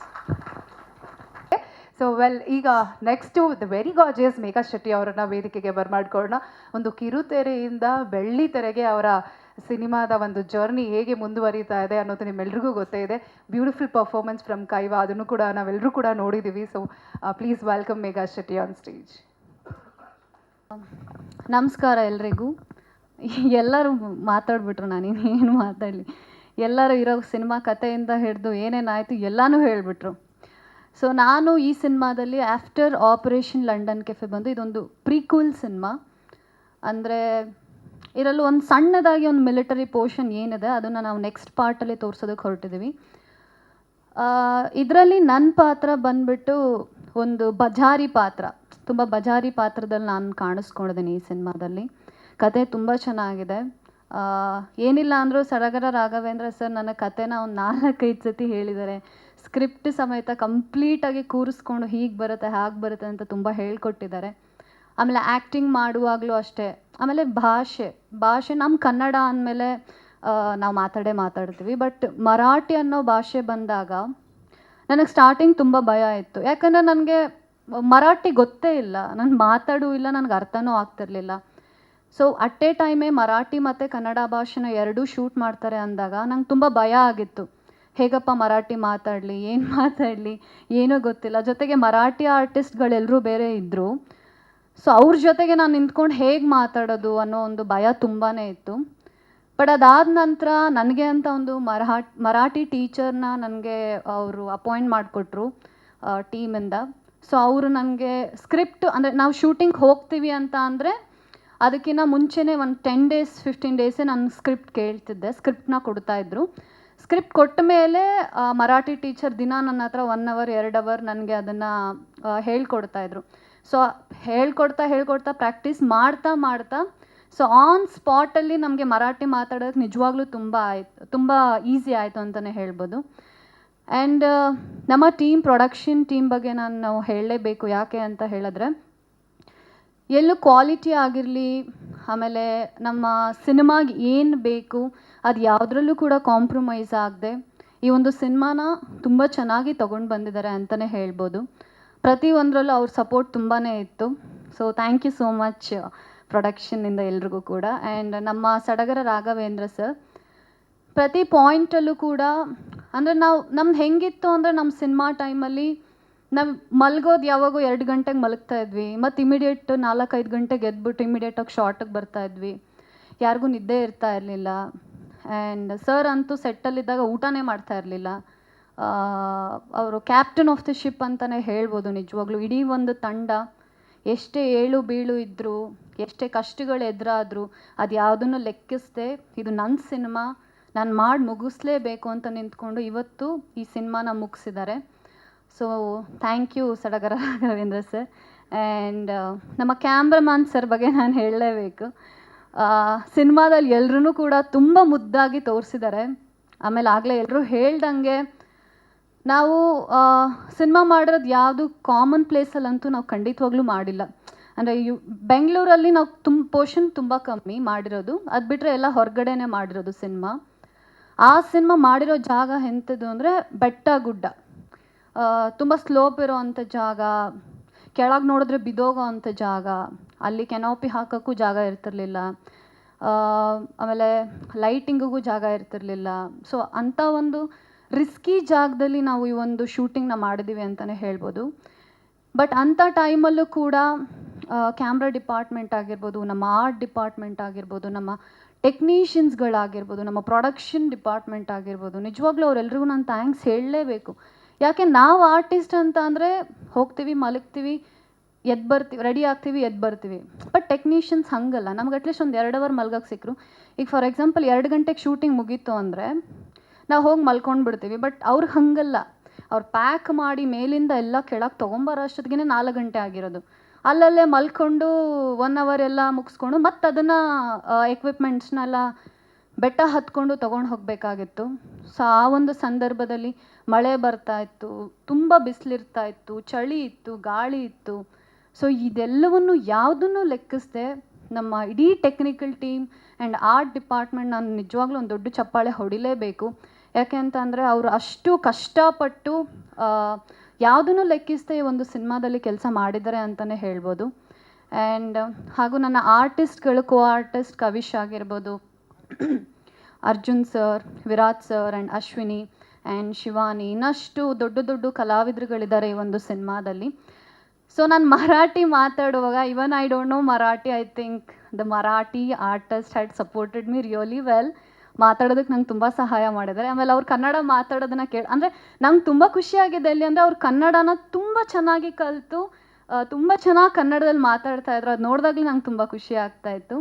So well, ಈಗ next the very gorgeous Megha Shetty ಅವರನ್ನ ವೇದಿಕೆಗೆ ಬರ್ಮಾಡ್ಕೊಳ್ಳೋಣ. ಒಂದು ಕಿರುತೆರೆಯಿಂದ ಬೆಳ್ಳಿ ತೆರೆಗೆ ಅವರ ಸಿನಿಮಾದ ಒಂದು ಜರ್ನಿ ಹೇಗೆ ಮುಂದುವರಿತಾ ಇದೆ ಅನ್ನೋದು ನಿಮ್ಮೆಲ್ರಿಗೂ ಗೊತ್ತೇ ಇದೆ. ಬ್ಯೂಟಿಫುಲ್ ಪರ್ಫಾರ್ಮೆನ್ಸ್ ಫ್ರಮ್ ಕೈವಾ, ಅದನ್ನು ಕೂಡ ನಾವೆಲ್ಲರೂ ಕೂಡ ನೋಡಿದ್ದೀವಿ. So please welcome Megha Shetty on stage. ನಮಸ್ಕಾರ ಎಲ್ರಿಗೂ. ಎಲ್ಲರೂ ಮಾತಾಡ್ಬಿಟ್ರು, ನಾನೇನು ಮಾತಾಡಲಿ. ಎಲ್ಲರೂ ಇರೋ ಸಿನಿಮಾ ಕಥೆಯಿಂದ ಹಿಡಿದು ಏನೇನಾಯಿತು ಎಲ್ಲನೂ ಹೇಳಿಬಿಟ್ರು. ಸೊ ನಾನು ಈ ಸಿನಿಮಾದಲ್ಲಿ ಆಫ್ಟರ್ ಆಪರೇಷನ್ ಲಂಡನ್ ಕೆಫೆ ಬಂದು ಇದೊಂದು ಪ್ರೀಕ್ವಲ್ ಸಿನಿಮಾ. ಅಂದರೆ ಇದರಲ್ಲೂ ಒಂದು ಸಣ್ಣದಾಗಿ ಒಂದು ಮಿಲಿಟರಿ ಪೋರ್ಷನ್ ಏನಿದೆ ಅದನ್ನು ನಾವು ನೆಕ್ಸ್ಟ್ ಪಾರ್ಟಲ್ಲಿ ತೋರಿಸೋದಕ್ಕೆ ಹೊರಟಿದ್ದೀವಿ. ಇದರಲ್ಲಿ ನನ್ನ ಪಾತ್ರ ಬಂದುಬಿಟ್ಟು ಒಂದು ಬಜಾರಿ ಪಾತ್ರ, ತುಂಬ ಬಜಾರಿ ಪಾತ್ರದಲ್ಲಿ ನಾನು ಕಾಣಿಸ್ಕೊಂಡಿದ್ದೀನಿ ಈ ಸಿನಿಮಾದಲ್ಲಿ. ಕತೆ ತುಂಬ ಚೆನ್ನಾಗಿದೆ. ಏನಿಲ್ಲ ಅಂದರೂ ಸಡಗರ ರಾಘವೇಂದ್ರ ಸರ್ ನನ್ನ ಕತೆನ ಒಂದು 4-5 ಸತಿ ಹೇಳಿದ್ದಾರೆ. ಸ್ಕ್ರಿಪ್ಟ್ ಸಮೇತ ಕಂಪ್ಲೀಟಾಗಿ ಕೂರಿಸ್ಕೊಂಡು ಹೀಗೆ ಬರುತ್ತೆ ಹಾಗೆ ಬರುತ್ತೆ ಅಂತ ತುಂಬ ಹೇಳ್ಕೊಟ್ಟಿದ್ದಾರೆ. ಆಮೇಲೆ ಆ್ಯಕ್ಟಿಂಗ್ ಮಾಡುವಾಗಲೂ ಅಷ್ಟೇ. ಆಮೇಲೆ ಭಾಷೆ ನಮ್ಮ ಕನ್ನಡ ಅಂದಮೇಲೆ ನಾವು ಮಾತಾಡ್ತೀವಿ. ಬಟ್ ಮರಾಠಿ ಅನ್ನೋ ಭಾಷೆ ಬಂದಾಗ ನನಗೆ ಸ್ಟಾರ್ಟಿಂಗ್ ತುಂಬ ಭಯ ಇತ್ತು. ಯಾಕಂದರೆ ನನಗೆ ಮರಾಠಿ ಗೊತ್ತೇ ಇಲ್ಲ, ನಾನು ಮಾತಾಡೂ ಇಲ್ಲ, ನನಗೆ ಅರ್ಥನೂ ಆಗ್ತಿರ್ಲಿಲ್ಲ. ಸೊ ಅಟ್ ಎ ಟೈಮೇ ಮರಾಠಿ ಮತ್ತು ಕನ್ನಡ ಭಾಷೆನ ಎರಡೂ ಶೂಟ್ ಮಾಡ್ತಾರೆ ಅಂದಾಗ ನಂಗೆ ತುಂಬ ಭಯ ಆಗಿತ್ತು. ಹೇಗಪ್ಪ ಮರಾಠಿ ಮಾತಾಡಲಿ, ಏನು ಮಾತಾಡಲಿ, ಏನೂ ಗೊತ್ತಿಲ್ಲ. ಜೊತೆಗೆ ಮರಾಠಿ ಆರ್ಟಿಸ್ಟ್ಗಳೆಲ್ಲರೂ ಬೇರೆ ಇದ್ದರು. ಸೊ ಅವ್ರ ಜೊತೆಗೆ ನಾನು ನಿಂತ್ಕೊಂಡು ಹೇಗೆ ಮಾತಾಡೋದು ಅನ್ನೋ ಒಂದು ಭಯ ತುಂಬಾ ಇತ್ತು. ಬಟ್ ಅದಾದ ನಂತರ ನನಗೆ ಅಂತ ಒಂದು ಮರಾಠಿ ಟೀಚರ್ನ ನನಗೆ ಅವರು ಅಪಾಯಿಂಟ್ ಮಾಡಿಕೊಟ್ರು ಟೀಮಿಂದ. ಸೊ ಅವರು ನನಗೆ ಸ್ಕ್ರಿಪ್ಟ್, ಅಂದರೆ ನಾವು ಶೂಟಿಂಗ್ ಹೋಗ್ತೀವಿ ಅಂತ ಅಂದರೆ ಅದಕ್ಕಿಂತ ಮುಂಚೆನೇ ಒಂದು 10 days 15 days ನಾನು ಸ್ಕ್ರಿಪ್ಟ್ ಕೇಳ್ತಿದ್ದೆ. ಸ್ಕ್ರಿಪ್ಟ್ನ ಕೊಡ್ತಾಯಿದ್ರು. ಸ್ಕ್ರಿಪ್ಟ್ ಕೊಟ್ಟ ಮೇಲೆ ಮರಾಠಿ ಟೀಚರ್ ದಿನ ನನ್ನ ಹತ್ರ 1 hour 2 hour ನನಗೆ ಅದನ್ನು ಹೇಳ್ಕೊಡ್ತಾಯಿದ್ರು. ಸೊ ಹೇಳ್ಕೊಡ್ತಾ ಪ್ರಾಕ್ಟೀಸ್ ಮಾಡ್ತಾ ಸೊ ಆನ್ ಸ್ಪಾಟಲ್ಲಿ ನಮಗೆ ಮರಾಠಿ ಮಾತಾಡೋಕ್ಕೆ ನಿಜವಾಗ್ಲೂ ತುಂಬ ಈಸಿ ಆಯಿತು ಅಂತಲೇ ಹೇಳ್ಬೋದು. ಆ್ಯಂಡ್ ನಮ್ಮ ಪ್ರೊಡಕ್ಷನ್ ಟೀಮ್ ಬಗ್ಗೆ ನಾವು ಹೇಳಲೇಬೇಕು. ಯಾಕೆ ಅಂತ ಹೇಳಿದ್ರೆ, ಎಲ್ಲೂ ಕ್ವಾಲಿಟಿ ಆಗಿರಲಿ, ಆಮೇಲೆ ನಮ್ಮ ಸಿನಿಮಾಗೆ ಏನು ಬೇಕು ಅದು ಯಾವುದ್ರಲ್ಲೂ ಕೂಡ ಕಾಂಪ್ರಮೈಸ್ ಆಗದೆ ಈ ಒಂದು ಸಿನಿಮಾನ ತುಂಬ ಚೆನ್ನಾಗಿ ತೊಗೊಂಡು ಬಂದಿದ್ದಾರೆ ಅಂತಲೇ ಹೇಳ್ಬೋದು. ಪ್ರತಿಯೊಂದರಲ್ಲೂ ಅವ್ರ ಸಪೋರ್ಟ್ ತುಂಬಾ ಇತ್ತು. So thank you so much ಪ್ರೊಡಕ್ಷನ್ನಿಂದ ಎಲ್ರಿಗೂ ಕೂಡ. ಆ್ಯಂಡ್ ನಮ್ಮ ಸಡಗರ ರಾಘವೇಂದ್ರ ಸರ್ ಪ್ರತಿ ಪಾಯಿಂಟಲ್ಲೂ ಕೂಡ, ಅಂದರೆ ನಮ್ದು ಹೆಂಗಿತ್ತು ಅಂದರೆ ನಮ್ಮ ಸಿನಿಮಾ ಟೈಮಲ್ಲಿ ನಾವು ಮಲ್ಗೋದು ಯಾವಾಗೋ 2 ಗಂಟೆಗೆ ಮಲಗ್ತಾ ಇದ್ವಿ, ಮತ್ತು ಇಮಿಡಿಯೇಟ್ 4-5 ಗಂಟೆಗೆ ಎದ್ಬಿಟ್ಟು ಇಮಿಡಿಯೇಟಾಗಿ ಶಾರ್ಟಿಗೆ ಬರ್ತಾ ಇದ್ವಿ. ಯಾರಿಗೂ ನಿದ್ದೆ ಇರ್ತಾ ಇರಲಿಲ್ಲ. ಆ್ಯಂಡ್ ಸರ್ ಅಂತೂ ಸೆಟ್ಟಲ್ಲಿದ್ದಾಗ ಊಟನೇ ಮಾಡ್ತಾ ಇರಲಿಲ್ಲ. ಅವರು ಕ್ಯಾಪ್ಟನ್ ಆಫ್ ದ ಶಿಪ್ ಅಂತಲೇ ಹೇಳ್ಬೋದು ನಿಜವಾಗ್ಲೂ. ಇಡೀ ಒಂದು ತಂಡ ಎಷ್ಟೇ ಏಳು ಬೀಳು ಇದ್ದರೂ, ಎಷ್ಟೇ ಕಷ್ಟಗಳು ಎದುರಾದರೂ ಅದು ಯಾವುದನ್ನು ಲೆಕ್ಕಿಸದೆ ಇದು ನನ್ನ ಸಿನಿಮಾ, ನಾನು ಮಾಡಿ ಮುಗಿಸ್ಲೇಬೇಕು ಅಂತ ನಿಂತ್ಕೊಂಡು ಇವತ್ತು ಈ ಸಿನಿಮಾನ ಮುಗಿಸಿದ್ದಾರೆ. ಸೊ ಥ್ಯಾಂಕ್ ಯು ಸಡಗರ ರಾಘವೇಂದ್ರ ಸರ್. ಆ್ಯಂಡ್ ನಮ್ಮ ಕ್ಯಾಮ್ರಾಮನ್ ಸರ್ ಬಗ್ಗೆ ನಾನು ಹೇಳಲೇಬೇಕು. ಸಿನಿಮಾದಲ್ಲಿ ಎಲ್ಲರೂ ಕೂಡ ತುಂಬ ಮುದ್ದಾಗಿ ತೋರಿಸಿದ್ದಾರೆ. ಆಮೇಲೆ ಆಗಲೇ ಎಲ್ಲರೂ ಹೇಳ್ದಂಗೆ ನಾವು ಸಿನಿಮಾ ಮಾಡಿರೋದು ಯಾವುದು ಕಾಮನ್ ಪ್ಲೇಸಲ್ಲಂತೂ ನಾವು ಖಂಡಿತವಾಗ್ಲೂ ಮಾಡಿಲ್ಲ. ಅಂದರೆ ಬೆಂಗಳೂರಲ್ಲಿ ನಾವು ಪೋರ್ಷನ್ ತುಂಬ ಕಮ್ಮಿ ಮಾಡಿರೋದು, ಅದು ಬಿಟ್ಟರೆ ಎಲ್ಲ ಹೊರಗಡೆನೇ ಮಾಡಿರೋದು ಸಿನಿಮಾ. ಆ ಸಿನಿಮಾ ಮಾಡಿರೋ ಜಾಗ ಎಂಥದ್ದು ಅಂದರೆ ಬೆಟ್ಟ ಗುಡ್ಡ, ತುಂಬ ಸ್ಲೋಪ್ ಇರೋ ಅಂಥ ಜಾಗ, ಕೆಳಗೆ ನೋಡಿದ್ರೆ ಬಿದೋಗೋ ಅಂಥ ಜಾಗ, ಅಲ್ಲಿ ಕೆನೋಪಿ ಹಾಕೋಕ್ಕೂ ಜಾಗ ಇರ್ತಿರ್ಲಿಲ್ಲ, ಆಮೇಲೆ ಲೈಟಿಂಗಿಗೂ ಜಾಗ ಇರ್ತಿರ್ಲಿಲ್ಲ. ಸೊ ಅಂಥ ಒಂದು ರಿಸ್ಕಿ ಜಾಗದಲ್ಲಿ ನಾವು ಈ ಒಂದು ಶೂಟಿಂಗ್ನ ಮಾಡಿದ್ದೀವಿ ಅಂತಲೇ ಹೇಳ್ಬೋದು. ಬಟ್ ಅಂಥ ಟೈಮಲ್ಲೂ ಕೂಡ ಕ್ಯಾಮ್ರಾ ಡಿಪಾರ್ಟ್ಮೆಂಟ್ ಆಗಿರ್ಬೋದು, ನಮ್ಮ ಆರ್ಟ್ ಡಿಪಾರ್ಟ್ಮೆಂಟ್ ಆಗಿರ್ಬೋದು, ನಮ್ಮ ಟೆಕ್ನಿಷಿಯನ್ಸ್ಗಳಾಗಿರ್ಬೋದು, ನಮ್ಮ ಪ್ರೊಡಕ್ಷನ್ ಡಿಪಾರ್ಟ್ಮೆಂಟ್ ಆಗಿರ್ಬೋದು, ನಿಜವಾಗ್ಲೂ ಅವರೆಲ್ರಿಗೂ ನಾನು ಥ್ಯಾಂಕ್ಸ್ ಹೇಳಲೇಬೇಕು. ಯಾಕೆ ನಾವು ಆರ್ಟಿಸ್ಟ್ ಅಂತ ಅಂದರೆ ಹೋಗ್ತೀವಿ, ಮಲಗ್ತೀವಿ, ಎದ್ದು ಬರ್ತೀವಿ, ರೆಡಿ ಆಗ್ತೀವಿ, ಎದ್ದು ಬರ್ತೀವಿ. ಬಟ್ ಟೆಕ್ನಿಷಿಯನ್ಸ್ ಹಂಗಲ್ಲ. ನಮ್ಗೆ ಅಟ್ಲೀಸ್ಟ್ ಒಂದು 2 ಅವರ್ ಮಲ್ಗಕ್ಕೆ ಸಿಕ್ಕರು. ಈಗ ಫಾರ್ ಎಕ್ಸಾಂಪಲ್ 2 ಗಂಟೆಗೆ ಶೂಟಿಂಗ್ ಮುಗೀತು ಅಂದರೆ ನಾವು ಹೋಗಿ ಮಲ್ಕೊಂಡು ಬಿಡ್ತೀವಿ. ಬಟ್ ಅವ್ರಿಗೆ ಹಂಗಲ್ಲ. ಅವ್ರು ಪ್ಯಾಕ್ ಮಾಡಿ ಮೇಲಿಂದ ಎಲ್ಲ ಕೆಳಗೆ ತೊಗೊಂಬರೋ ಅಷ್ಟೊತ್ತಿಗೆ 4 ಗಂಟೆ ಆಗಿರೋದು. ಅಲ್ಲಲ್ಲೇ ಮಲ್ಕೊಂಡು 1 ಅವರ್ ಎಲ್ಲ ಮುಗಿಸ್ಕೊಂಡು ಮತ್ತು ಅದನ್ನು ಎಕ್ವಿಪ್ಮೆಂಟ್ಸ್ನೆಲ್ಲ ಬೆಟ್ಟ ಹತ್ಕೊಂಡು ತೊಗೊಂಡು ಹೋಗಬೇಕಾಗಿತ್ತು. ಸೊ ಆ ಒಂದು ಸಂದರ್ಭದಲ್ಲಿ ಮಳೆ ಬರ್ತಾ ಇತ್ತು, ತುಂಬ ಬಿಸಿಲಿರ್ತಾ ಇತ್ತು, ಚಳಿ ಇತ್ತು, ಗಾಳಿ ಇತ್ತು. ಸೊ ಇದೆಲ್ಲವನ್ನು ಯಾವುದನ್ನು ಲೆಕ್ಕಿಸದೆ ನಮ್ಮ ಇಡೀ technical team and art department ನಾನು ನಿಜವಾಗ್ಲೂ ಒಂದು ದೊಡ್ಡ ಚಪ್ಪಾಳೆ ಹೊಡಿಲೇಬೇಕು. ಯಾಕೆ ಅಂತ ಅಂದರೆ ಅವರು ಅಷ್ಟು ಕಷ್ಟಪಟ್ಟು ಯಾವುದನ್ನು ಲೆಕ್ಕಿಸದೆ ಒಂದು ಸಿನಿಮಾದಲ್ಲಿ ಕೆಲಸ ಮಾಡಿದ್ದಾರೆ ಅಂತಲೇ ಹೇಳ್ಬೋದು. ಆ್ಯಂಡ್ ಹಾಗೂ ನನ್ನ ಆರ್ಟಿಸ್ಟ್ಗಳು, ಕೋ ಆರ್ಟಿಸ್ಟ್ ಕವಿಶ್ ಆಗಿರ್ಬೋದು, Arjun sir, Virat sir and Ashwini and Shivani, ಇನ್ನಷ್ಟು ದೊಡ್ಡ ದೊಡ್ಡ ಕಲಾವಿದರುಗಳಿದ್ದಾರೆ ಈ ಒಂದು ಸಿನಿಮಾದಲ್ಲಿ. ಸೊ ನಾನು ಮರಾಠಿ ಮಾತಾಡುವಾಗ, even I don't no Marathi, I think the Marathi artist had supported me really well. ಮಾತಾಡೋದಕ್ಕೆ ನಂಗೆ ತುಂಬ ಸಹಾಯ ಮಾಡಿದ್ದಾರೆ. ಆಮೇಲೆ ಅವ್ರು ಕನ್ನಡ ಮಾತಾಡೋದನ್ನು ಅಂದರೆ ನಂಗೆ ತುಂಬ ಖುಷಿಯಾಗಿದೆ ಎಲ್ಲಿ ಅಂದರೆ ಅವ್ರು ಕನ್ನಡನ ತುಂಬ ಚೆನ್ನಾಗಿ ಕಲಿತು ತುಂಬ ಚೆನ್ನಾಗಿ ಕನ್ನಡದಲ್ಲಿ ಮಾತಾಡ್ತಾಯಿದ್ರು. ಅದು ನೋಡಿದಾಗಲೇ ನಂಗೆ ತುಂಬ ಖುಷಿ ಆಗ್ತಾಯಿತ್ತು.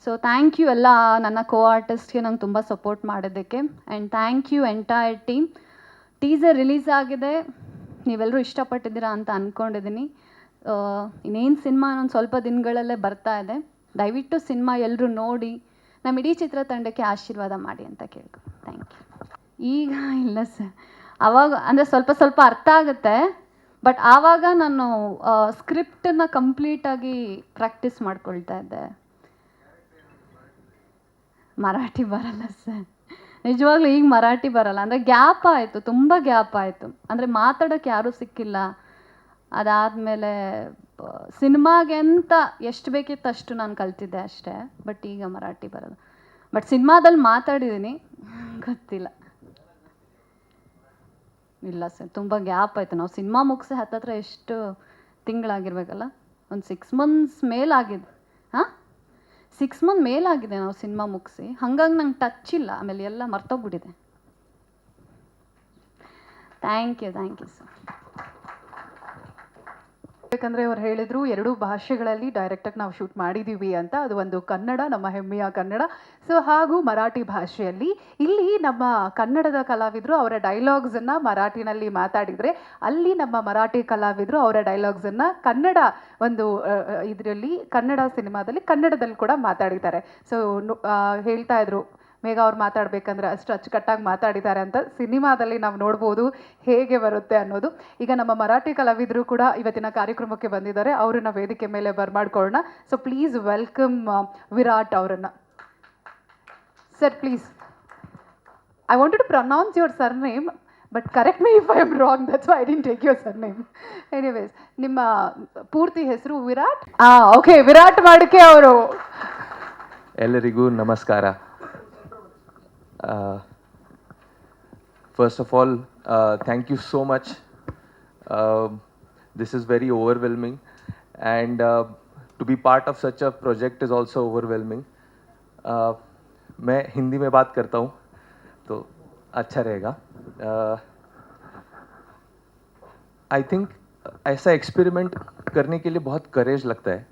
ಸೊ ಥ್ಯಾಂಕ್ ಯು ಎಲ್ಲ ನನ್ನ ಕೋ ಆರ್ಟಿಸ್ಟ್ಗೆ ನಂಗೆ ತುಂಬ ಸಪೋರ್ಟ್ ಮಾಡೋದಕ್ಕೆ. And thank you entire team. Teaser release ಆಗಿದೆ, ನೀವೆಲ್ಲರೂ ಇಷ್ಟಪಟ್ಟಿದ್ದೀರಾ ಅಂತ ಅಂದ್ಕೊಂಡಿದ್ದೀನಿ. ಇನ್ನೇನು ಸಿನಿಮಾ ಇನ್ನೊಂದು ಸ್ವಲ್ಪ ದಿನಗಳಲ್ಲೇ ಬರ್ತಾ ಇದೆ. ದಯವಿಟ್ಟು ಸಿನಿಮಾ ಎಲ್ಲರೂ ನೋಡಿ ನಮ್ಮ ಇಡೀ ಚಿತ್ರತಂಡಕ್ಕೆ ಆಶೀರ್ವಾದ ಮಾಡಿ ಅಂತ ಕೇಳ್ಕೊ. Thank you. ಈಗ ಇಲ್ಲ ಸರ್, ಆವಾಗ ಅಂದರೆ ಸ್ವಲ್ಪ ಸ್ವಲ್ಪ ಅರ್ಥ ಆಗುತ್ತೆ. ಬಟ್ ಆವಾಗ ನಾನು ಸ್ಕ್ರಿಪ್ಟನ್ನು ಕಂಪ್ಲೀಟಾಗಿ ಪ್ರಾಕ್ಟೀಸ್ ಮಾಡ್ಕೊಳ್ತಾ ಇದ್ದೆ. ಮರಾಠಿ ಬರಲ್ಲ ಸರ್, ನಿಜವಾಗ್ಲೂ ಈಗ ಮರಾಠಿ ಬರಲ್ಲ. ಅಂದರೆ ಗ್ಯಾಪ್ ಆಯಿತು, ತುಂಬ ಗ್ಯಾಪ್ ಆಯಿತು. ಅಂದರೆ ಮಾತಾಡೋಕ್ಕೆ ಯಾರೂ ಸಿಕ್ಕಿಲ್ಲ. ಅದಾದಮೇಲೆ ಸಿನಿಮಾಗೆ ಅಂತ ಎಷ್ಟು ಬೇಕಿತ್ತು ಅಷ್ಟು ನಾನು ಕಲ್ತಿದ್ದೆ ಅಷ್ಟೇ. ಬಟ್ ಈಗ ಮರಾಠಿ ಬರಲ್ಲ. ಬಟ್ ಸಿನಿಮಾದಲ್ಲಿ ಮಾತಾಡಿದ್ದೀನಿ, ಗೊತ್ತಿಲ್ಲ. ಇಲ್ಲ ಸರ್, ತುಂಬ ಗ್ಯಾಪ್ ಆಯಿತು. ನಾವು ಸಿನಿಮಾ ಮುಗಿಸಿ ಹತ್ತತ್ರ ಎಷ್ಟು ತಿಂಗಳಾಗಿರ್ಬೇಕಲ್ಲ, ಒಂದು 6 ಮಂತ್ಸ್ ಮೇಲಾಗಿದೆ. ಹಾಂ, 6 ಮಂತ್ ಮೇಲಾಗಿದೆ ನಾವು ಸಿನಿಮಾ ಮುಗಿಸಿ. ಹಾಗಾಗಿ ನಂಗೆ ಟಚ್ ಇಲ್ಲ, ಆಮೇಲೆ ಎಲ್ಲ ಮರ್ತೋಗ್ಬಿಟ್ಟಿದೆ. Thank you sir. ಯಾಕಂದರೆ ಅವ್ರು ಹೇಳಿದರು 2 ಭಾಷೆಗಳಲ್ಲಿ ಡೈರೆಕ್ಟಾಗಿ ನಾವು ಶೂಟ್ ಮಾಡಿದ್ದೀವಿ ಅಂತ. ಅದು ಒಂದು ಕನ್ನಡ, ನಮ್ಮ ಹೆಮ್ಮೆಯ ಕನ್ನಡ, ಸೊ ಹಾಗೂ ಮರಾಠಿ ಭಾಷೆಯಲ್ಲಿ. ಇಲ್ಲಿ ನಮ್ಮ ಕನ್ನಡದ ಕಲಾವಿದರು ಅವರ ಡೈಲಾಗ್ಸನ್ನು ಮರಾಠಿನಲ್ಲಿ ಮಾತಾಡಿದರೆ, ಅಲ್ಲಿ ನಮ್ಮ ಮರಾಠಿ ಕಲಾವಿದರು ಅವರ ಡೈಲಾಗ್ಸನ್ನು ಕನ್ನಡ ಒಂದು ಇದರಲ್ಲಿ ಕನ್ನಡ ಸಿನಿಮಾದಲ್ಲಿ ಕನ್ನಡದಲ್ಲಿ ಕೂಡ ಮಾತಾಡಿದ್ದಾರೆ. ಸೊ ಹೇಳ್ತಾ ಇದ್ರು ಮೇಘ ಅವ್ರು ಮಾತಾಡಬೇಕಂದ್ರೆ ಅಷ್ಟು ಅಚ್ಚುಕಟ್ಟಾಗಿ ಮಾತಾಡಿದ್ದಾರೆ ಅಂತ. ಸಿನಿಮಾದಲ್ಲಿ ನಾವು ನೋಡ್ಬೋದು ಹೇಗೆ ಬರುತ್ತೆ ಅನ್ನೋದು. ಈಗ ನಮ್ಮ ಮರಾಠಿ ಕಲಾವಿದರು ಕೂಡ ಇವತ್ತಿನ ಕಾರ್ಯಕ್ರಮಕ್ಕೆ ಬಂದಿದ್ದಾರೆ. ಅವರನ್ನ ವೇದಿಕೆ ಮೇಲೆ ಬರ್ಮಾಡ್ಕೊಳ್ಳೋಣ. ಸೊ ಪ್ಲೀಸ್ ವೆಲ್ಕಮ್ ವಿರಾಟ್ ಅವರನ್ನು. Sir please, I wanted to pronounce your surname, but correct me if I am wrong, that's why I didn't take your surname. Anyways, ನಿಮ್ಮ ಪೂರ್ತಿ ಹೆಸರು ವಿರಾಟ್? ಓಕೆ, ವಿರಾಟ್ ಮಾಡಿಕೆ ಅವರು. ಎಲ್ಲರಿಗೂ ನಮಸ್ಕಾರ. First of all, thank you so much This is very overwhelming, and to be part of such a project is also overwhelming. मैं हिंदी में बात करता हूँ तो अच्छा रहेगा. आई थिंक ऐसा एक्सपेरिमेंट करने के लिए बहुत करेज लगता है.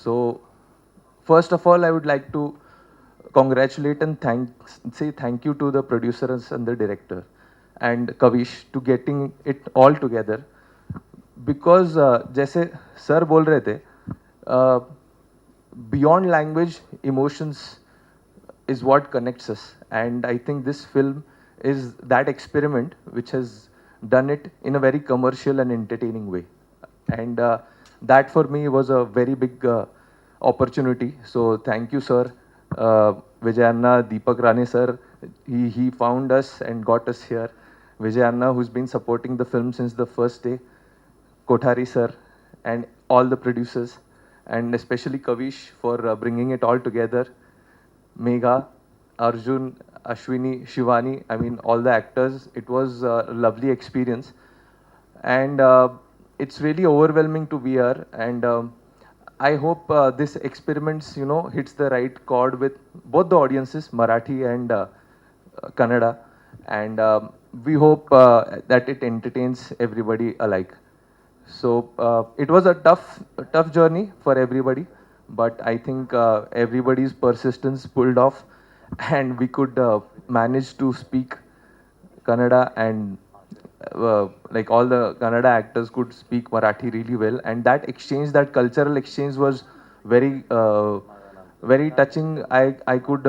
So first of all I would like to congratulate and say thank you to the producers and the director and Kavish to getting it all together, because जैसे सर बोल रहे थे, beyond language emotions is what connects us, and I think this film is that experiment which has done it in a very commercial and entertaining way, and that for me was a very big opportunity. So thank you sir, Vijay Anna, Deepak Rane sir, he found us and got us here. Vijay Anna, who's been supporting the film since the first day, Kothari sir, and all the producers, and especially Kavish for bringing it all together. Megha, Arjun, Ashwini, Shivani, I mean all the actors. It was a lovely experience, and it's really overwhelming to be here, and I hope this experiments, hits the right chord with both the audiences, Marathi and Kannada, and we hope that it entertains everybody alike. So it was a tough journey for everybody, but I think everybody's persistence pulled off, and we could manage to speak Kannada, and like all the Kannada actors could speak Marathi really well, and that exchange, that cultural exchange was very touching. I could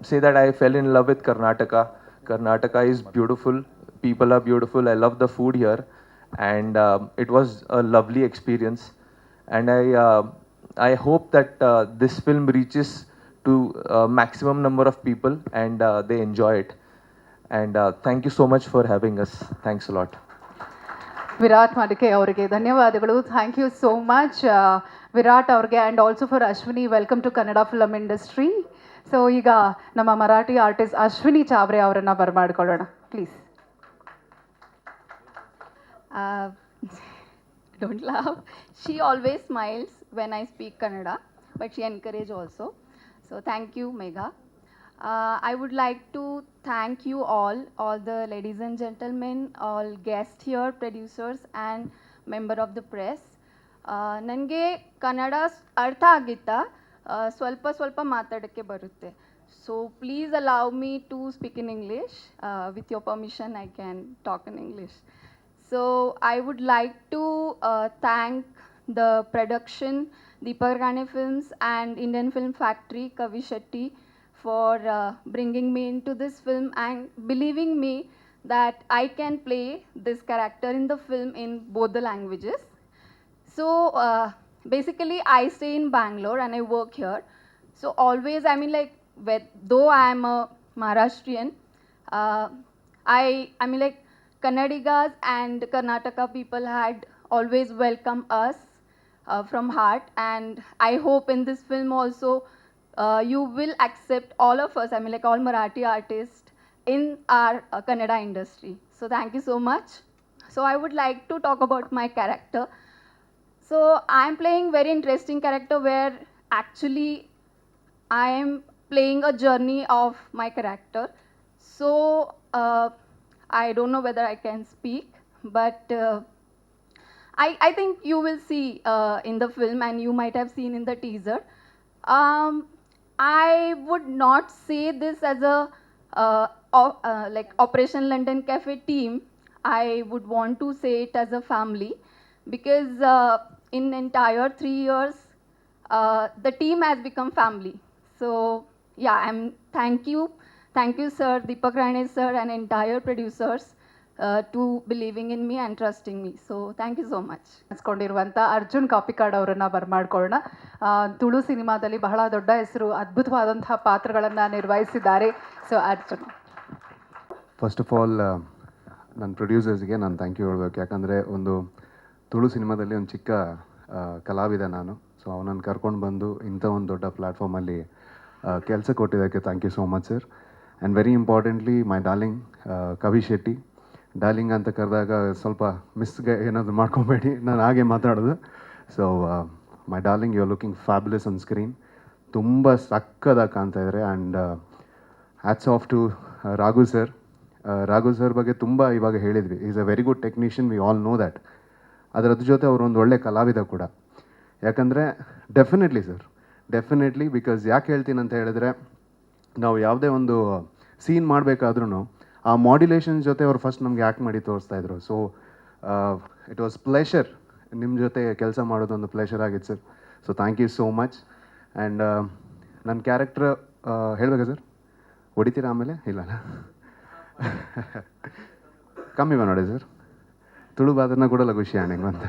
say that I fell in love with Karnataka. Karnataka is beautiful, people are beautiful, I love the food here, and it was a lovely experience, and I hope that this film reaches to maximum number of people and they enjoy it. And thank you so much for having us. Thanks a lot. Virat Madke ಅವರಿಗೆ ಧನ್ಯವಾದಗಳು. Thank you so much Virat ಅವ್ರಿಗೆ, and also for Ashwini. Welcome to Kannada film industry. So ಈಗ ನಮ್ಮ ಮರಾಠಿ ಆರ್ಟಿಸ್ಟ್ ಅಶ್ವಿನಿ ಚಾವ್ರೆ ಅವರನ್ನು ಬರಮಾಡ್ಕೊಳ್ಳೋಣ please. Don't laugh. She always smiles when I speak Kannada, but she encourages also. So thank you, Megha. I would like to thank you all the ladies and gentlemen, all guests here, producers and member of the press. ನನಗೆ ಕನ್ನಡ ಅರ್ಥ ಆಗಿತ್ತಾ, ಸ್ವಲ್ಪ ಮಾತಾಡೋಕ್ಕೆ ಬರುತ್ತೆ. So please allow me to speak in English. With your permission I can talk in English. So I would like to thank the production, Deepak Rane Films and Indian Film Factory, Kavish Shetty, for bringing me into this film and believing me that I can play this character in the film in both the languages. So basically I stay in Bangalore and I work here. So always, I mean, like, though I am a Maharashtrian, I mean, like, Kannadigas and Karnataka people had always welcomed us from heart, and I hope in this film also you will accept all of us, I mean, like, all Marathi artists in our Kannada industry. So thank you so much. So I would like to talk about my character. So I'm playing very interesting character where actually I am playing a journey of my character. So I don't know whether I can speak, but I think you will see in the film, and you might have seen in the teaser. I would not say this as a like Operation London Cafe team. I would want to say it as a family, because in entire 3 years, the team has become family. So yeah, thank you sir, Deepak Rane sir, and entire producers to believing in me and trusting me. So thank you so much. ಅನ್ಸ್ಕೊಂಡಿರುವಂಥ ಅರ್ಜುನ್ ಕಾಪಿಕಾಡ್ ಅವರನ್ನು ಬರಮಾಡ್ಕೊಳ್ಳೋಣ. ತುಳು ಸಿನಿಮಾದಲ್ಲಿ ಬಹಳ ದೊಡ್ಡ ಹೆಸರು, ಅದ್ಭುತವಾದಂಥ ಪಾತ್ರಗಳನ್ನು ನಿರ್ವಹಿಸಿದ್ದಾರೆ. So Arjun. First of all ನನ್ನ ಪ್ರೊಡ್ಯೂಸರ್ಸ್ಗೆ ನಾನು ಥ್ಯಾಂಕ್ ಯು ಹೇಳ್ಬೇಕು. ಯಾಕಂದರೆ ಒಂದು ತುಳು ಸಿನಿಮಾದಲ್ಲಿ ಒಂದು ಚಿಕ್ಕ ಕಲಾವಿದ ನಾನು. ಸೊ ಅವನನ್ನು ಕರ್ಕೊಂಡು ಬಂದು ಇಂಥ ಒಂದು ದೊಡ್ಡ ಪ್ಲ್ಯಾಟ್ಫಾರ್ಮಲ್ಲಿ ಕೆಲಸ ಕೊಟ್ಟಿದ್ದಕ್ಕೆ thank you so much sir. And very importantly my darling Kavish Shetty, darling ಅಂತ ಕರೆದಾಗ ಸ್ವಲ್ಪ ಮಿಸ್ಗೆ ಏನಾದರೂ ಮಾಡ್ಕೊಬೇಡಿ, ನಾನು ಹಾಗೆ ಮಾತಾಡೋದು. So my darling, you are looking fabulous on screen. ತುಂಬ ಸಕ್ಕದಾಗಿ ಕಾಣ್ತಾ ಇದ್ದಾರೆ. And hats off to Raghu sir. Raghu sir ಬಗ್ಗೆ ತುಂಬ ಇವಾಗ ಹೇಳಿದ್ವಿ. Is a very good technician, we all know that. ಅದರದ್ದು ಜೊತೆ ಅವರು ಒಂದು ಒಳ್ಳೆ ಕಲಾವಿದ ಕೂಡ. ಯಾಕಂದರೆ ಡೆಫಿನೆಟ್ಲಿ ಸರ್, ಡೆಫಿನೆಟ್ಲಿ, ಬಿಕಾಸ್ ಯಾಕೆ ಹೇಳ್ತೀನಿ ಅಂತ ಹೇಳಿದ್ರೆ, ನಾವು ಯಾವುದೇ ಒಂದು ಸೀನ್ ಮಾಡಬೇಕಾದ್ರೂ ಆ ಮಾಡ್ಯುಲೇಷನ್ ಜೊತೆ ಅವ್ರು ಫಸ್ಟ್ ನಮಗೆ ಆ್ಯಕ್ಟ್ ಮಾಡಿ ತೋರಿಸ್ತಾಯಿದ್ರು. ಸೊ ಇಟ್ ವಾಸ್ ಪ್ಲೆಷರ್, ನಿಮ್ಮ ಜೊತೆ ಕೆಲಸ ಮಾಡೋದೊಂದು ಪ್ಲೆಷರ್ ಆಗಿತ್ತು sir. So thank you so much. And ನನ್ನ ಕ್ಯಾರೆಕ್ಟ್ರ್ ಹೇಳಬೇಕಾ ಸರ್? ಹೊಡಿತೀರಾ ಆಮೇಲೆ? ಇಲ್ಲ ಕಮ್ಮಿ ಮಾಡಿ ಸರ್, ತುಳು ಬಾದನ್ನ ಕೊಡಲ್ಲ ಖುಷಿ ಆಣೆಂಗೆ ಅಂತ.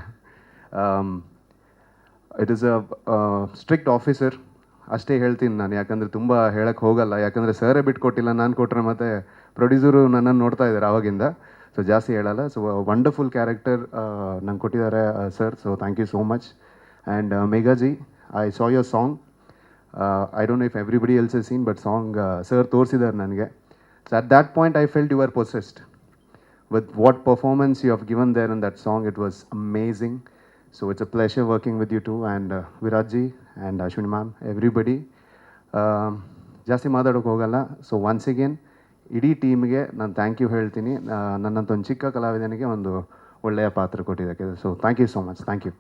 It is a strict officer, ಅಷ್ಟೇ ಹೇಳ್ತೀನಿ ನಾನು. ಯಾಕಂದರೆ ತುಂಬ ಹೇಳಕ್ಕೆ ಹೋಗಲ್ಲ, ಯಾಕಂದರೆ ಸರೇ ಬಿಟ್ಕೊಟ್ಟಿಲ್ಲ, ನಾನು ಕೊಟ್ಟರೆ ಮತ್ತು ಪ್ರೊಡ್ಯೂಸರು ನನ್ನನ್ನು ನೋಡ್ತಾ ಇದ್ದಾರೆ ಆವಾಗಿಂದ. ಸೊ ಜಾಸ್ತಿ ಹೇಳಲ್ಲ. ಸೊ ವಂಡರ್ಫುಲ್ ಕ್ಯಾರೆಕ್ಟರ್ ನಂಗೆ ಕೊಟ್ಟಿದ್ದಾರೆ sir. So thank you so much. And ಮೇಘಾಜಿ, I saw your song. I don't know if everybody else a seen, but song sir ತೋರಿಸಿದ್ದಾರೆ ನನಗೆ. So at that point I felt you are possessed with what performance you have given there in that song. It was amazing. So it's a pleasure working with you too, and Viratji and Ashwini ma'am, everybody. ಜಾಸ್ತಿ ಮಾತಾಡೋಕೆ ಹೋಗಲ್ಲ. ಸೊ ಒನ್ಸ್ ಅಗೇನ್ ಇಡೀ ಟೀಮ್ಗೆ ನಾನು ಥ್ಯಾಂಕ್ ಯು ಹೇಳ್ತೀನಿ, ನನ್ನಂಥ ಒಂದು ಚಿಕ್ಕ ಕಲಾವಿದನಿಗೆ ಒಂದು ಒಳ್ಳೆಯ ಪಾತ್ರ ಕೊಟ್ಟಿದ್ದಕ್ಕೆ. So thank you so much. Thank you.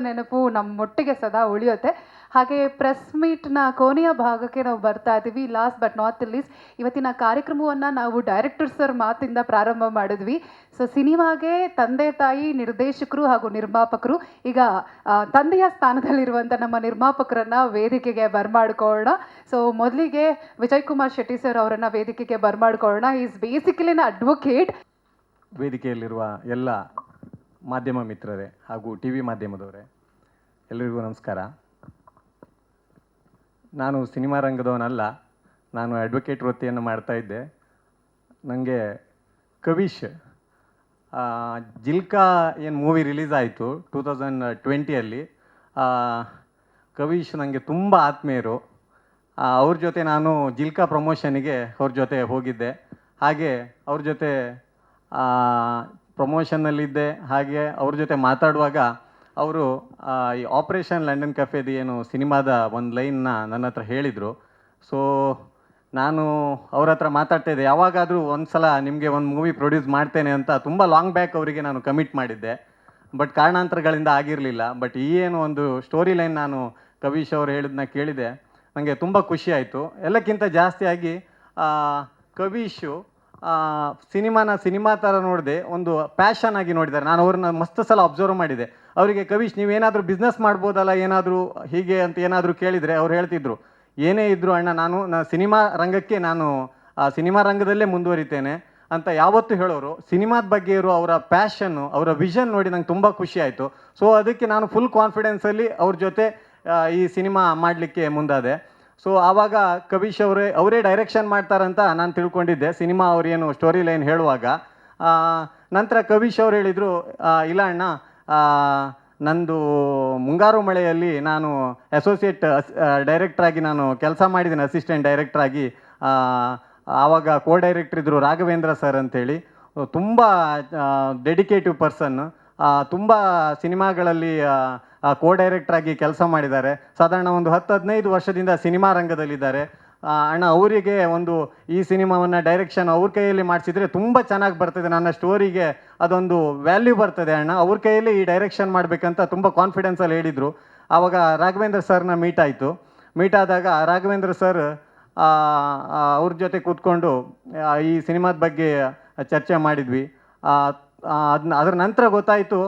ನೆನಪು ನಮ್ಮೊಟ್ಟಿಗೆ ಸದಾ ಉಳಿಯುತ್ತೆ. ಹಾಗೆ ಪ್ರೆಸ್ ಮೀಟ್ನ ಕೊನೆಯ ಭಾಗಕ್ಕೆ ನಾವು ಬರ್ತಾ ಇದ್ದೀವಿ. Last but not the least, ಇವತ್ತಿನ ಕಾರ್ಯಕ್ರಮವನ್ನು ನಾವು ಡೈರೆಕ್ಟರ್ ಸರ್ ಮಾತಿಂದ ಪ್ರಾರಂಭ ಮಾಡಿದ್ವಿ. ಸೊ ಸಿನಿಮಾಗೆ ತಂದೆ ತಾಯಿ, ನಿರ್ದೇಶಕರು ಹಾಗೂ ನಿರ್ಮಾಪಕರು. ಈಗ ತಂದೆಯ ಸ್ಥಾನದಲ್ಲಿರುವಂಥ ನಮ್ಮ ನಿರ್ಮಾಪಕರನ್ನು ವೇದಿಕೆಗೆ ಬರ್ಮಾಡ್ಕೊಳ್ಳೋಣ. ಸೊ ಮೊದಲಿಗೆ ವಿಜಯ್ ಕುಮಾರ್ ಶೆಟ್ಟಿ ಸರ್ ಅವರನ್ನು ವೇದಿಕೆಗೆ ಬರ್ಮಾಡ್ಕೊಳ್ಳೋಣ. Is basically advocate. ವೇದಿಕೆಯಲ್ಲಿರುವ ಎಲ್ಲ ಮಾಧ್ಯಮ ಮಿತ್ರರೇ ಹಾಗೂ ಟಿ ವಿ ಮಾಧ್ಯಮದವರೇ, ಎಲ್ಲರಿಗೂ ನಮಸ್ಕಾರ. ನಾನು ಸಿನಿಮಾ ರಂಗದವನಲ್ಲ, ನಾನು ಅಡ್ವೊಕೇಟ್ ವೃತ್ತಿಯನ್ನು ಮಾಡ್ತಾಯಿದ್ದೆ. ನನಗೆ ಕವಿಶ್ ಜಿಲ್ಕಾ ಏನು ಮೂವಿ ರಿಲೀಸ್ ಆಯಿತು 2020 ಕವಿಶ್ ನನಗೆ ತುಂಬ ಆತ್ಮೀಯರು. ಅವ್ರ ಜೊತೆ ನಾನು ಜಿಲ್ಕಾ ಪ್ರಮೋಷನಿಗೆ ಅವ್ರ ಜೊತೆ ಹೋಗಿದ್ದೆ. ಹಾಗೆ ಅವ್ರ ಜೊತೆ ಪ್ರಮೋಷನ್ನಲ್ಲಿದ್ದೆ. ಹಾಗೆ ಅವ್ರ ಜೊತೆ ಮಾತಾಡುವಾಗ ಅವರು ಈ ಆಪ್ರೇಷನ್ ಲಂಡನ್ ಕೆಫೆದು ಏನು ಸಿನಿಮಾದ ಒಂದು ಲೈನ್ನ ನನ್ನ ಹತ್ರ ಹೇಳಿದರು. ಸೊ ನಾನು ಅವ್ರ ಹತ್ರ ಮಾತಾಡ್ತಾಯಿದ್ದೆ, ಯಾವಾಗಾದರೂ ಒಂದು ಸಲ ನಿಮಗೆ ಒಂದು ಮೂವಿ ಪ್ರೊಡ್ಯೂಸ್ ಮಾಡ್ತೇನೆ ಅಂತ ತುಂಬ ಲಾಂಗ್ ಬ್ಯಾಕ್ ಅವರಿಗೆ ನಾನು ಕಮಿಟ್ ಮಾಡಿದ್ದೆ. ಬಟ್ ಕಾರಣಾಂತರಗಳಿಂದ ಆಗಿರಲಿಲ್ಲ. ಬಟ್ ಈ ಏನು ಒಂದು ಸ್ಟೋರಿ ಲೈನ್ ನಾನು ಕವಿಶ್ ಅವರು ಹೇಳಿದ್ನ ಕೇಳಿದೆ, ನನಗೆ ತುಂಬ ಖುಷಿ ಆಯಿತು. ಎಲ್ಲಕ್ಕಿಂತ ಜಾಸ್ತಿಯಾಗಿ ಕವಿಶು ಸಿನಿಮಾ ಥರ ನೋಡಿದೆ, ಒಂದು ಪ್ಯಾಷನ್ ಆಗಿ ನೋಡಿದ್ದಾರೆ. ನಾನು ಅವ್ರನ್ನ ಮಸ್ತ್ ಸಲ ಅಬ್ಸರ್ವ್ ಮಾಡಿದೆ. ಅವರಿಗೆ ಕವಿಶ್ ನೀವೇನಾದರೂ ಬಿಸ್ನೆಸ್ ಮಾಡ್ಬೋದಲ್ಲ, ಏನಾದರೂ ಹೀಗೆ ಅಂತ ಏನಾದರೂ ಕೇಳಿದರೆ ಅವ್ರು ಹೇಳ್ತಿದ್ರು, ಏನೇ ಇದ್ದರೂ ಅಣ್ಣ ನಾನು ಸಿನಿಮಾ ರಂಗಕ್ಕೆ ನಾನು ಸಿನಿಮಾ ರಂಗದಲ್ಲೇ ಮುಂದುವರಿತೇನೆ ಅಂತ ಯಾವತ್ತೂ ಹೇಳೋರು. ಸಿನಿಮಾದ ಬಗ್ಗೆ ಇರೋ ಅವರ ಪ್ಯಾಷನ್ನು, ಅವರ ವಿಷನ್ ನೋಡಿ ನಂಗೆ ತುಂಬ ಖುಷಿ ಆಯಿತು. ಸೊ ಅದಕ್ಕೆ ನಾನು ಫುಲ್ ಕಾನ್ಫಿಡೆನ್ಸಲ್ಲಿ ಅವ್ರ ಜೊತೆ ಈ ಸಿನಿಮಾ ಮಾಡಲಿಕ್ಕೆ ಮುಂದಾದೆ. ಸೊ ಆವಾಗ ಕವಿಶ್ ಅವರೇ ಡೈರೆಕ್ಷನ್ ಮಾಡ್ತಾರಂತ ನಾನು ತಿಳ್ಕೊಂಡಿದ್ದೆ ಸಿನಿಮಾ ಅವ್ರೇನು ಸ್ಟೋರಿ ಲೈನ್ ಹೇಳುವಾಗ. ನಂತರ ಕವಿಶ್ ಅವ್ರು ಹೇಳಿದರು, ಇಲ್ಲ ಅಣ್ಣ, ನಂದು ಮುಂಗಾರು ಮಳೆಯಲ್ಲಿ ನಾನು ಅಸೋಸಿಯೇಟ್ ಡೈರೆಕ್ಟ್ರಾಗಿ ನಾನು ಕೆಲಸ ಮಾಡಿದ್ದೀನಿ, ಅಸಿಸ್ಟೆಂಟ್ ಡೈರೆಕ್ಟ್ರಾಗಿ. ಆವಾಗ ಕೋ ಡೈರೆಕ್ಟ್ರ್ ಇದ್ದರು ರಾಘವೇಂದ್ರ ಸರ್ ಅಂತೇಳಿ, ತುಂಬ ಡೆಡಿಕೇಟಿವ್ ಪರ್ಸನ್, ತುಂಬ ಸಿನಿಮಾಗಳಲ್ಲಿ ಕೋ ಡೈರೆಕ್ಟ್ರಾಗಿ ಕೆಲಸ ಮಾಡಿದ್ದಾರೆ. ಸಾಧಾರಣ ಒಂದು 10-15 ವರ್ಷದಿಂದ ಸಿನಿಮಾ ರಂಗದಲ್ಲಿದ್ದಾರೆ. ಅಣ್ಣ ಅವರಿಗೆ ಒಂದು ಈ ಸಿನಿಮಾವನ್ನು ಡೈರೆಕ್ಷನ್ ಅವ್ರ ಕೈಯಲ್ಲಿ ಮಾಡಿಸಿದರೆ ತುಂಬ ಚೆನ್ನಾಗಿ ಬರ್ತದೆ, ನನ್ನ ಸ್ಟೋರಿಗೆ ಅದೊಂದು ವ್ಯಾಲ್ಯೂ ಬರ್ತದೆ ಅಣ್ಣ, ಅವ್ರ ಕೈಯಲ್ಲಿ ಈ ಡೈರೆಕ್ಷನ್ ಮಾಡಬೇಕಂತ ತುಂಬ ಕಾನ್ಫಿಡೆನ್ಸಲ್ಲಿ ಹೇಳಿದರು. ಆವಾಗ ರಾಘವೇಂದ್ರ ಸರ್ನ ಮೀಟ್ ಆದಾಗ ರಾಘವೇಂದ್ರ ಸರ್ ಅವ್ರ ಜೊತೆ ಕೂತ್ಕೊಂಡು ಈ ಸಿನಿಮಾದ ಬಗ್ಗೆ ಚರ್ಚೆ ಮಾಡಿದ್ವಿ. ಅದರ ನಂತರ ಗೊತ್ತಾಯಿತು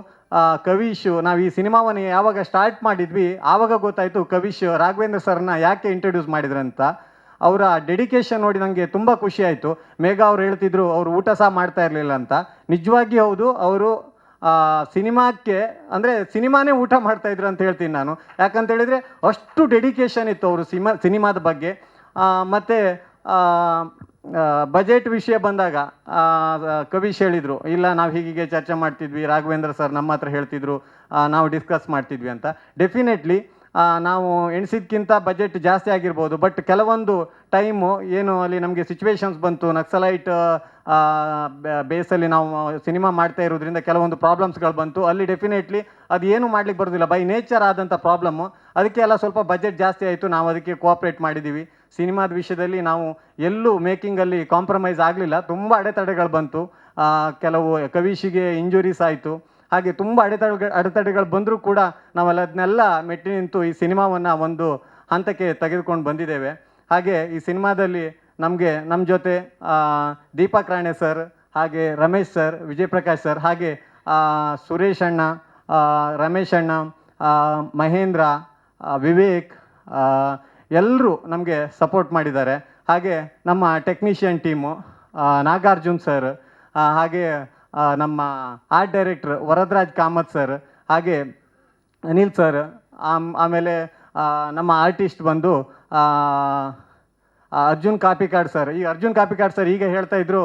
ಕವಿಶ್, ನಾವು ಈ ಸಿನಿಮಾವನ್ನು ಯಾವಾಗ ಸ್ಟಾರ್ಟ್ ಮಾಡಿದ್ವಿ ಆವಾಗ ಗೊತ್ತಾಯಿತು ಕವಿಶ್ ರಾಘವೇಂದ್ರ ಸರ್ನ ಯಾಕೆ ಇಂಟ್ರೊಡ್ಯೂಸ್ ಮಾಡಿದ್ರಂತ. ಅವರ ಡೆಡಿಕೇಶನ್ ನೋಡಿ ನನಗೆ ತುಂಬ ಖುಷಿ ಆಯಿತು. ಮೇಘಾ ಅವ್ರು ಹೇಳ್ತಿದ್ರು ಅವರು ಊಟ ಸಹ ಮಾಡ್ತಾ ಇರಲಿಲ್ಲ ಅಂತ. ನಿಜವಾಗಿ ಹೌದು, ಅವರು ಸಿನಿಮಾಕ್ಕೆ ಅಂದರೆ ಸಿನಿಮಾನೇ ಊಟ ಮಾಡ್ತಾಯಿದ್ರು ಅಂತ ಹೇಳ್ತೀನಿ ನಾನು. ಯಾಕಂತೇಳಿದರೆ ಅಷ್ಟು ಡೆಡಿಕೇಶನ್ ಇತ್ತು ಅವರು ಸಿನಿಮಾದ ಬಗ್ಗೆ. ಮತ್ತು ಬಜೆಟ್ ವಿಷಯ ಬಂದಾಗ ಕವಿಶ್ ಹೇಳಿದರು, ಇಲ್ಲ ನಾವು ಹೀಗೆ ಚರ್ಚೆ ಮಾಡ್ತಿದ್ವಿ, ರಾಘವೇಂದ್ರ ಸರ್ ನಮ್ಮ ಹತ್ರ ಹೇಳ್ತಿದ್ರು, ನಾವು ಡಿಸ್ಕಸ್ ಮಾಡ್ತಿದ್ವಿ ಅಂತ. ಡೆಫಿನೆಟ್ಲಿ ನಾವು ಎಣಿಸಿದ್ಕಿಂತ ಬಜೆಟ್ ಜಾಸ್ತಿ ಆಗಿರ್ಬೋದು. ಬಟ್ ಕೆಲವೊಂದು ಟೈಮು ಏನು ಅಲ್ಲಿ ನಮಗೆ ಸಿಚುವೇಶನ್ಸ್ ಬಂತು, ನಕ್ಸಲೈಟ್ ಬೇಸಲ್ಲಿ ನಾವು ಸಿನಿಮಾ ಮಾಡ್ತಾ ಇರೋದ್ರಿಂದ ಕೆಲವೊಂದು ಪ್ರಾಬ್ಲಮ್ಸ್ಗಳು ಬಂತು. ಅಲ್ಲಿ ಡೆಫಿನೆಟ್ಲಿ ಅದು ಏನು ಮಾಡ್ಲಿಕ್ಕೆ ಬರೋದಿಲ್ಲ, ಬೈ ನೇಚರ್ ಆದಂಥ ಪ್ರಾಬ್ಲಮ್ಮು. ಅದಕ್ಕೆ ಎಲ್ಲ ಸ್ವಲ್ಪ ಬಜೆಟ್ ಜಾಸ್ತಿ ಆಯಿತು, ನಾವು ಅದಕ್ಕೆ ಕೋಆಪ್ರೇಟ್ ಮಾಡಿದ್ದೀವಿ. ಸಿನಿಮಾದ ವಿಷಯದಲ್ಲಿ ನಾವು ಎಲ್ಲೂ ಮೇಕಿಂಗಲ್ಲಿ ಕಾಂಪ್ರಮೈಸ್ ಆಗಲಿಲ್ಲ. ತುಂಬ ಅಡೆತಡೆಗಳು ಬಂತು, ಕೆಲವು ಕವಿಶಿಗೆ ಇಂಜುರೀಸ್ ಆಯಿತು, ಹಾಗೆ ತುಂಬ ಅಡೆತಡೆಗಳು ಬಂದರೂ ಕೂಡ ನಾವೆಲ್ಲ ಅದನ್ನೆಲ್ಲ ಮೆಟ್ಟಿ ನಿಂತು ಈ ಸಿನಿಮಾವನ್ನು ಒಂದು ಹಂತಕ್ಕೆ ತೆಗೆದುಕೊಂಡು ಬಂದಿದ್ದೇವೆ. ಹಾಗೆ ಈ ಸಿನಿಮಾದಲ್ಲಿ ನಮ್ಮ ಜೊತೆ ದೀಪಕ್ ರಾಣೆ ಸರ್, ಹಾಗೆ ರಮೇಶ್ ಸರ್, ವಿಜಯ್ ಪ್ರಕಾಶ್ ಸರ್, ಹಾಗೆ ಸುರೇಶ್ ಅಣ್ಣ, ರಮೇಶ್ ಅಣ್ಣ, ಮಹೇಂದ್ರ, ವಿವೇಕ್, ಎಲ್ಲರೂ ನಮಗೆ ಸಪೋರ್ಟ್ ಮಾಡಿದ್ದಾರೆ. ಹಾಗೆ ನಮ್ಮ ಟೆಕ್ನಿಷಿಯನ್ ಟೀಮು ನಾಗಾರ್ಜುನ್ ಸರ್, ಹಾಗೆ ನಮ್ಮ art director Varadaraj Kamath sir, ಹಾಗೆ ಅನಿಲ್ ಸರ್, ಆಮೇಲೆ ನಮ್ಮ ಆರ್ಟಿಸ್ಟ್ ಬಂದು ಅರ್ಜುನ್ ಕಾಪಿಕಾಡ್ ಸರ್. ಈ ಅರ್ಜುನ್ ಕಾಪಿಕಾಡ್ ಸರ್ ಈಗ ಹೇಳ್ತಾ ಇದ್ರು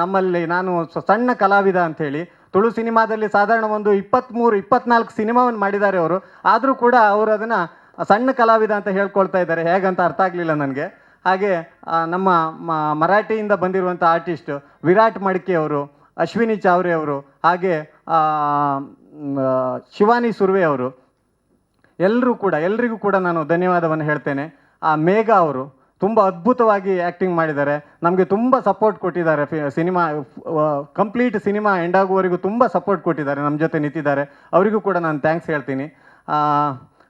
ನಮ್ಮಲ್ಲಿ ನಾನು ಸಣ್ಣ ಕಲಾವಿದ ಅಂಥೇಳಿ. ತುಳು ಸಿನಿಮಾದಲ್ಲಿ ಸಾಧಾರಣ ಒಂದು 23-24 ಸಿನಿಮಾವನ್ನು ಮಾಡಿದ್ದಾರೆ ಅವರು. ಆದರೂ ಕೂಡ ಅವರು ಅದನ್ನು ಸಣ್ಣ ಕಲಾವಿದ ಅಂತ ಹೇಳ್ಕೊಳ್ತಾ ಇದ್ದಾರೆ, ಹೇಗಂತ ಅರ್ಥ ಆಗಲಿಲ್ಲ ನನಗೆ. ಹಾಗೆ ನಮ್ಮ ಮರಾಠಿಯಿಂದ ಬಂದಿರುವಂಥ ಆರ್ಟಿಸ್ಟ್ ವಿರಾಟ್ ಮಡ್ಕೆ ಅವರು, ಅಶ್ವಿನಿ ಚಾವ್ರೆ ಅವರು, ಹಾಗೆ ಶಿವಾನಿ ಸುರ್ವೆ ಅವರು, ಎಲ್ರಿಗೂ ಕೂಡ ನಾನು ಧನ್ಯವಾದವನ್ನು ಹೇಳ್ತೇನೆ. ಮೇಘ ಅವರು ತುಂಬ ಅದ್ಭುತವಾಗಿ ಆ್ಯಕ್ಟಿಂಗ್ ಮಾಡಿದ್ದಾರೆ, ನಮಗೆ ತುಂಬ ಸಪೋರ್ಟ್ ಕೊಟ್ಟಿದ್ದಾರೆ. ಸಿನಿಮಾ ಕಂಪ್ಲೀಟ್ ಸಿನಿಮಾ ಎಂಡ್ ಆಗುವವರೆಗೂ ತುಂಬ ಸಪೋರ್ಟ್ ಕೊಟ್ಟಿದ್ದಾರೆ, ನಮ್ಮ ಜೊತೆ ನಿಂತಿದ್ದಾರೆ. ಅವರಿಗೂ ಕೂಡ ನಾನು ಥ್ಯಾಂಕ್ಸ್ ಹೇಳ್ತೀನಿ.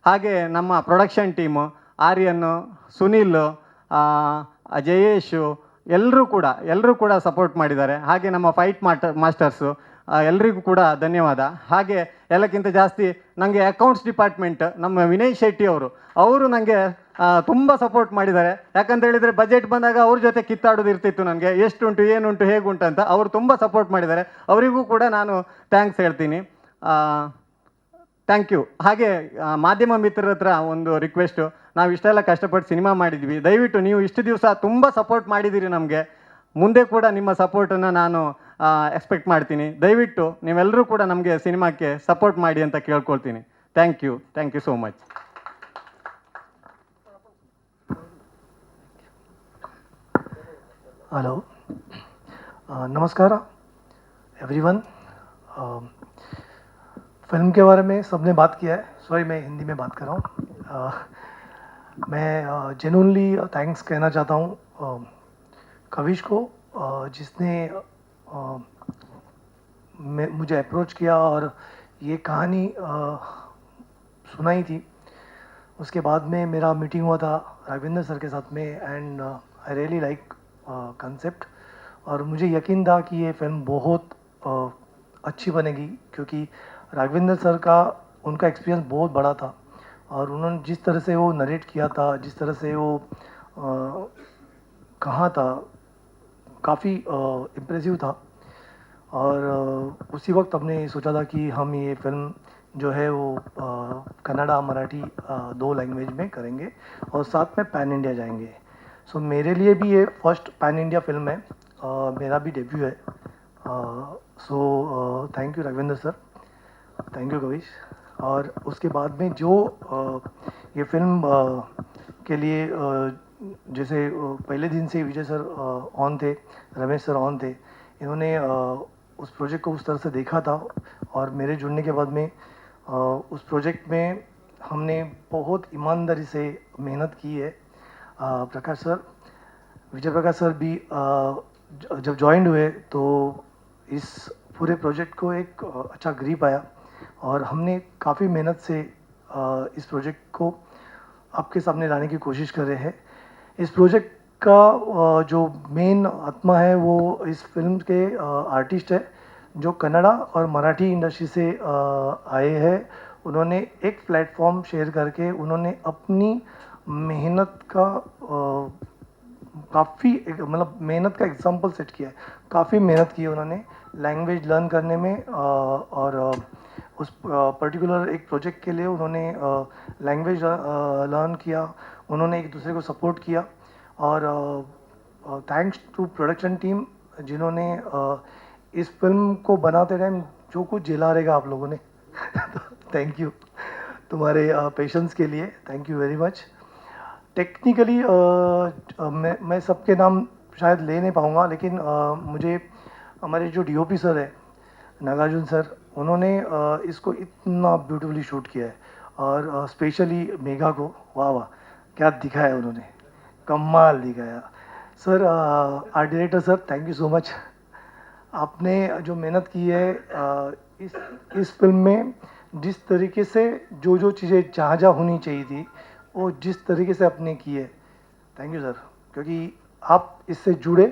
ಹಾಗೆ ನಮ್ಮ ಪ್ರೊಡಕ್ಷನ್ ಟೀಮು ಆರ್ಯನ್, ಸುನಿಲ್, ಜಯೇಶು, ಎಲ್ಲರೂ ಕೂಡ ಸಪೋರ್ಟ್ ಮಾಡಿದ್ದಾರೆ. ಹಾಗೆ ನಮ್ಮ ಫೈಟ್ ಮಾಸ್ಟರ್ಸು ಎಲ್ರಿಗೂ ಕೂಡ ಧನ್ಯವಾದ. ಹಾಗೆ ಎಲ್ಲಕ್ಕಿಂತ ಜಾಸ್ತಿ ನನಗೆ ಅಕೌಂಟ್ಸ್ ಡಿಪಾರ್ಟ್ಮೆಂಟ್ ನಮ್ಮ ವಿನಯ್ ಶೆಟ್ಟಿ ಅವರು ನನಗೆ ತುಂಬ ಸಪೋರ್ಟ್ ಮಾಡಿದ್ದಾರೆ. ಯಾಕಂತ ಹೇಳಿದರೆ ಬಜೆಟ್ ಬಂದಾಗ ಅವ್ರ ಜೊತೆ ಕಿತ್ತಾಡೋದು ಇರ್ತಿತ್ತು ನನಗೆ, ಎಷ್ಟುಂಟು ಏನುಂಟು ಹೇಗುಂಟು ಅಂತ. ಅವರು ತುಂಬ ಸಪೋರ್ಟ್ ಮಾಡಿದ್ದಾರೆ, ಅವರಿಗೂ ಕೂಡ ನಾನು ಥ್ಯಾಂಕ್ಸ್ ಹೇಳ್ತೀನಿ. Thank you. ಹಾಗೆ ಮಾಧ್ಯಮ ಮಿತ್ರರ ಹತ್ರ ಒಂದು ರಿಕ್ವೆಸ್ಟು, ನಾವು ಇಷ್ಟೆಲ್ಲ ಕಷ್ಟಪಟ್ಟು ಸಿನಿಮಾ ಮಾಡಿದ್ವಿ, ದಯವಿಟ್ಟು ನೀವು ಇಷ್ಟು ದಿವಸ ತುಂಬ ಸಪೋರ್ಟ್ ಮಾಡಿದ್ದೀರಿ ನಮಗೆ, ಮುಂದೆ ಕೂಡ ನಿಮ್ಮ ಸಪೋರ್ಟನ್ನು ನಾನು ಎಕ್ಸ್ಪೆಕ್ಟ್ ಮಾಡ್ತೀನಿ. ದಯವಿಟ್ಟು ನೀವೆಲ್ಲರೂ ಕೂಡ ನಮಗೆ ಸಿನಿಮಾಕ್ಕೆ ಸಪೋರ್ಟ್ ಮಾಡಿ ಅಂತ ಕೇಳ್ಕೊಳ್ತೀನಿ. Thank you so much. Hello, नमस्कार एवरीवन। फिल्म के बारे में सबने बात किया है, सॉरी मैं हिंदी में बात कर रहा हूँ। मैं जेन्युइनली थैंक्स कहना चाहता हूँ कविश को, जिसने मुझे अप्रोच किया और ये कहानी सुनाई थी। उसके बाद में मेरा मीटिंग हुआ था राघवेंद्र सर के साथ में, and I really like concept, और मुझे यकीन था कि ये फिल्म बहुत अच्छी बनेगी, क्योंकि राघवेंद्र सर का उनका एक्सपीरियंस बहुत बड़ा था, और उन्होंने जिस तरह से वो नरेट किया था, जिस तरह से वो कहा था, काफ़ी इम्प्रेसिव था। और उसी वक्त हमने सोचा था कि हम ये फिल्म जो है वो कन्नड़ा मराठी 2 लैंग्वेज में करेंगे और साथ में पैन इंडिया जाएंगे। सो मेरे लिए भी ये फर्स्ट पैन इंडिया फिल्म है, मेरा भी डेब्यू है। So thank you Raghavendra sir, thank you Kavish. और उसके बाद में जो ये फिल्म के लिए जैसे पहले दिन से विजय सर ऑन थे, रमेश सर ऑन थे, इन्होंने उस प्रोजेक्ट को उस तरह से देखा था, और मेरे जुड़ने के बाद में उस प्रोजेक्ट में हमने बहुत ईमानदारी से मेहनत की है। प्रकाश सर, विजय प्रकाश सर भी जब ज्वाइन हुए तो इस पूरे प्रोजेक्ट को एक अच्छा ग्रिप आया, और हमने काफ़ी मेहनत से इस प्रोजेक्ट को आपके सामने लाने की कोशिश कर रहे हैं। इस प्रोजेक्ट का जो मेन आत्मा है वो इस फिल्म के आर्टिस्ट है, जो कन्नड़ा और मराठी इंडस्ट्री से आए हैं। उन्होंने एक प्लेटफॉर्म शेयर करके उन्होंने अपनी मेहनत का काफ़ी मतलब मेहनत का एग्जाम्पल सेट किया है। काफ़ी मेहनत की है उन्होंने लैंग्वेज लर्न करने में, और उस पर्टिकुलर एक प्रोजेक्ट के लिए उन्होंने लैंग्वेज लर्न किया, उन्होंने एक दूसरे को सपोर्ट किया। और थैंक्स टू प्रोडक्शन टीम, जिन्होंने इस फिल्म को बनाते टाइम जो कुछ झेला रहेगा आप लोगों ने थैंक यू। तुम्हारे पेशेंस के लिए thank you very much. Technically मैं सबके नाम शायद ले नहीं पाऊँगा, लेकिन मुझे हमारे जो डीओपी सर है नागार्जुन सर, उन्होंने इसको इतना ब्यूटीफुली शूट किया है, और स्पेशली मेघा को वाह वाह क्या दिखाया उन्होंने, कमाल दिखाया। Sir art director sir thank you so much. आपने जो मेहनत की है इस फिल्म में, जिस तरीके से जो जो चीज़ें जहाँ जहाँ होनी चाहिए थी वो जिस तरीके से आपने की है, थैंक यू सर। क्योंकि आप इससे जुड़े,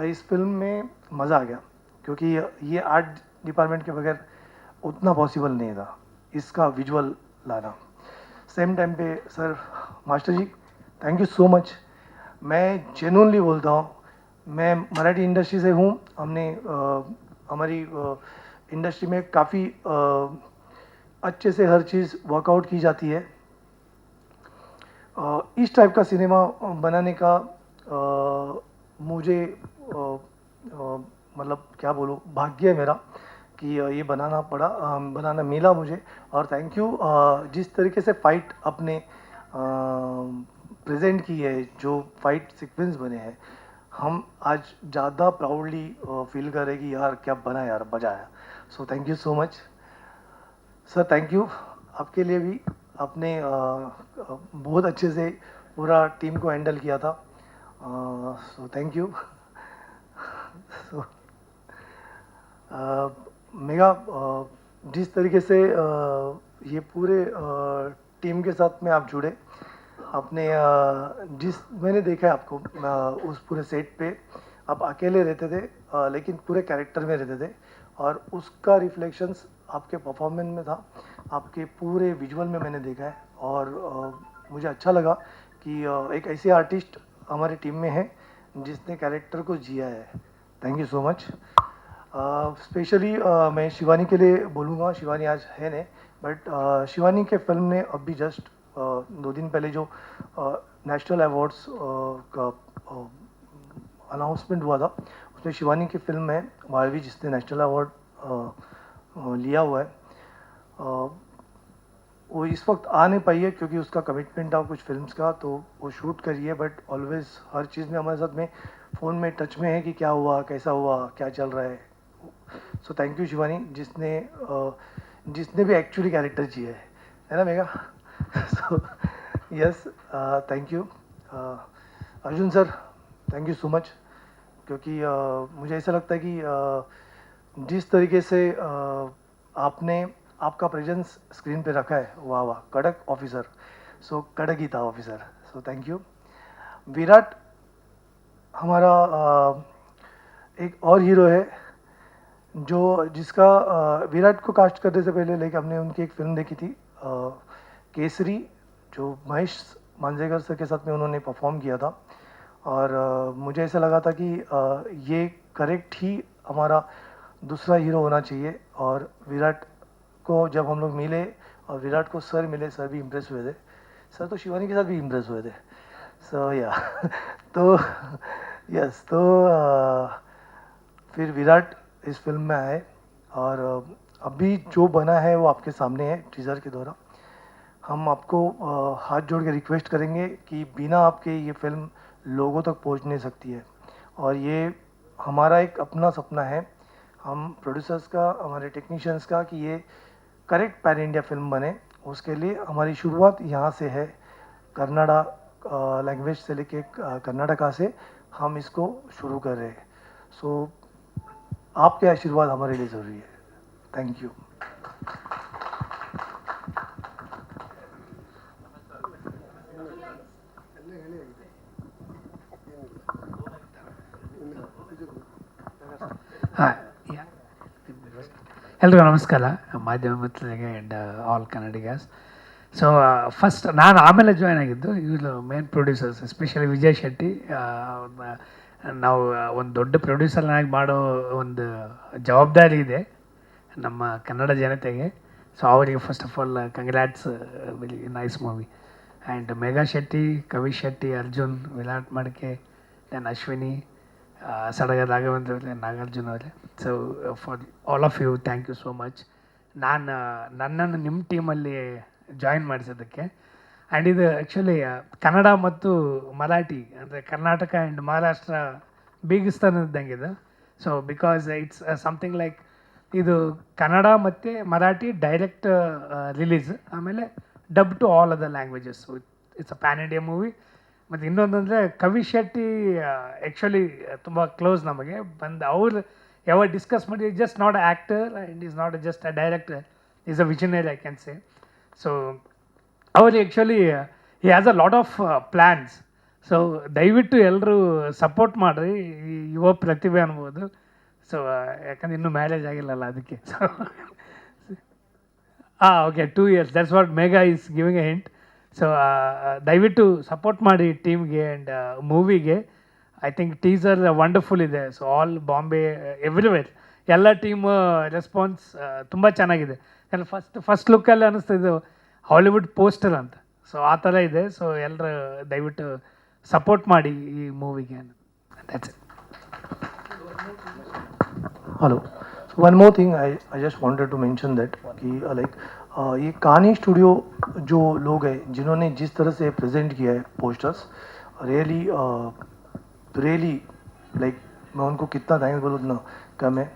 इस फिल्म में मज़ा आ गया, क्योंकि ये आर्ट डिपार्टमेंट के बगैर उतना पॉसिबल नहीं था इसका विजुअल लाना। सेम टाइम पे sir master ji thank you so much. मैं जेन्युइनली बोलता हूँ, मैं मराठी इंडस्ट्री से हूँ, हमने हमारी इंडस्ट्री में काफ़ी अच्छे से हर चीज़ वर्कआउट की जाती है। इस टाइप का सिनेमा बनाने का मुझे मतलब क्या बोलूँ, भाग्य है मेरा कि ये बनाना पड़ा, बनाना मिला मुझे। और थैंक यू जिस तरीके से फाइट अपने प्रेजेंट की है, जो फाइट सीक्वेंस बने हैं, हम आज ज़्यादा प्राउडली फील कर रहे हैं कि यार क्या बना, यार मजा आया। So thank you so much sir. Thank you आपके लिए भी, आपने बहुत अच्छे से पूरा टीम को हैंडल किया था। So thank you. So mega जिस तरीके से ये पूरे टीम के साथ में आप जुड़े, आपने जिस मैंने देखा है आपको उस पूरे सेट पे आप अकेले रहते थे, लेकिन पूरे कैरेक्टर में रहते थे, और उसका रिफ्लेक्शंस आपके परफॉर्मेंस में था, आपके पूरे विजुअल में मैंने देखा है। और मुझे अच्छा लगा कि एक ऐसे आर्टिस्ट हमारी टीम में है जिसने कैरेक्टर को जिया है। Thank you so much. Specially मैं शिवानी के लिए बोलूँगा, शिवानी आज है नहीं, बट शिवानी के फिल्म ने अभी जस्ट 2 दिन पहले जो नेशनल अवार्ड्स का अनाउंसमेंट हुआ था, उसमें शिवानी की फिल्म है मालवी, जिसने नेशनल अवार्ड लिया हुआ है। वो इस वक्त आ नहीं पाई है क्योंकि उसका कमिटमेंट था कुछ फिल्म्स का, तो वो शूट करी है, बट ऑलवेज हर चीज़ में हमारे साथ में फ़ोन में टच में है कि क्या हुआ, कैसा हुआ, क्या चल रहा है। सो थैंक यू शिवानी, जिसने भी एक्चुअली कैरेक्टर जिया है ना mega. So yes thank you. Arjun sir thank you so much, क्योंकि मुझे ऐसा लगता है कि जिस तरीके से आपने आपका प्रेजेंस स्क्रीन पे रखा है, वाह वाह, कड़क ऑफिसर। सो कड़क ही था officer. So thank you. Virat हमारा एक और हीरो है जिसका विराट को कास्ट करने से पहले लेकिन हमने उनकी एक फिल्म देखी थी केसरी, जो महेश मांजरेकर सर के साथ में उन्होंने परफॉर्म किया था, और मुझे ऐसा लगा था कि ये करेक्ट ही हमारा दूसरा हीरो होना चाहिए। और विराट को जब हम लोग मिले और विराट को सर मिले, सर भी इम्प्रेस हुए थे। सर तो शिवानी के साथ भी इम्प्रेस हुए थे। सो या तो यस, तो फिर विराट इस फिल्म में आए, और अभी जो बना है वो आपके सामने है टीज़र के द्वारा। हम आपको हाथ जोड़ के रिक्वेस्ट करेंगे कि बिना आपके ये फिल्म लोगों तक पहुंच नहीं सकती है, और ये हमारा एक अपना सपना है, हम प्रोड्यूसर्स का, हमारे टेक्नीशियंस का, कि ये करेक्ट पैन इंडिया फिल्म बने। उसके लिए हमारी शुरुआत यहाँ से है, कन्नड़ा लैंग्वेज से लेके कर्नाटका से हम इसको शुरू कर रहे हैं। सो आपके आशीर्वाद हमारे लिए ज़रूरी है। Thank you. ಎಲ್ರಿಗೂ ನಮಸ್ಕಾರ, ಮಾಧ್ಯಮ ಮಿತ್ರರಿಗೆ and all Kannadigas. So first ನಾನು ಆಮೇಲೆ ಜಾಯ್ನ್ ಆಗಿದ್ದು, ಇವರು main producers, especially Vijay Shetty. ನಾವು ಒಂದು ದೊಡ್ಡ ಪ್ರೊಡ್ಯೂಸರ್ನಾಗಿ ಮಾಡೋ ಒಂದು ಜವಾಬ್ದಾರಿ ಇದೆ ನಮ್ಮ ಕನ್ನಡ ಜನತೆಗೆ. ಸೊ ಅವರಿಗೆ first of all congrats, very nice movie. And Megha Shetty, Kavi Shetty, Arjun, Virat Madke, then Ashwini, ಸಡಗ ರಾಘವೇಂದ್ರ ಅವರೇ, ನಾಗಾರ್ಜುನ ಅವರೇ. So for all of you thank you so much. ನನ್ನನ್ನು ನಿಮ್ಮ ಟೀಮಲ್ಲಿ ಜಾಯಿನ್ ಮಾಡಿಸೋದಕ್ಕೆ. ಆ್ಯಂಡ್ ಇದು ಆ್ಯಕ್ಚುಲಿ ಕನ್ನಡ ಮತ್ತು ಮರಾಠಿ ಅಂದರೆ ಕರ್ನಾಟಕ ಆ್ಯಂಡ್ ಮಹಾರಾಷ್ಟ್ರ ಬೀಗಿಸ್ತಾನದ್ದಂಗಿದೆ. So because it's something like ಇದು ಕನ್ನಡ ಮತ್ತು ಮರಾಠಿ ಡೈರೆಕ್ಟ್ ರಿಲೀಸ್, ಆಮೇಲೆ dub to all other languages. It's a pan India movie. ಮತ್ತು ಇನ್ನೊಂದಂದರೆ ಕವಿ ಶೆಟ್ಟಿ ಆ್ಯಕ್ಚುಲಿ ತುಂಬ ಕ್ಲೋಸ್ ನಮಗೆ. ಅವ್ರು ಯಾವಾಗ ಡಿಸ್ಕಸ್ ಮಾಡಿ just not a actor and is not just a director, is a visionary I can say. So ಅವರು actually he has a lot of plans. So ದಯವಿಟ್ಟು ಎಲ್ಲರೂ ಸಪೋರ್ಟ್ ಮಾಡಿರಿ ಈ ಯುವ ಪ್ರತಿಭೆ ಅನ್ಬೋದು. ಸೊ ಯಾಕಂದ್ರೆ ಇನ್ನೂ ಮ್ಯಾರೇಜ್ ಆಗಿಲ್ಲಲ್ಲ ಅದಕ್ಕೆ. So okay 2 years, that's what Megha is giving a hint. So ದಯವಿಟ್ಟು ಸಪೋರ್ಟ್ ಮಾಡಿ ಟೀಮ್ಗೆ ಆ್ಯಂಡ್ ಮೂವಿಗೆ. ಐ ಥಿಂಕ್ ಟೀಸರ್ ವಂಡರ್ಫುಲ್ ಇದೆ. ಸೊ ಆಲ್ ಬಾಂಬೆ ಎವ್ರಿವೇರ್ ಎಲ್ಲ ಟೀಮ್ ರೆಸ್ಪಾನ್ಸ್ ತುಂಬ ಚೆನ್ನಾಗಿದೆ. ಯಾಕಂದರೆ ಫಸ್ಟ್ ಲುಕ್ಕಲ್ಲಿ ಅನ್ನಿಸ್ತಿದ್ದು ಹಾಲಿವುಡ್ ಪೋಸ್ಟರ್ ಅಂತ. ಸೊ ಆ ಥರ ಇದೆ. ಸೊ ಎಲ್ಲರೂ ದಯವಿಟ್ಟು ಸಪೋರ್ಟ್ ಮಾಡಿ ಈ ಮೂವಿಗೆ. That's it. Hello. One more thing I just wanted to mention that कि लाइक ये कहानी स्टूडियो जो लोग हैं जिन्होंने जिस तरह से प्रेजेंट किया है पोस्टर्स, रियली रियली लाइक मैं उनको कितना थैंक्स बोलूँ उतना कम है.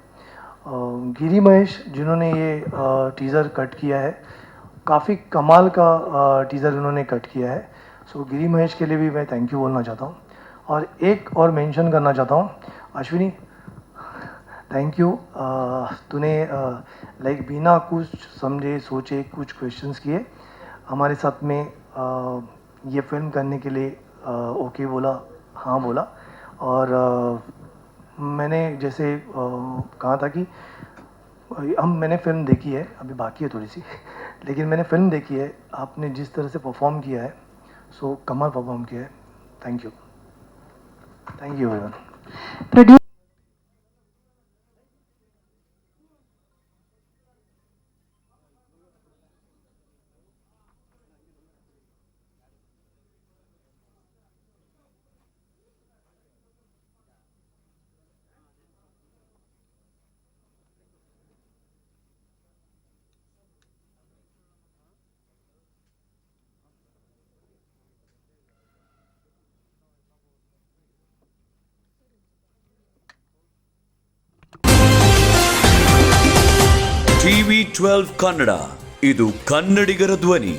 गिरी महेश जिन्होंने ये टीज़र कट किया है, काफ़ी कमाल का टीज़र उन्होंने कट किया है. सो गिरी महेश के लिए भी मैं थैंक यू बोलना चाहता हूँ. और एक और मेंशन करना चाहता हूँ, अश्विनी थैंक यू. तूने लाइक बिना कुछ समझे सोचे कुछ क्वेश्चंस किए हमारे साथ में ये फिल्म करने के लिए ओके बोला, हाँ बोला. और मैंने जैसे कहा था कि मैंने फिल्म देखी है, अभी बाकी है थोड़ी सी, लेकिन मैंने फिल्म देखी है. आपने जिस तरह से परफॉर्म किया है, सो कमाल परफॉर्म किया है. Thank you everyone. TV12 Kannada, ಇದು ಕನ್ನಡಿಗರ ಧ್ವನಿ.